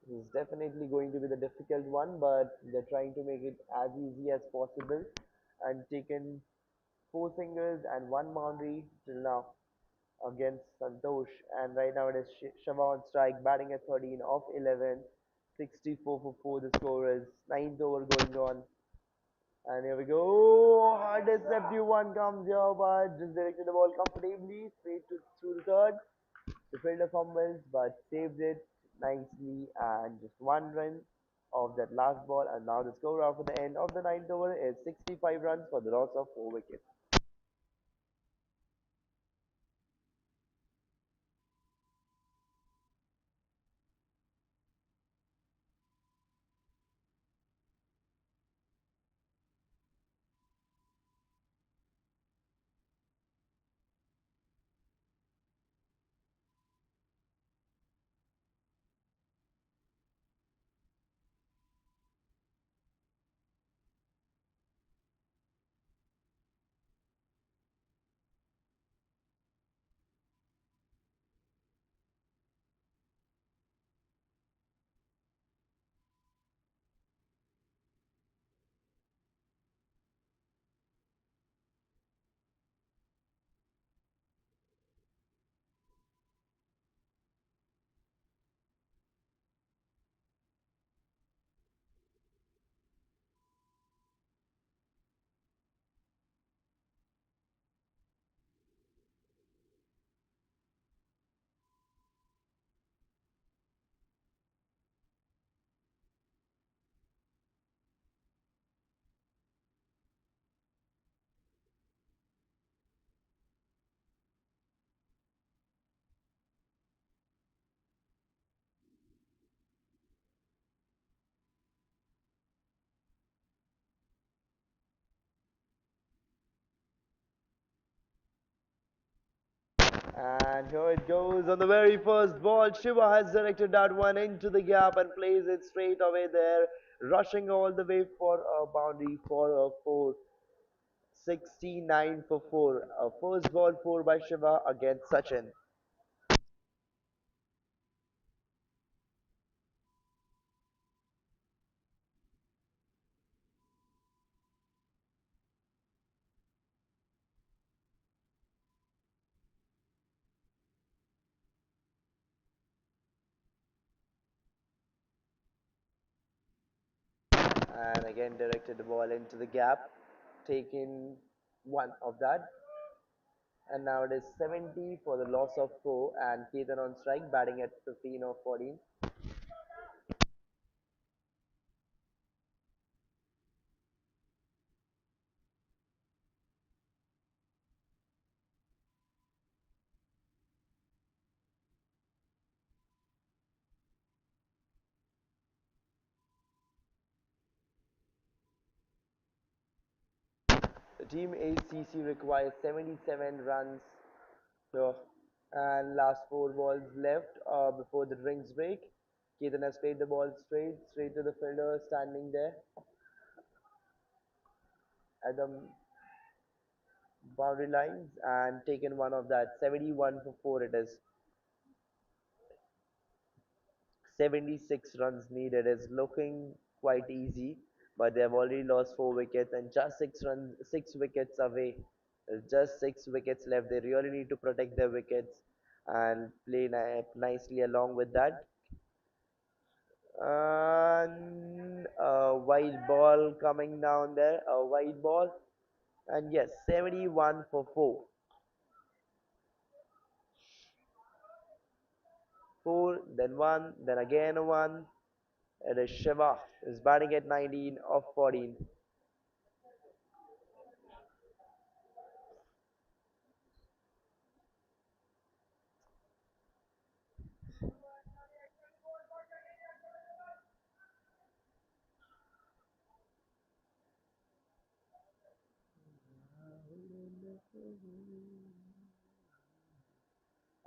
It's definitely going to be the difficult one, but they're trying to make it as easy as possible and taken four singles and one boundary till now against Santosh. And right now it is Shava on strike, batting at 13 of 11, 64 for 4. The score is ninth over going on. And here we go. Hardest deceptive one comes here, but just directed the ball comfortably straight through the third. The fielder fumbles but saves it nicely and just one run of that last ball. And now the score after the end of the ninth over is 65 runs for the loss of 4 wickets. And here it goes on the very first ball. Shiva has directed that one into the gap and plays it straight away there, rushing all the way for a boundary for a 4. 69 for 4. A first ball 4 by Shiva against Sachin. And again directed the ball into the gap, taking one of that. And now it is 70 for the loss of 4 and Ketan on strike, batting at 15 of 14. The team ACC requires 77 runs here. And last 4 balls left before the drinks break. Ketan has played the ball straight to the fielder standing there at the boundary lines and taken one of that. 71 for 4 it is. 76 runs needed is looking quite easy, but they have already lost 4 wickets and just 6 wickets away. There's just 6 wickets left. They really need to protect their wickets and play nicely along with that. And a white ball coming down there, a white ball, and yes, 71 for 4. then one, then again a one. It is Shiva is batting at 19 of 14.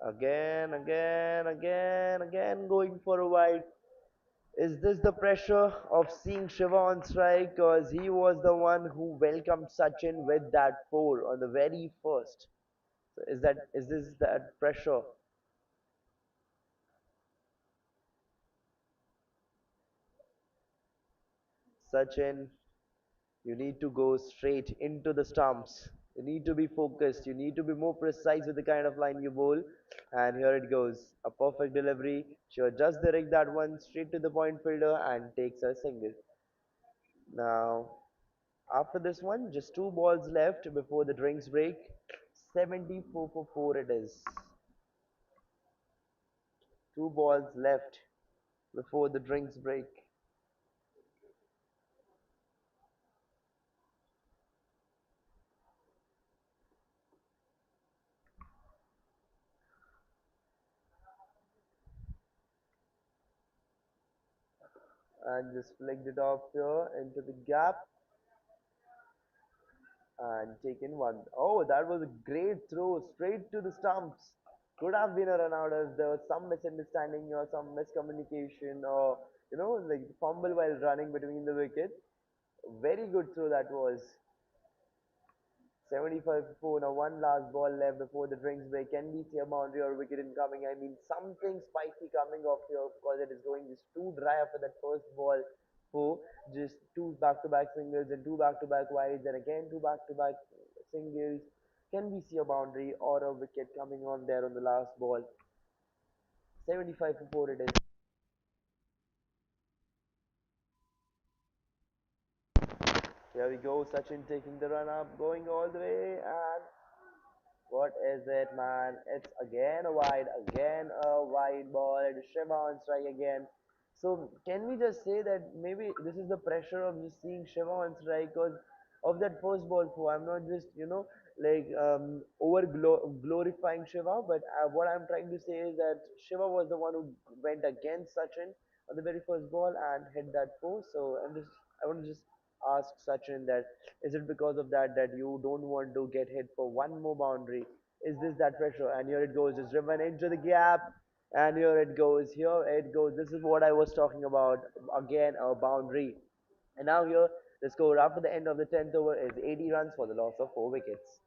Again, going for a wide. Is this the pressure of seeing Shiva on strike? Because he was the one who welcomed Sachin with that four on the very first. So is this that pressure? Sachin, you need to go straight into the stumps. You need to be focused. You need to be more precise with the kind of line you bowl. And here it goes. A perfect delivery. She just direct that one straight to the point fielder and takes a single. Now, after this one, just two balls left before the drinks break. 74 for 4 it is. Two balls left before the drinks break. And just flicked it off here into the gap and taken one. Oh, that was a great throw straight to the stumps. Could have been a run out if there was some misunderstanding or some miscommunication or like fumble while running between the wickets. Very good throw that was. 75 for 4. Now one last ball left before the drinks break. Can we see a boundary or wicket incoming? I mean something spicy coming off here because it is going just too dry after that first ball. For just two back-to-back singles and two back-to-back wides and again two back-to-back singles. Can we see a boundary or a wicket coming on there on the last ball? 75 for 4 it is. Here we go, Sachin taking the run up, going all the way, and what is it, man? It's again a wide ball. It is Shiva on strike again. So, can we just say that maybe this is the pressure of just seeing Shiva on strike because of that first ball four? I'm not just, like over glorifying Shiva, but what I'm trying to say is that Shiva was the one who went against Sachin on the very first ball and hit that four. So, I want to just ask Sachin that is it because of that you don't want to get hit for one more boundary? Is this that pressure? And here it goes, just driven into the gap. And here it goes, here it goes. This is what I was talking about. Again, a boundary. And now here, the score after the end of the 10th over is 80 runs for the loss of 4 wickets.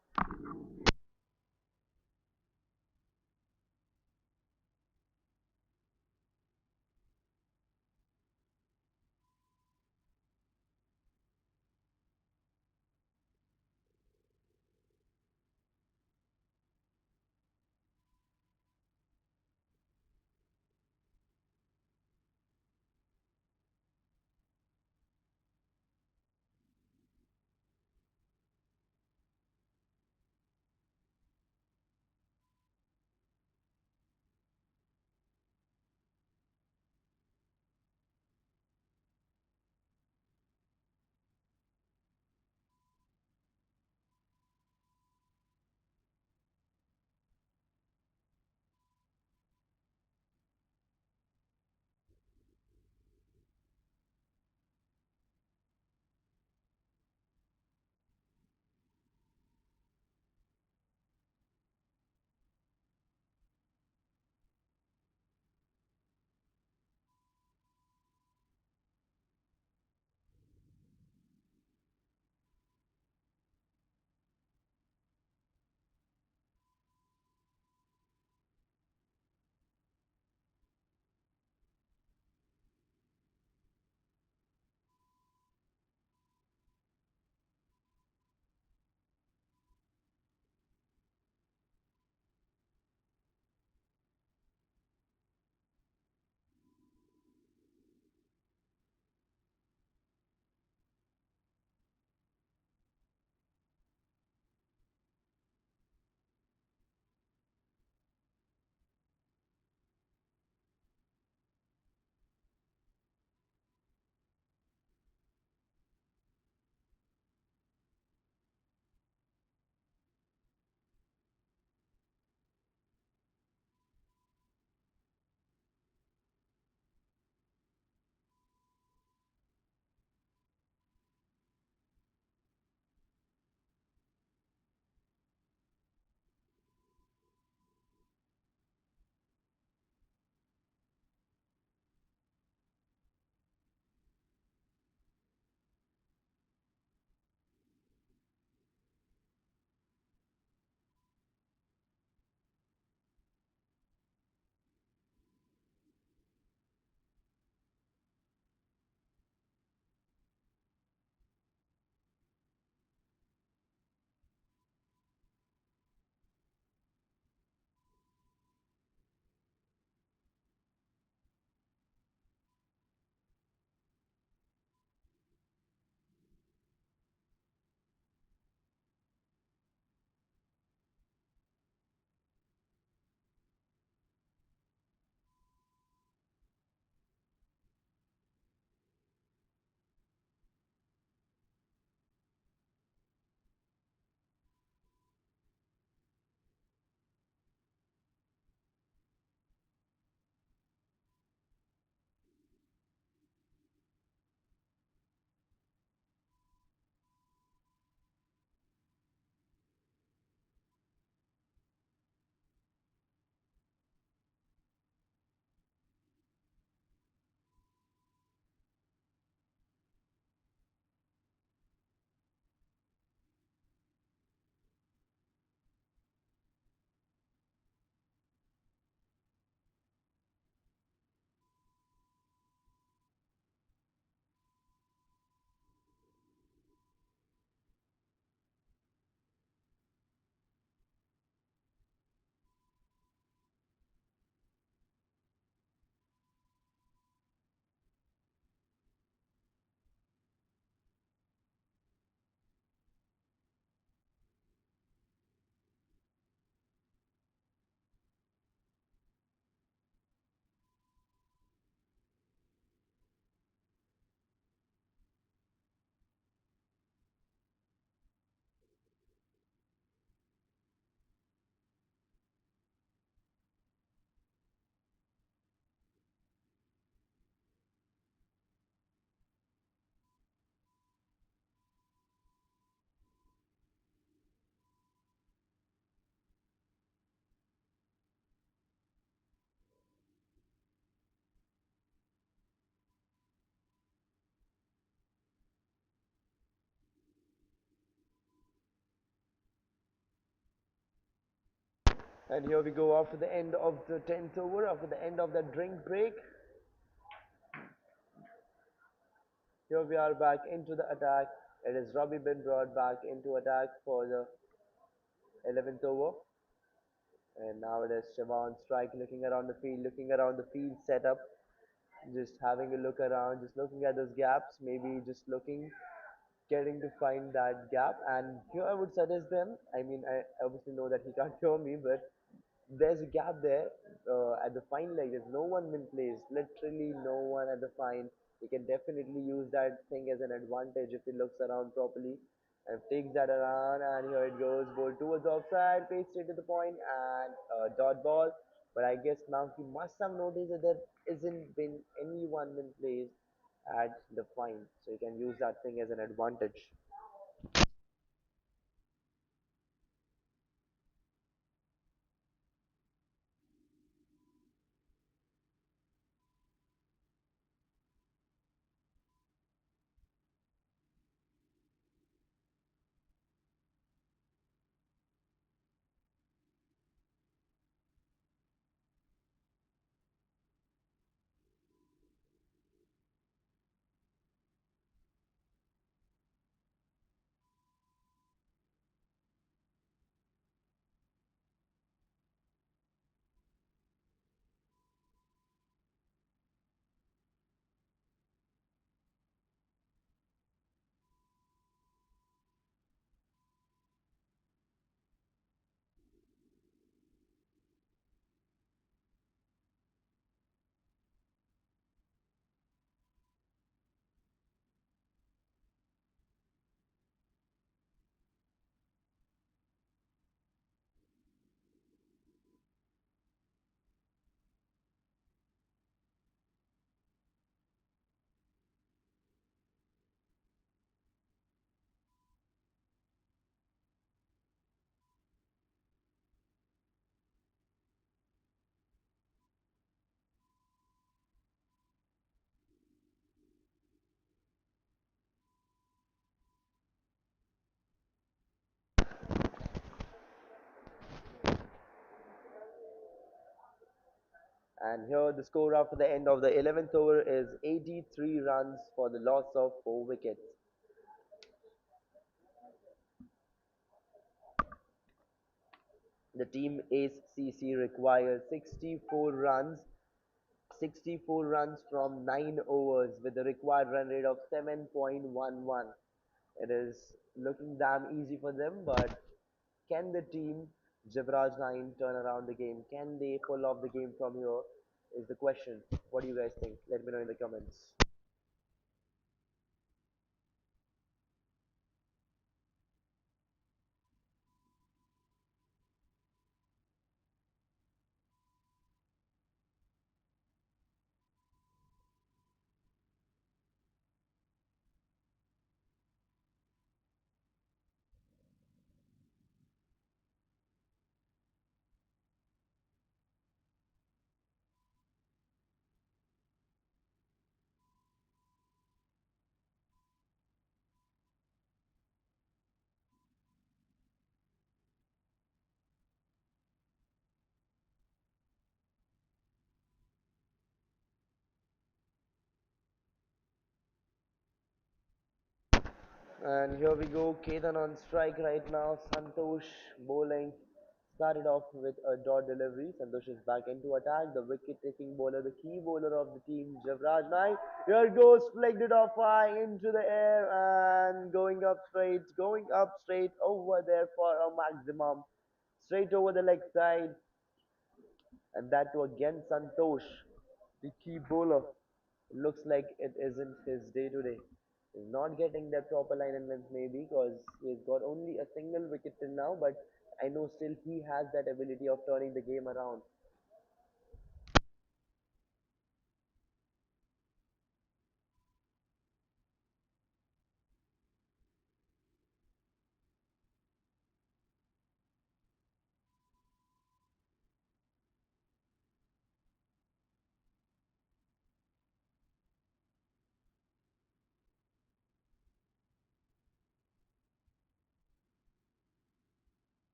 And here we go after the end of the 10th over, after the end of the drink break. Here we are back into the attack. It is Robbie been brought back into attack for the 11th over. And now it is Siobhan Strike looking around the field setup, just having a look around, just looking at those gaps, maybe just looking, getting to find that gap. And here I would suggest them. I mean, I obviously know that he can't hear me, but there's a gap there at the fine leg. There's no one in place, literally no one at the fine. He can definitely use that thing as an advantage if he looks around properly and takes that around. And here it goes, ball towards offside, paid straight to the point, and dot ball. But I guess now he must have noticed that there isn't been anyone in place at the fine, so he can use that thing as an advantage. And here the score after the end of the 11th over is 83 runs for the loss of 4 wickets. The team Ace CC requires 64 runs from 9 overs with a required run rate of 7.11. It is looking damn easy for them, but can the team Jivraj 9 turn around the game? Can they pull off the game from here? Is the question. What do you guys think? Let me know in the comments. And here we go, Ketan on strike right now. Santosh bowling. Started off with a dot delivery. Santosh is back into attack. The wicket-taking bowler, the key bowler of the team, Jivraj Naik. Here goes, flicked it off high into the air and going up straight over there for a maximum. Straight over the leg side. And that to again Santosh, the key bowler. It looks like it isn't his day today. He's not getting that proper line and length maybe because he's got only a single wicket till now, but I know still he has that ability of turning the game around.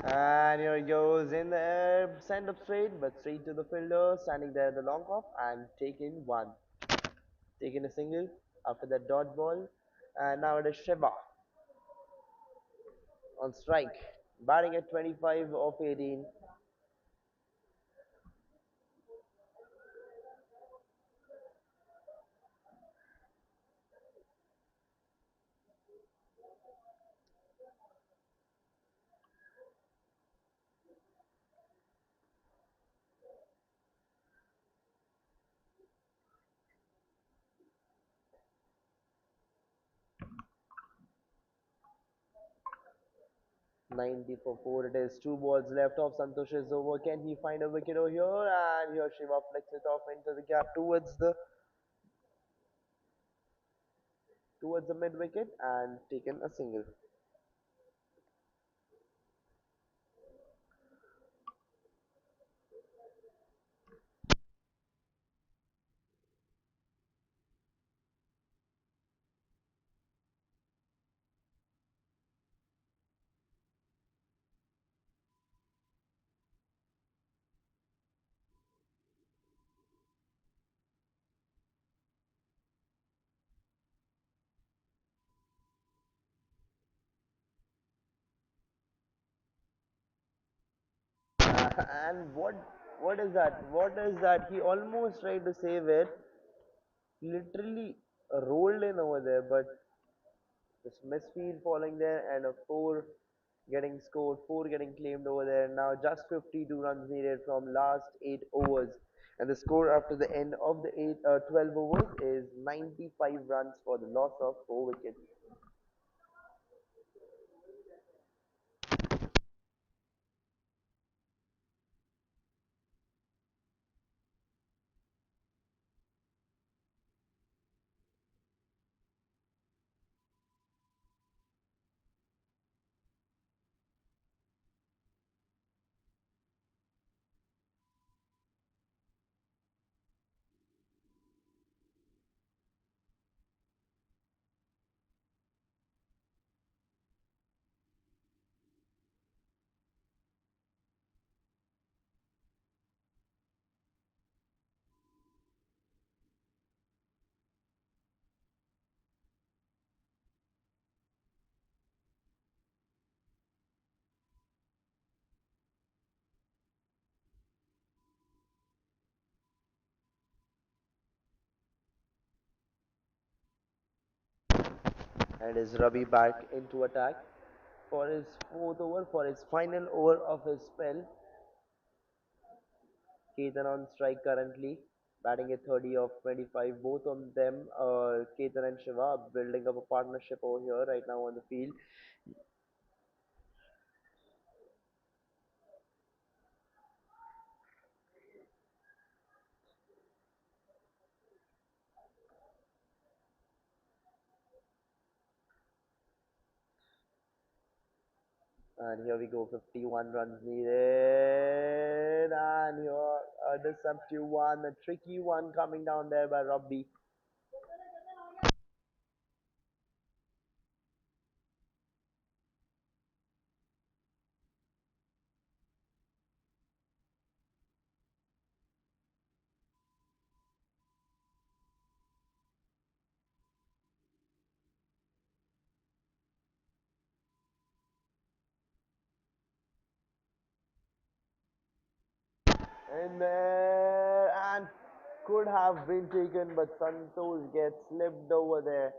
And here he goes in the air, send up straight, but straight to the fielder, standing there at the long hop and taking one. Taking a single after that dot ball. And now it is Shiva on strike, batting at 25 of 18. 90 for 4 it is. Two balls left off Santosh's over. Can he find a wicket over here? And here Shiva flicks it off into the gap towards the mid wicket and taken a single. And what is that? What is that? He almost tried to save it. Literally rolled in over there, but this misfield falling there and a four getting scored, four getting claimed over there. Now just 52 runs needed from last 8 overs, and the score after the end of the 12 overs is 95 runs for the loss of 4 wickets. And is Ravi back into attack for his fourth over, for his final over of his spell. Ketan on strike currently, batting at 30 of 25. Both of them, Ketan and Shiva, are building up a partnership over here right now on the field. And here we go, 51 runs needed. And here a deceptive one, a tricky one coming down there by Robbie. In there and could have been taken, but Santosh gets slipped over there.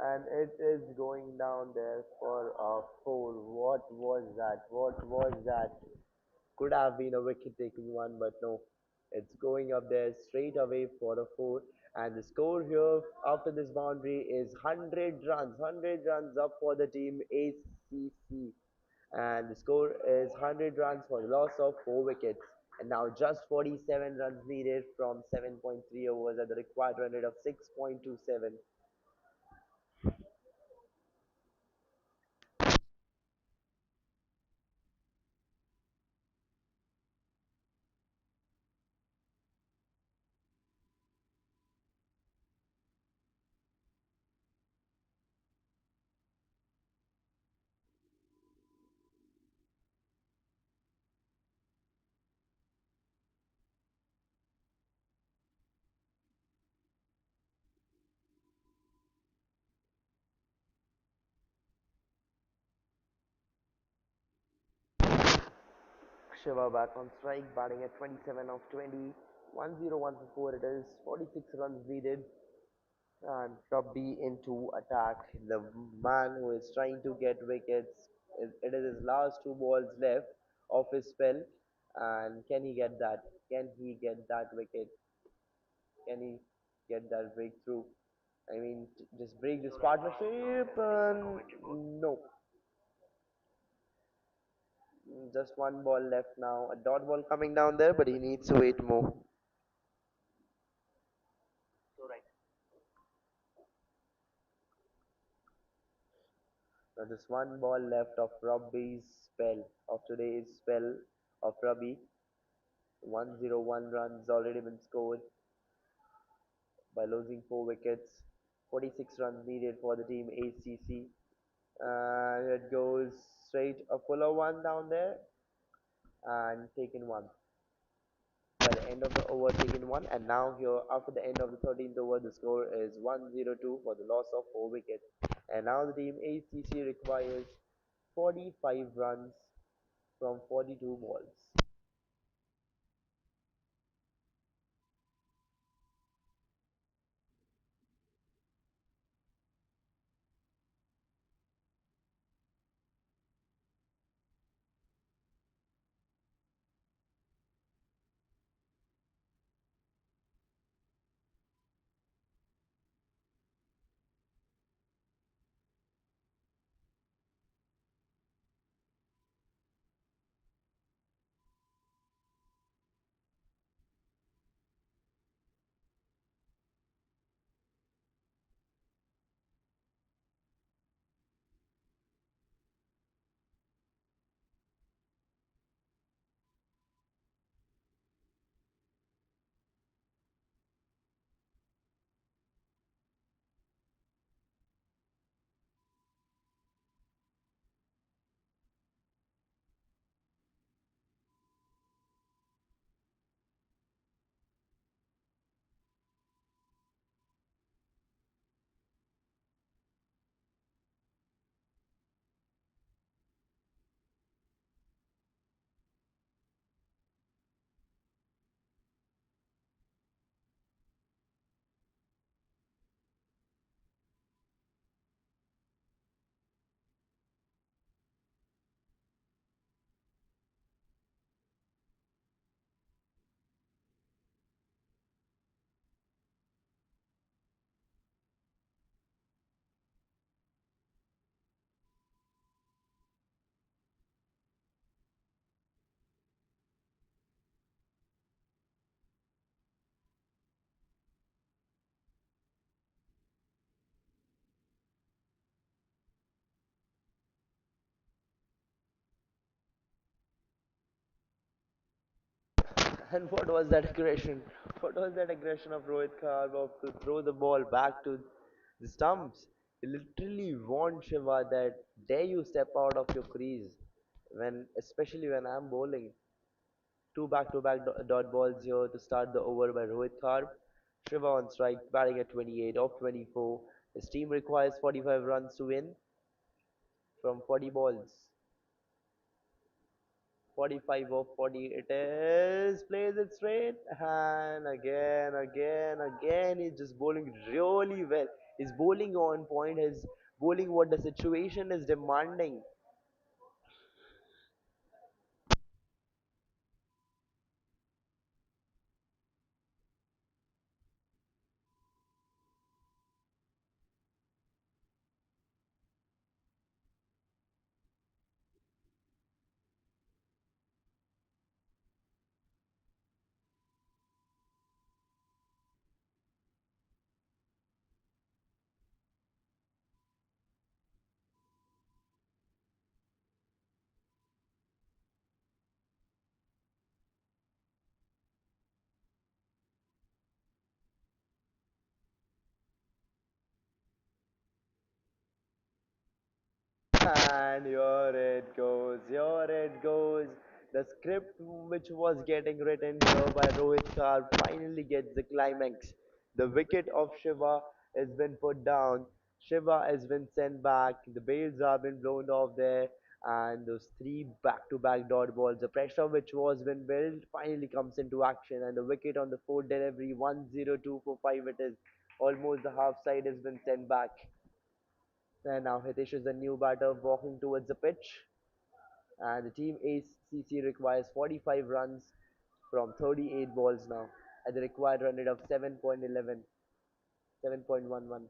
And it is going down there for a four. What was that? What was that? Could have been a wicket taking one, but no. It's going up there straight away for a four. And the score here after this boundary is 100 runs. 100 runs up for the team ACC. And the score is 100 runs for the loss of 4 wickets. And now just 47 runs needed from 7.3 overs at the required run rate of 6.27. Shiva back on strike, batting at 27 of 20. 1-0, 1 for 4 it is. 46 runs needed. And Rabbi into attack. The man who is trying to get wickets. It is his last two balls left of his spell. And can he get that? Can he get that wicket? Can he get that breakthrough? I mean, just break this partnership? No. Just one ball left now. A dot ball coming down there, but he needs to wait more. Now just one ball left of Robbie's spell, of today's spell of Robbie. 101 runs already been scored by losing 4 wickets. 46 runs needed for the team ACC. And it goes straight a fuller one down there and taken one. By the end of the over, taken one. And now here, after the end of the 13th over, the score is 102 for the loss of 4 wickets. And now the team ACC requires 45 runs from 42 balls. And what was that aggression? What was that aggression of Rohit Kharwab to throw the ball back to the stumps? He literally warned Shiva that dare you step out of your crease when, especially when I'm bowling. Two back-to-back dot balls here to start the over by Rohit Kharp. Shiva on strike, batting at 28 of 24. His team requires 45 runs to win from 40 balls. 45 of 40 it is, plays it straight, and again he's just bowling really well. He's bowling on point, his bowling what the situation is demanding. And here it goes. The script which was getting written here by Rohit Shah finally gets the climax. The wicket of Shiva has been put down. Shiva has been sent back. The bails have been blown off there. and those three back-to-back dot balls, the pressure which was been built finally comes into action, and the wicket on the fourth delivery, 1-0, 2 for 5 it is. Almost the half side has been sent back. And now Hitesh is the new batter walking towards the pitch, and the team ACC requires 45 runs from 38 balls now, at the required run rate of 7.11, 7.11.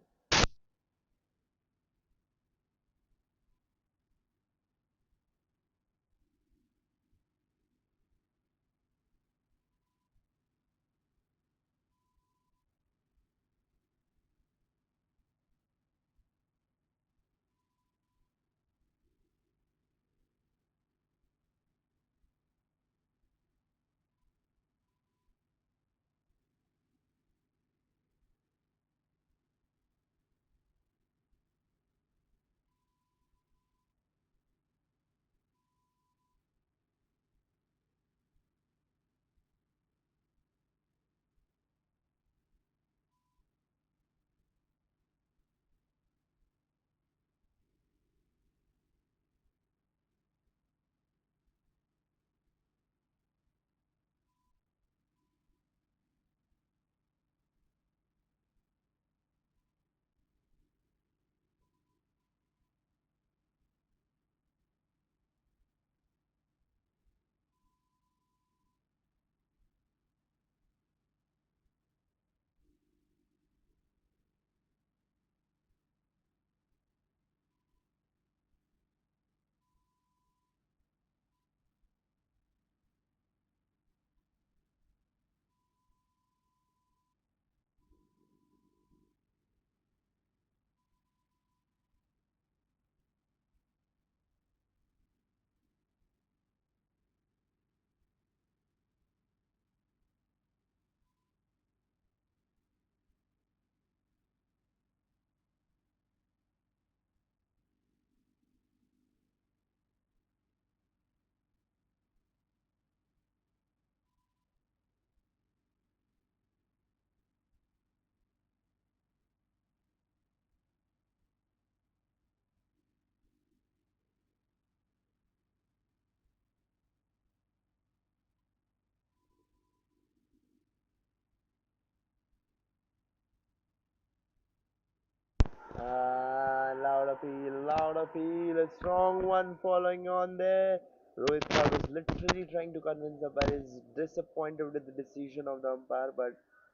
Loud appeal, a strong one following on there. Rohit Sharma was literally trying to convince the umpire. Is disappointed with the decision of the umpire, but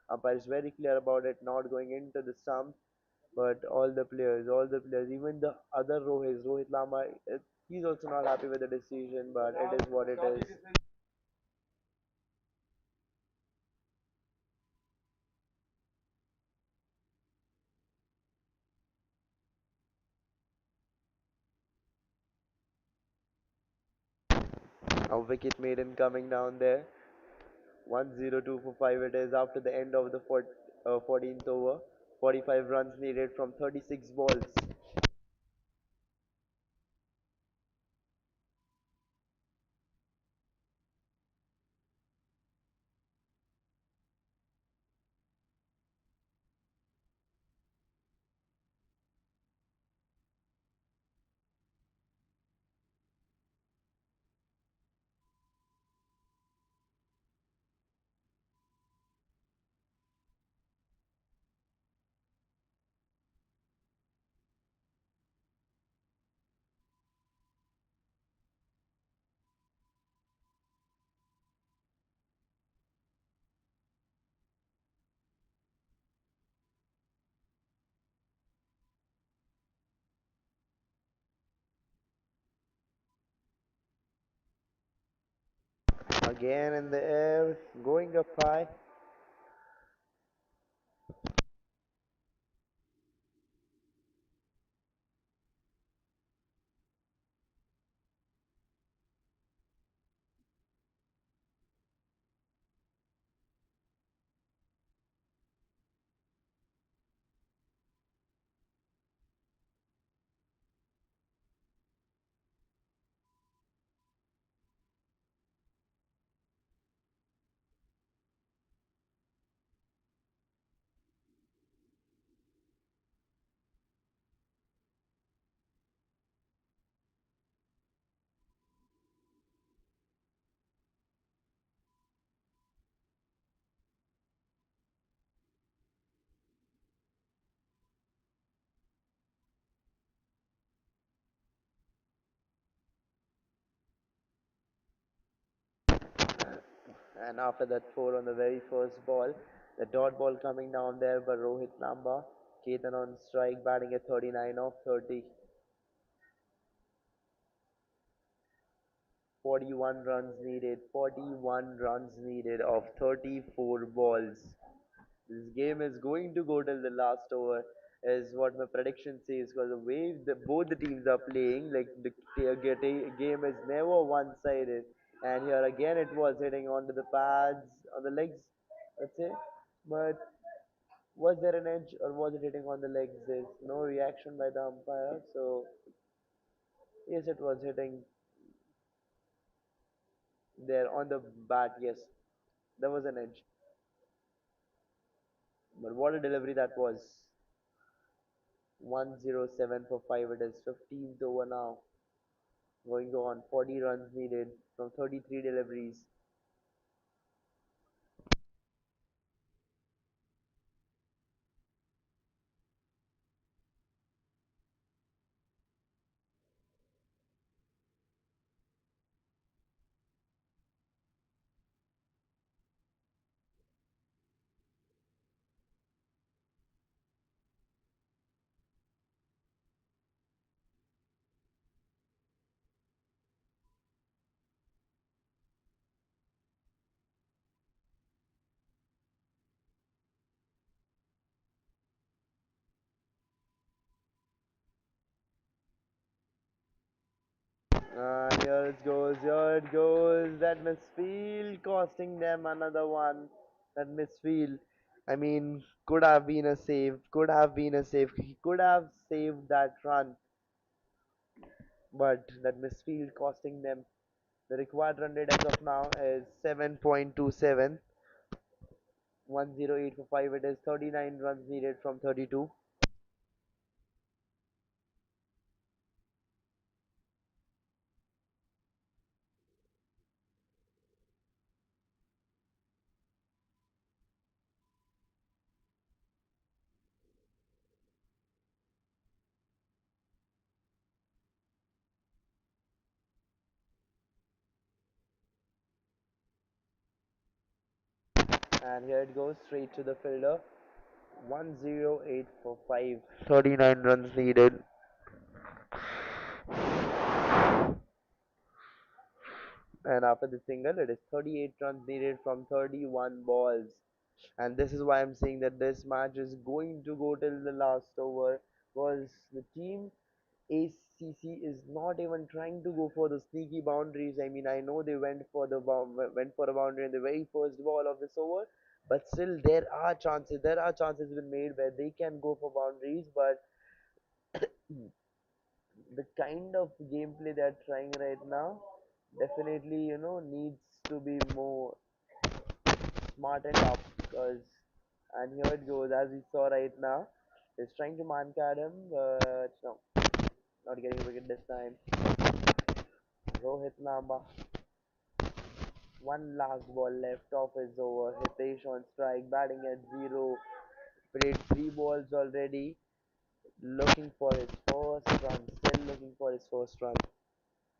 umpire is very clear about it, not going into the stump. But all the players, even the other Rohit Lama, he's also not happy with the decision, but it is what it is. A wicket maiden coming down there. 1-0, 2 for 5 it is after the end of the 14th over. 45 runs needed from 36 balls. Again in the air, going up high. And after that four on the very first ball, the dot ball coming down there by Rohit Namba. Ketan on strike, batting at 39 of 30. 41 runs needed. 41 runs needed of 34 balls. This game is going to go till the last over, is what my prediction says. Because the way both the teams are playing, like the game is never one-sided. And here again, it was hitting onto the pads, on the legs, let's say. But was there an edge or was it hitting on the legs? There's no reaction by the umpire. So yes, it was hitting there on the bat. Yes, there was an edge. But what a delivery that was. 107 for 5. It is 15th over now. Going on, 40 runs needed from 33 deliveries. Here it goes, here it goes. That misfield costing them another one. That misfield. I mean, could have been a save. Could have been a save. He could have saved that run. But that misfield costing them. The required run rate as of now is 7.27. 108 for 5. It is 39 runs needed from 32. And here it goes straight to the fielder. 108 for 5. 39 runs needed. And after the single, it is 38 runs needed from 31 balls. And this is why I'm saying that this match is going to go till the last over. Because the team ACC is not even trying to go for the sneaky boundaries. I mean, I know they went for a boundary in the very first ball of this over, but still there are chances. There are chances been made where they can go for boundaries, but the kind of gameplay they're trying right now definitely needs to be more smartened up. Because and here it goes, as we saw right now, he's trying to man card him, but no, not getting a wicket this time. Rohit Namba, one last ball left off his over. Hitesh on strike, batting at 0. Played 3 balls already, looking for his first run, still looking for his first run.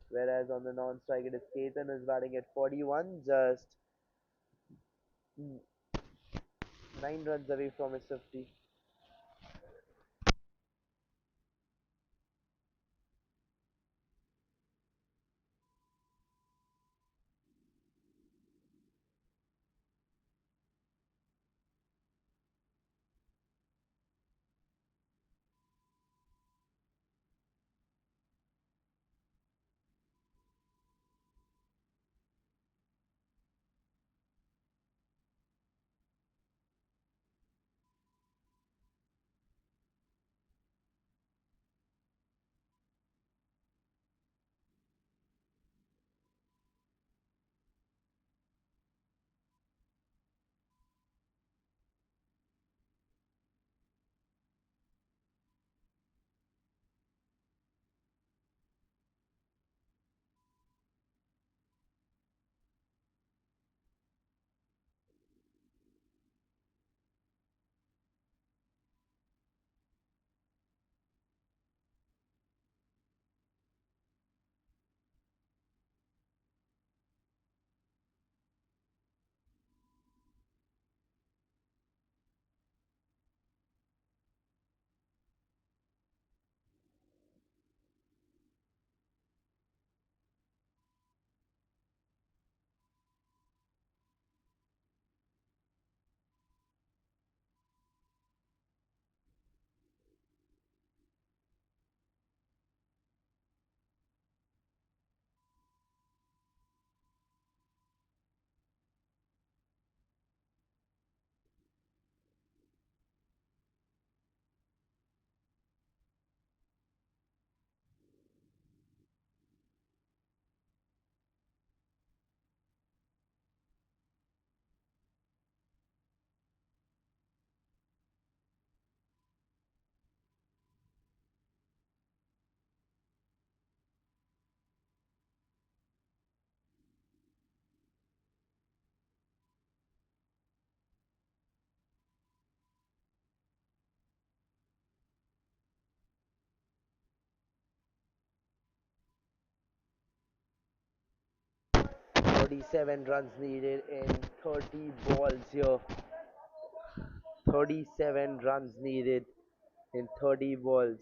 Whereas on the non-strike, it is Ketan is batting at 41, just 9 runs away from his 50. 37 runs needed in 30 balls here. 37 runs needed in 30 balls.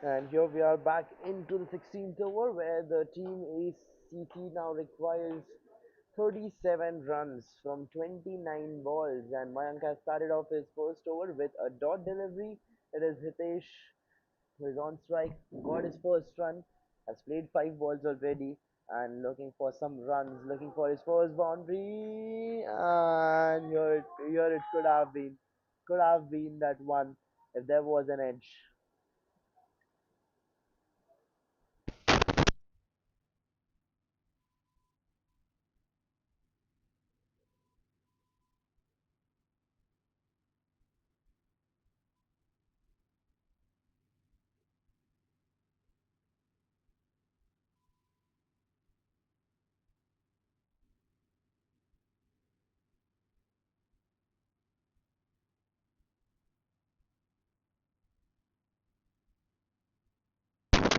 And here we are back into the 16th over where the team ACC now requires 37 runs from 29 balls, and Mayank has started off his first over with a dot delivery. It is Hitesh who is on strike, got his first run, has played 5 balls already and looking for some runs, looking for his first boundary, and here it could have been that one if there was an edge.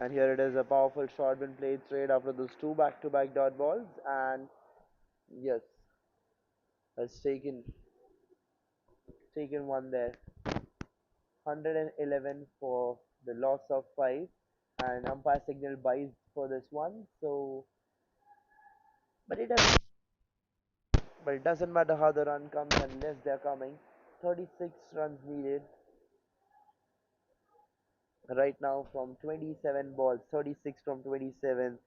And here it is, a powerful shot been played straight after those two back-to-back dot balls, and yes, has taken one there. 111 for the loss of five, and umpire signal buys for this one. So, but it doesn't matter how the run comes unless they're coming. 36 runs needed right now from 27 balls. 36 from 27.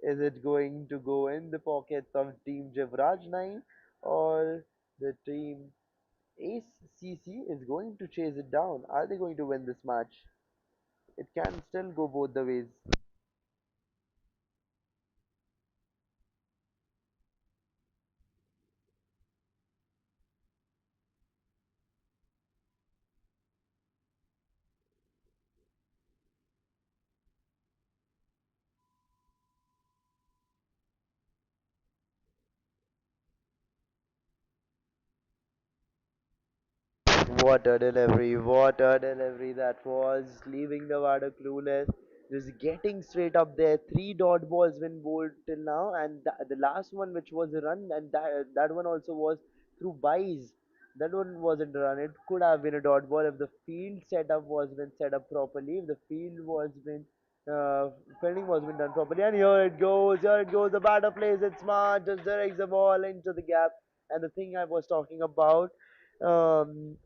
Is it going to go in the pockets of Team Jivraj 9 or the team Ace CC is going to chase it down? Are they going to win this match? It can still go both the ways. What a delivery that was, leaving the batter clueless. Just getting straight up there. Three dot balls been bowled till now, and the last one, which was a run, and that one also was through buys. That one wasn't a run. It could have been a dot ball if the field setup was been set up properly. If the field was been uh, fielding was been done properly. And here it goes. The batter plays it smart, just directs the ball into the gap. And the thing I was talking about, like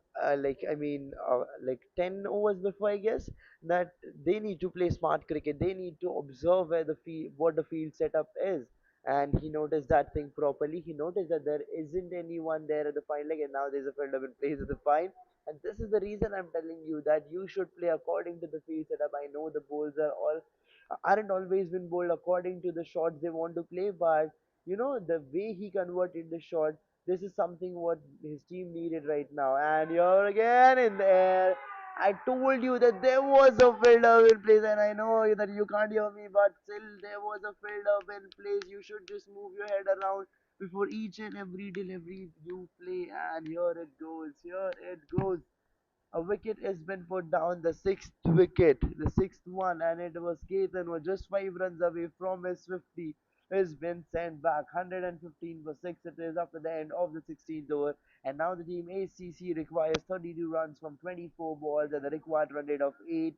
10 overs before, I guess, that they need to play smart cricket. They need to observe where the field, what the field setup is. And he noticed that thing properly. He noticed that there isn't anyone there at the fine leg, and now there's a fielder in place at the fine. And this is the reason I'm telling you that you should play according to the field setup. I know the bowls aren't always been bowled according to the shots they want to play, but the way he converted the shot, this is something what his team needed right now. And you're again in the air. I told you that there was a fielder in place, and I know that you can't hear me, but still there was a fielder in place. You should just move your head around before each and every delivery you play. And here it goes. Here it goes. A wicket has been put down, the sixth wicket, the sixth one, and it was Ketan was just 5 runs away from his 50. Has been sent back 115 for 6 it is after the end of the 16th over, and now the team ACC requires 32 runs from 24 balls at the required run rate of 8.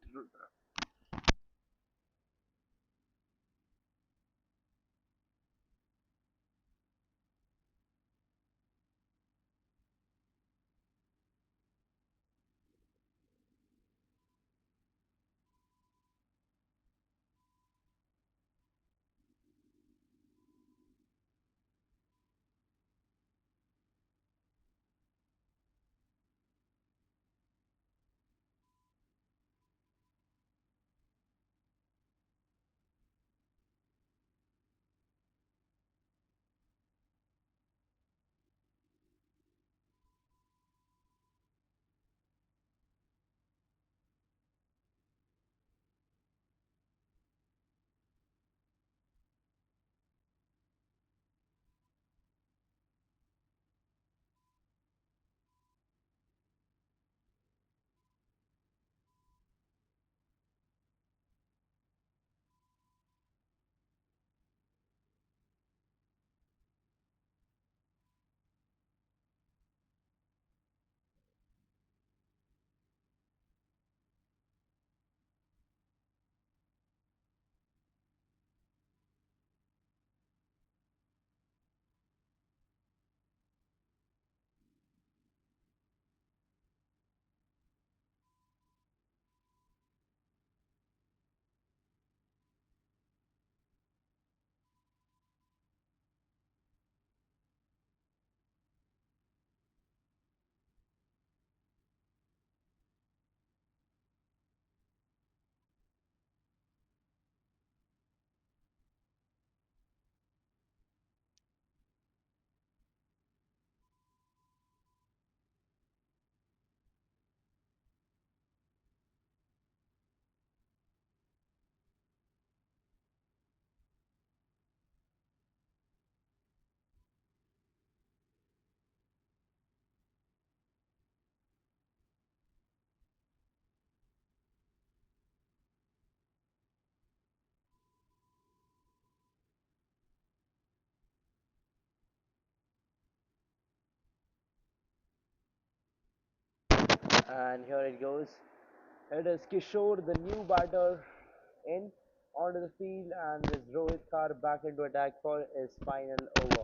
And here it goes. It is Kishore, the new batter, in onto the field, and this Rohit Kar back into attack for his final over.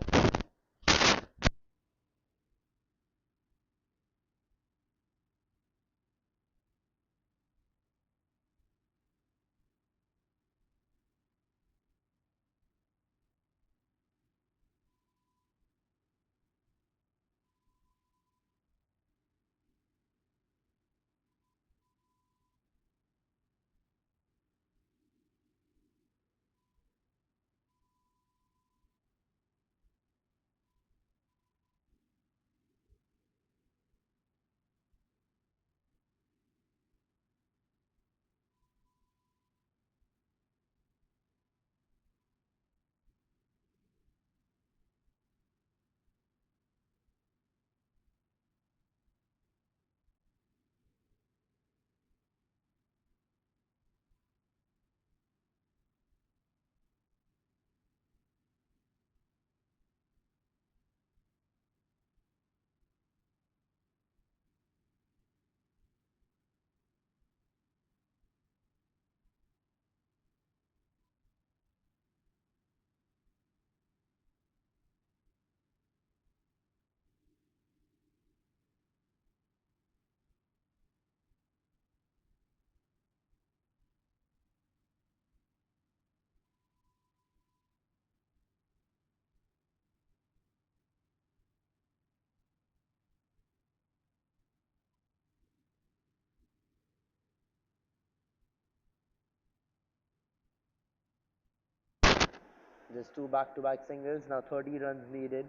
Just two back-to-back singles. Now 30 runs needed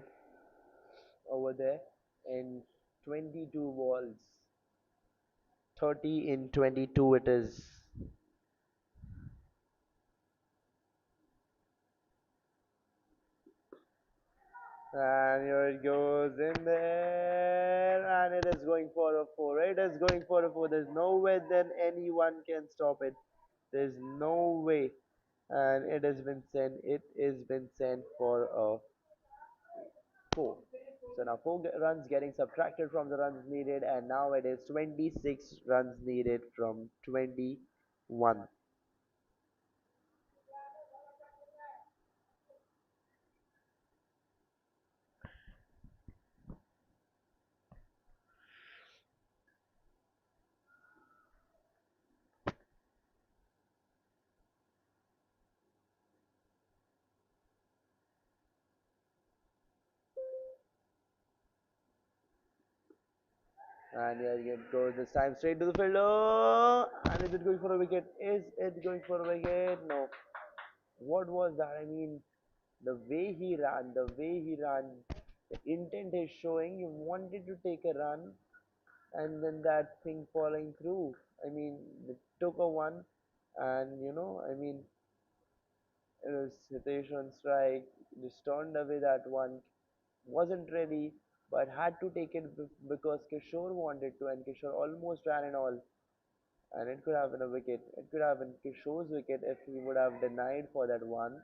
over there in 22 balls. 30 in 22 it is. And here it goes in there, and it is going for a four. It is going for a four. There's no way then anyone can stop it. There's no way. And it has been sent. It is been sent for a four. So now runs getting subtracted from the runs needed, and now it is 26 runs needed from 21. And here it goes this time straight to the fielder. And is it going for a wicket? Is it going for a wicket? No. What was that? I mean, the way he ran, the intent is showing he wanted to take a run, and then that thing falling through. I mean, it took a one, and I mean, it was Hitesh on strike, just turned away that one, wasn't ready, but had to take it because Kishore wanted to, and Kishore almost ran and all, and it could have been a wicket. It could have been Kishore's wicket if he would have denied for that one,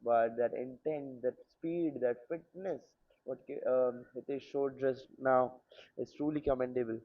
but that intent, that speed, that fitness, what Hitesh showed just now is truly commendable.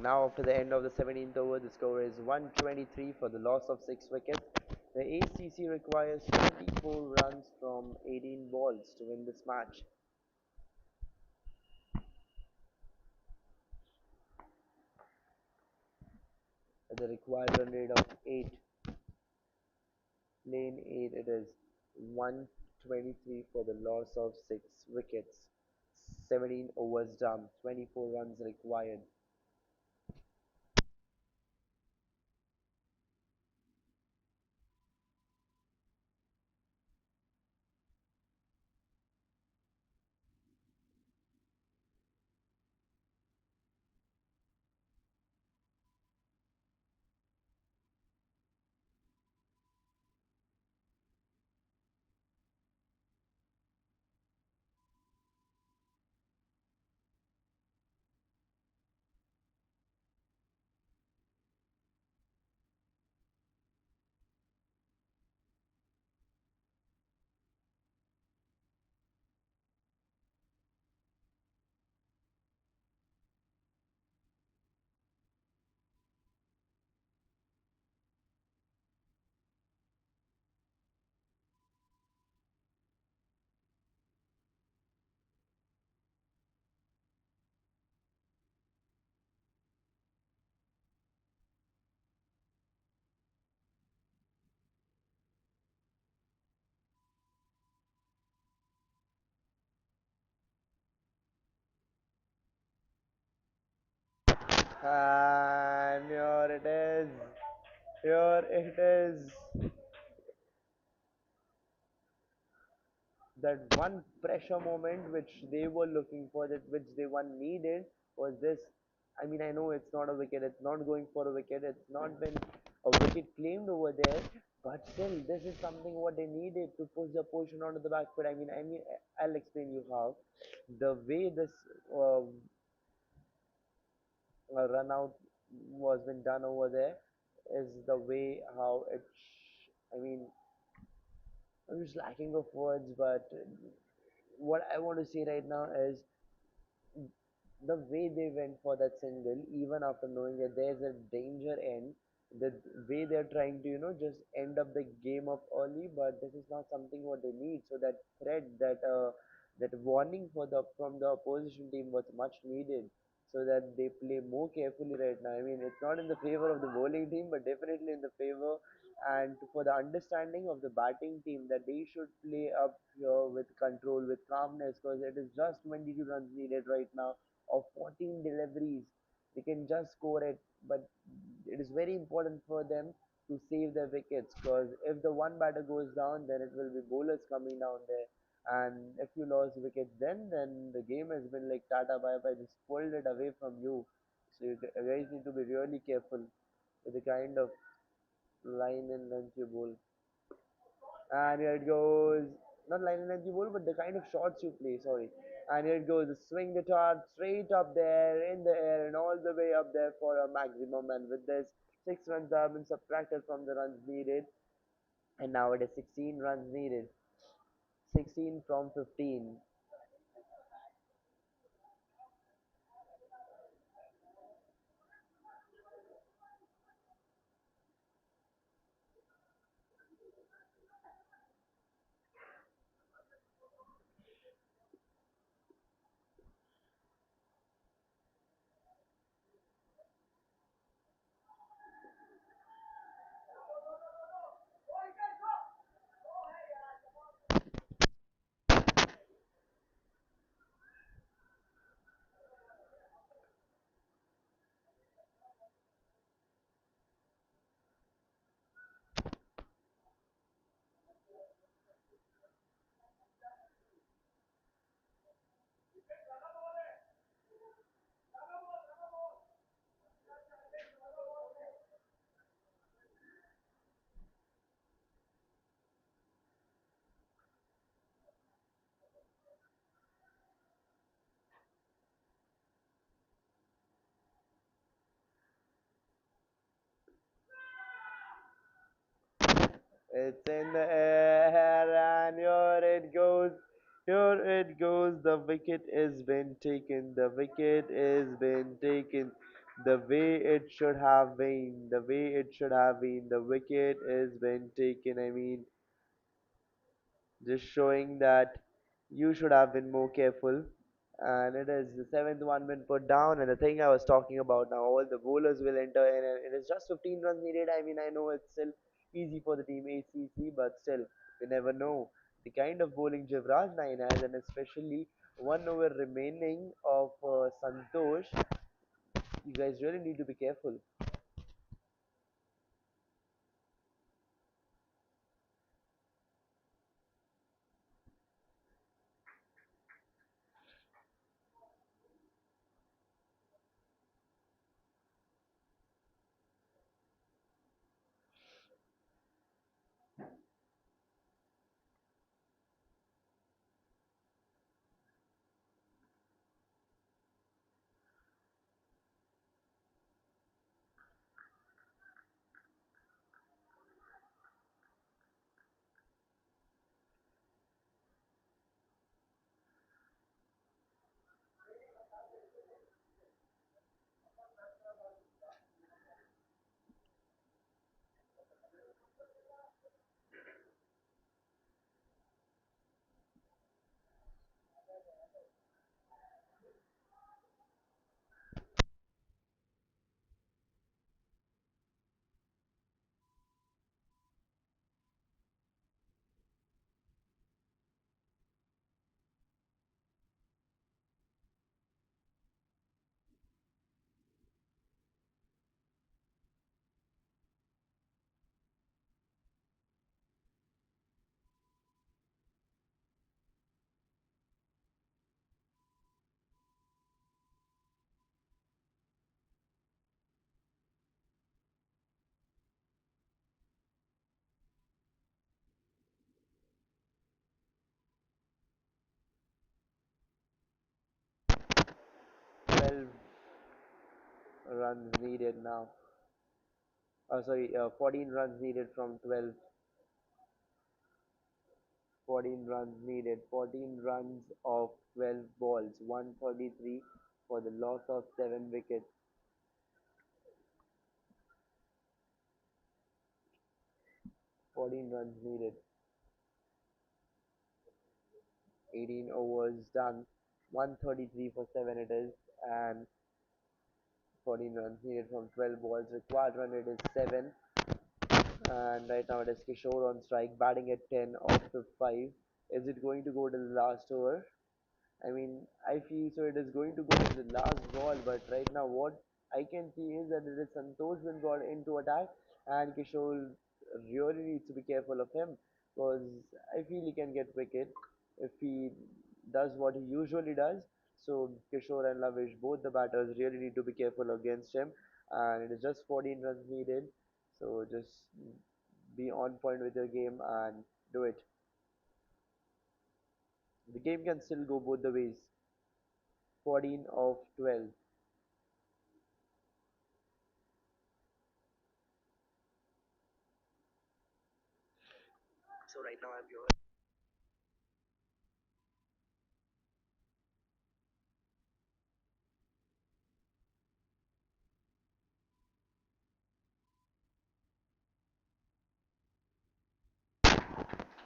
Now, after the end of the 17th over, the score is 123 for the loss of 6 wickets. The ACC requires 24 runs from 18 balls to win this match. At the required run rate of 8, lane 8, it is 123 for the loss of 6 wickets. 17 overs done, 24 runs required. And here it is. Here it is. That one pressure moment which they were looking for, that which they one needed, was this. I mean, I know it's not a wicket, it's not going for a wicket, it's not been a wicket claimed over there, But still, this is something what they needed to push the portion onto the back foot. I'll explain you how. The way this uh, run out was been done over there is the way how I mean, I'm just lacking of words, but what I want to say right now is the way they went for that single, even after knowing that there's a danger end, the way they're trying to, just end up the game up early, but this is not something what they need. So that threat, that warning for the from the opposition team was much needed, so that they play more carefully right now. I mean, it's not in the favor of the bowling team, but definitely in the favor and for the understanding of the batting team that they should play up here with control, with calmness, because it is just 22 runs needed right now of 14 deliveries. They can just score it, but it is very important for them to save their wickets, because if the one batter goes down, then it will be bowlers coming down there. And if you lost wickets, then the game has been like tata bye bye, just pulled it away from you. So you guys need to be really careful with the kind of line and length you bowl. And here it goes. Not line and length you bowl, but the kind of shots you play. Sorry. And here it goes. Swing the dart straight up there in the air and all the way up there for a maximum. And with this, 6 runs have been subtracted from the runs needed. And now it is 16 runs needed. 16 from 15. It's in the air and here it goes. Here it goes. The wicket is been taken. The wicket is been taken. The way it should have been. The way it should have been. The wicket is been taken. I mean, just showing that you should have been more careful. And it is the seventh one been put down. And the thing I was talking about now, all the bowlers will enter in, and it is just 15 runs needed. I mean, I know it's still easy for the team ACC, but still, you never know the kind of bowling Jivraj 9 has, and especially 1 over remaining of Santosh. You guys really need to be careful. 12 runs needed now. Sorry, 14 runs needed from 12. 14 runs needed. 14 runs of 12 balls. 133 for the loss of 7 wickets. 14 runs needed. 18 overs done. 133 for 7 it is. And 14 runs needed from 12 balls. Required run rate is 7. And right now it is Kishore on strike, batting at 10 off the 5. Is it going to go to the last over? I mean, I feel so it is going to go to the last ball, but right now what I can see is that it is Santosh been brought into attack, and Kishore really needs to be careful of him because I feel he can get wicket if he does what he usually does. So Kishore and Lavish, both the batters, really need to be careful against him, and it is just 14 runs needed. So just be on point with your game and do it. The game can still go both the ways. 14 of 12.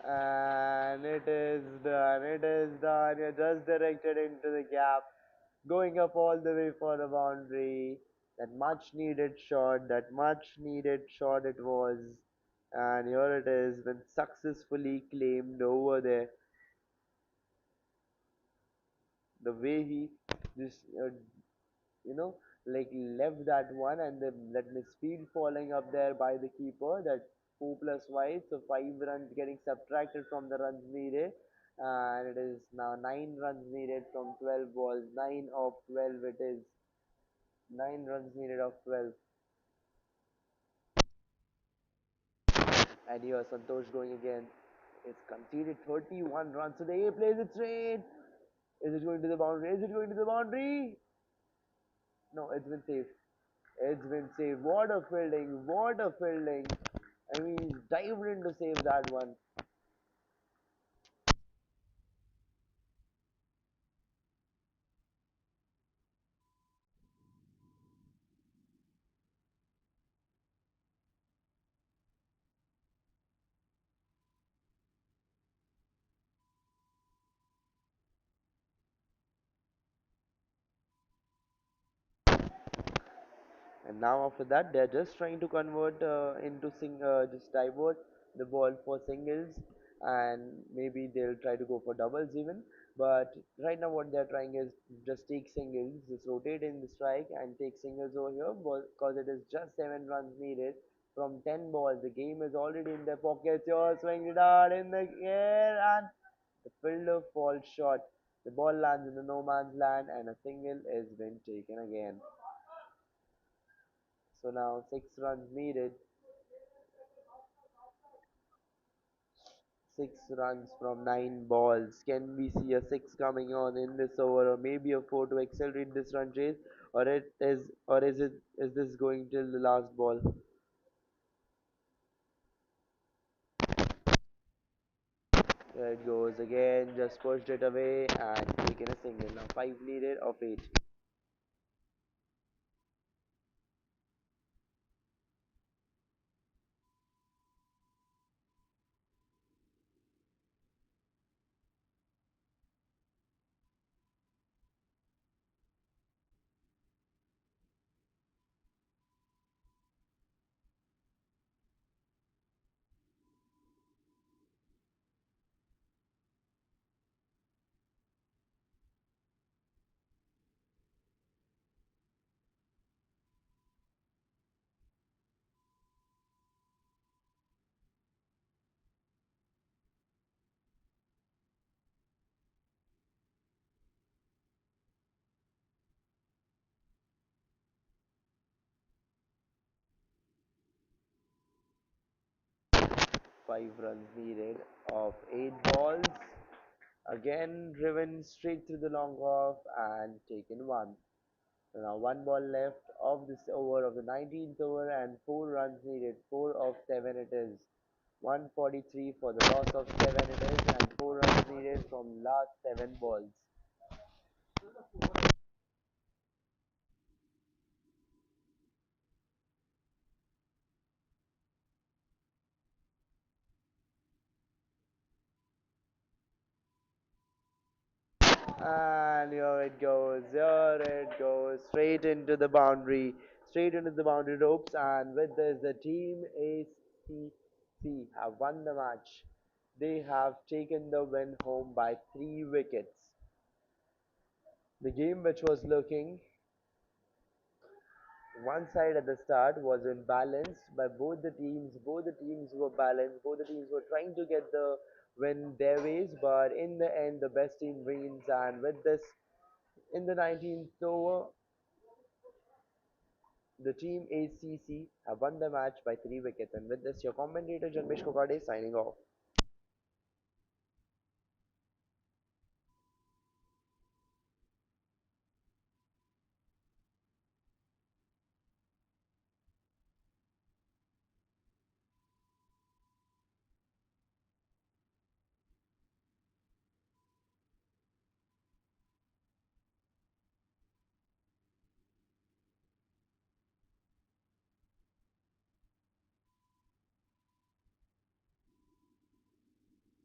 And it is done. It is done. You're just directed into the gap. Going up all the way for the boundary. That much needed shot. That much needed shot it was. And here it is, been successfully claimed over there. The way he just like left that one and then that speed falling up there by the keeper, that 4 plus wide, so 5 runs getting subtracted from the runs needed, and it is now 9 runs needed from 12 balls. 9 of 12 it is. 9 runs needed of 12. And here Santosh going again. It's conceded 31 runs today. He plays it straight. Is it going to the boundary? Is it going to the boundary? No, it's been safe. It's been saved. What a fielding! What a fielding! I mean, he's dived in to save that one. And now after that, they're just trying to convert just divert the ball for singles, and maybe they'll try to go for doubles even. But right now, what they're trying is just take singles, just rotate in the strike and take singles over here, because it is just 7 runs needed from 10 balls. The game is already in their pockets. You're swinging it out in the air, and the fielder falls short. The ball lands in the no man's land, and a single is been taken again. So now 6 runs needed. 6 runs from 9 balls. Can we see a six coming on in this over, or maybe a four to accelerate this run chase, or is this going till the last ball? There it goes again. Just pushed it away and taken a single. Now 5 needed of 8. 5 runs needed of 8 balls. Again driven straight through the long off and taken one. So now one ball left of this over of the 19th over and 4 runs needed. 4 of 7 it is. 143 for the loss of 7 it is and 4 runs needed from last 7 balls. And here it goes, straight into the boundary ropes. And with this, the team ACC have won the match. They have taken the win home by 3 wickets. The game, which was looking one side at the start, was imbalanced by both the teams. Both the teams were balanced. Both the teams were trying to get the win their ways, but in the end, the best team wins. And with this, in the 19th over, the team ACC have won the match by 3 wickets. And with this, your commentator Janmesh Kokade signing off.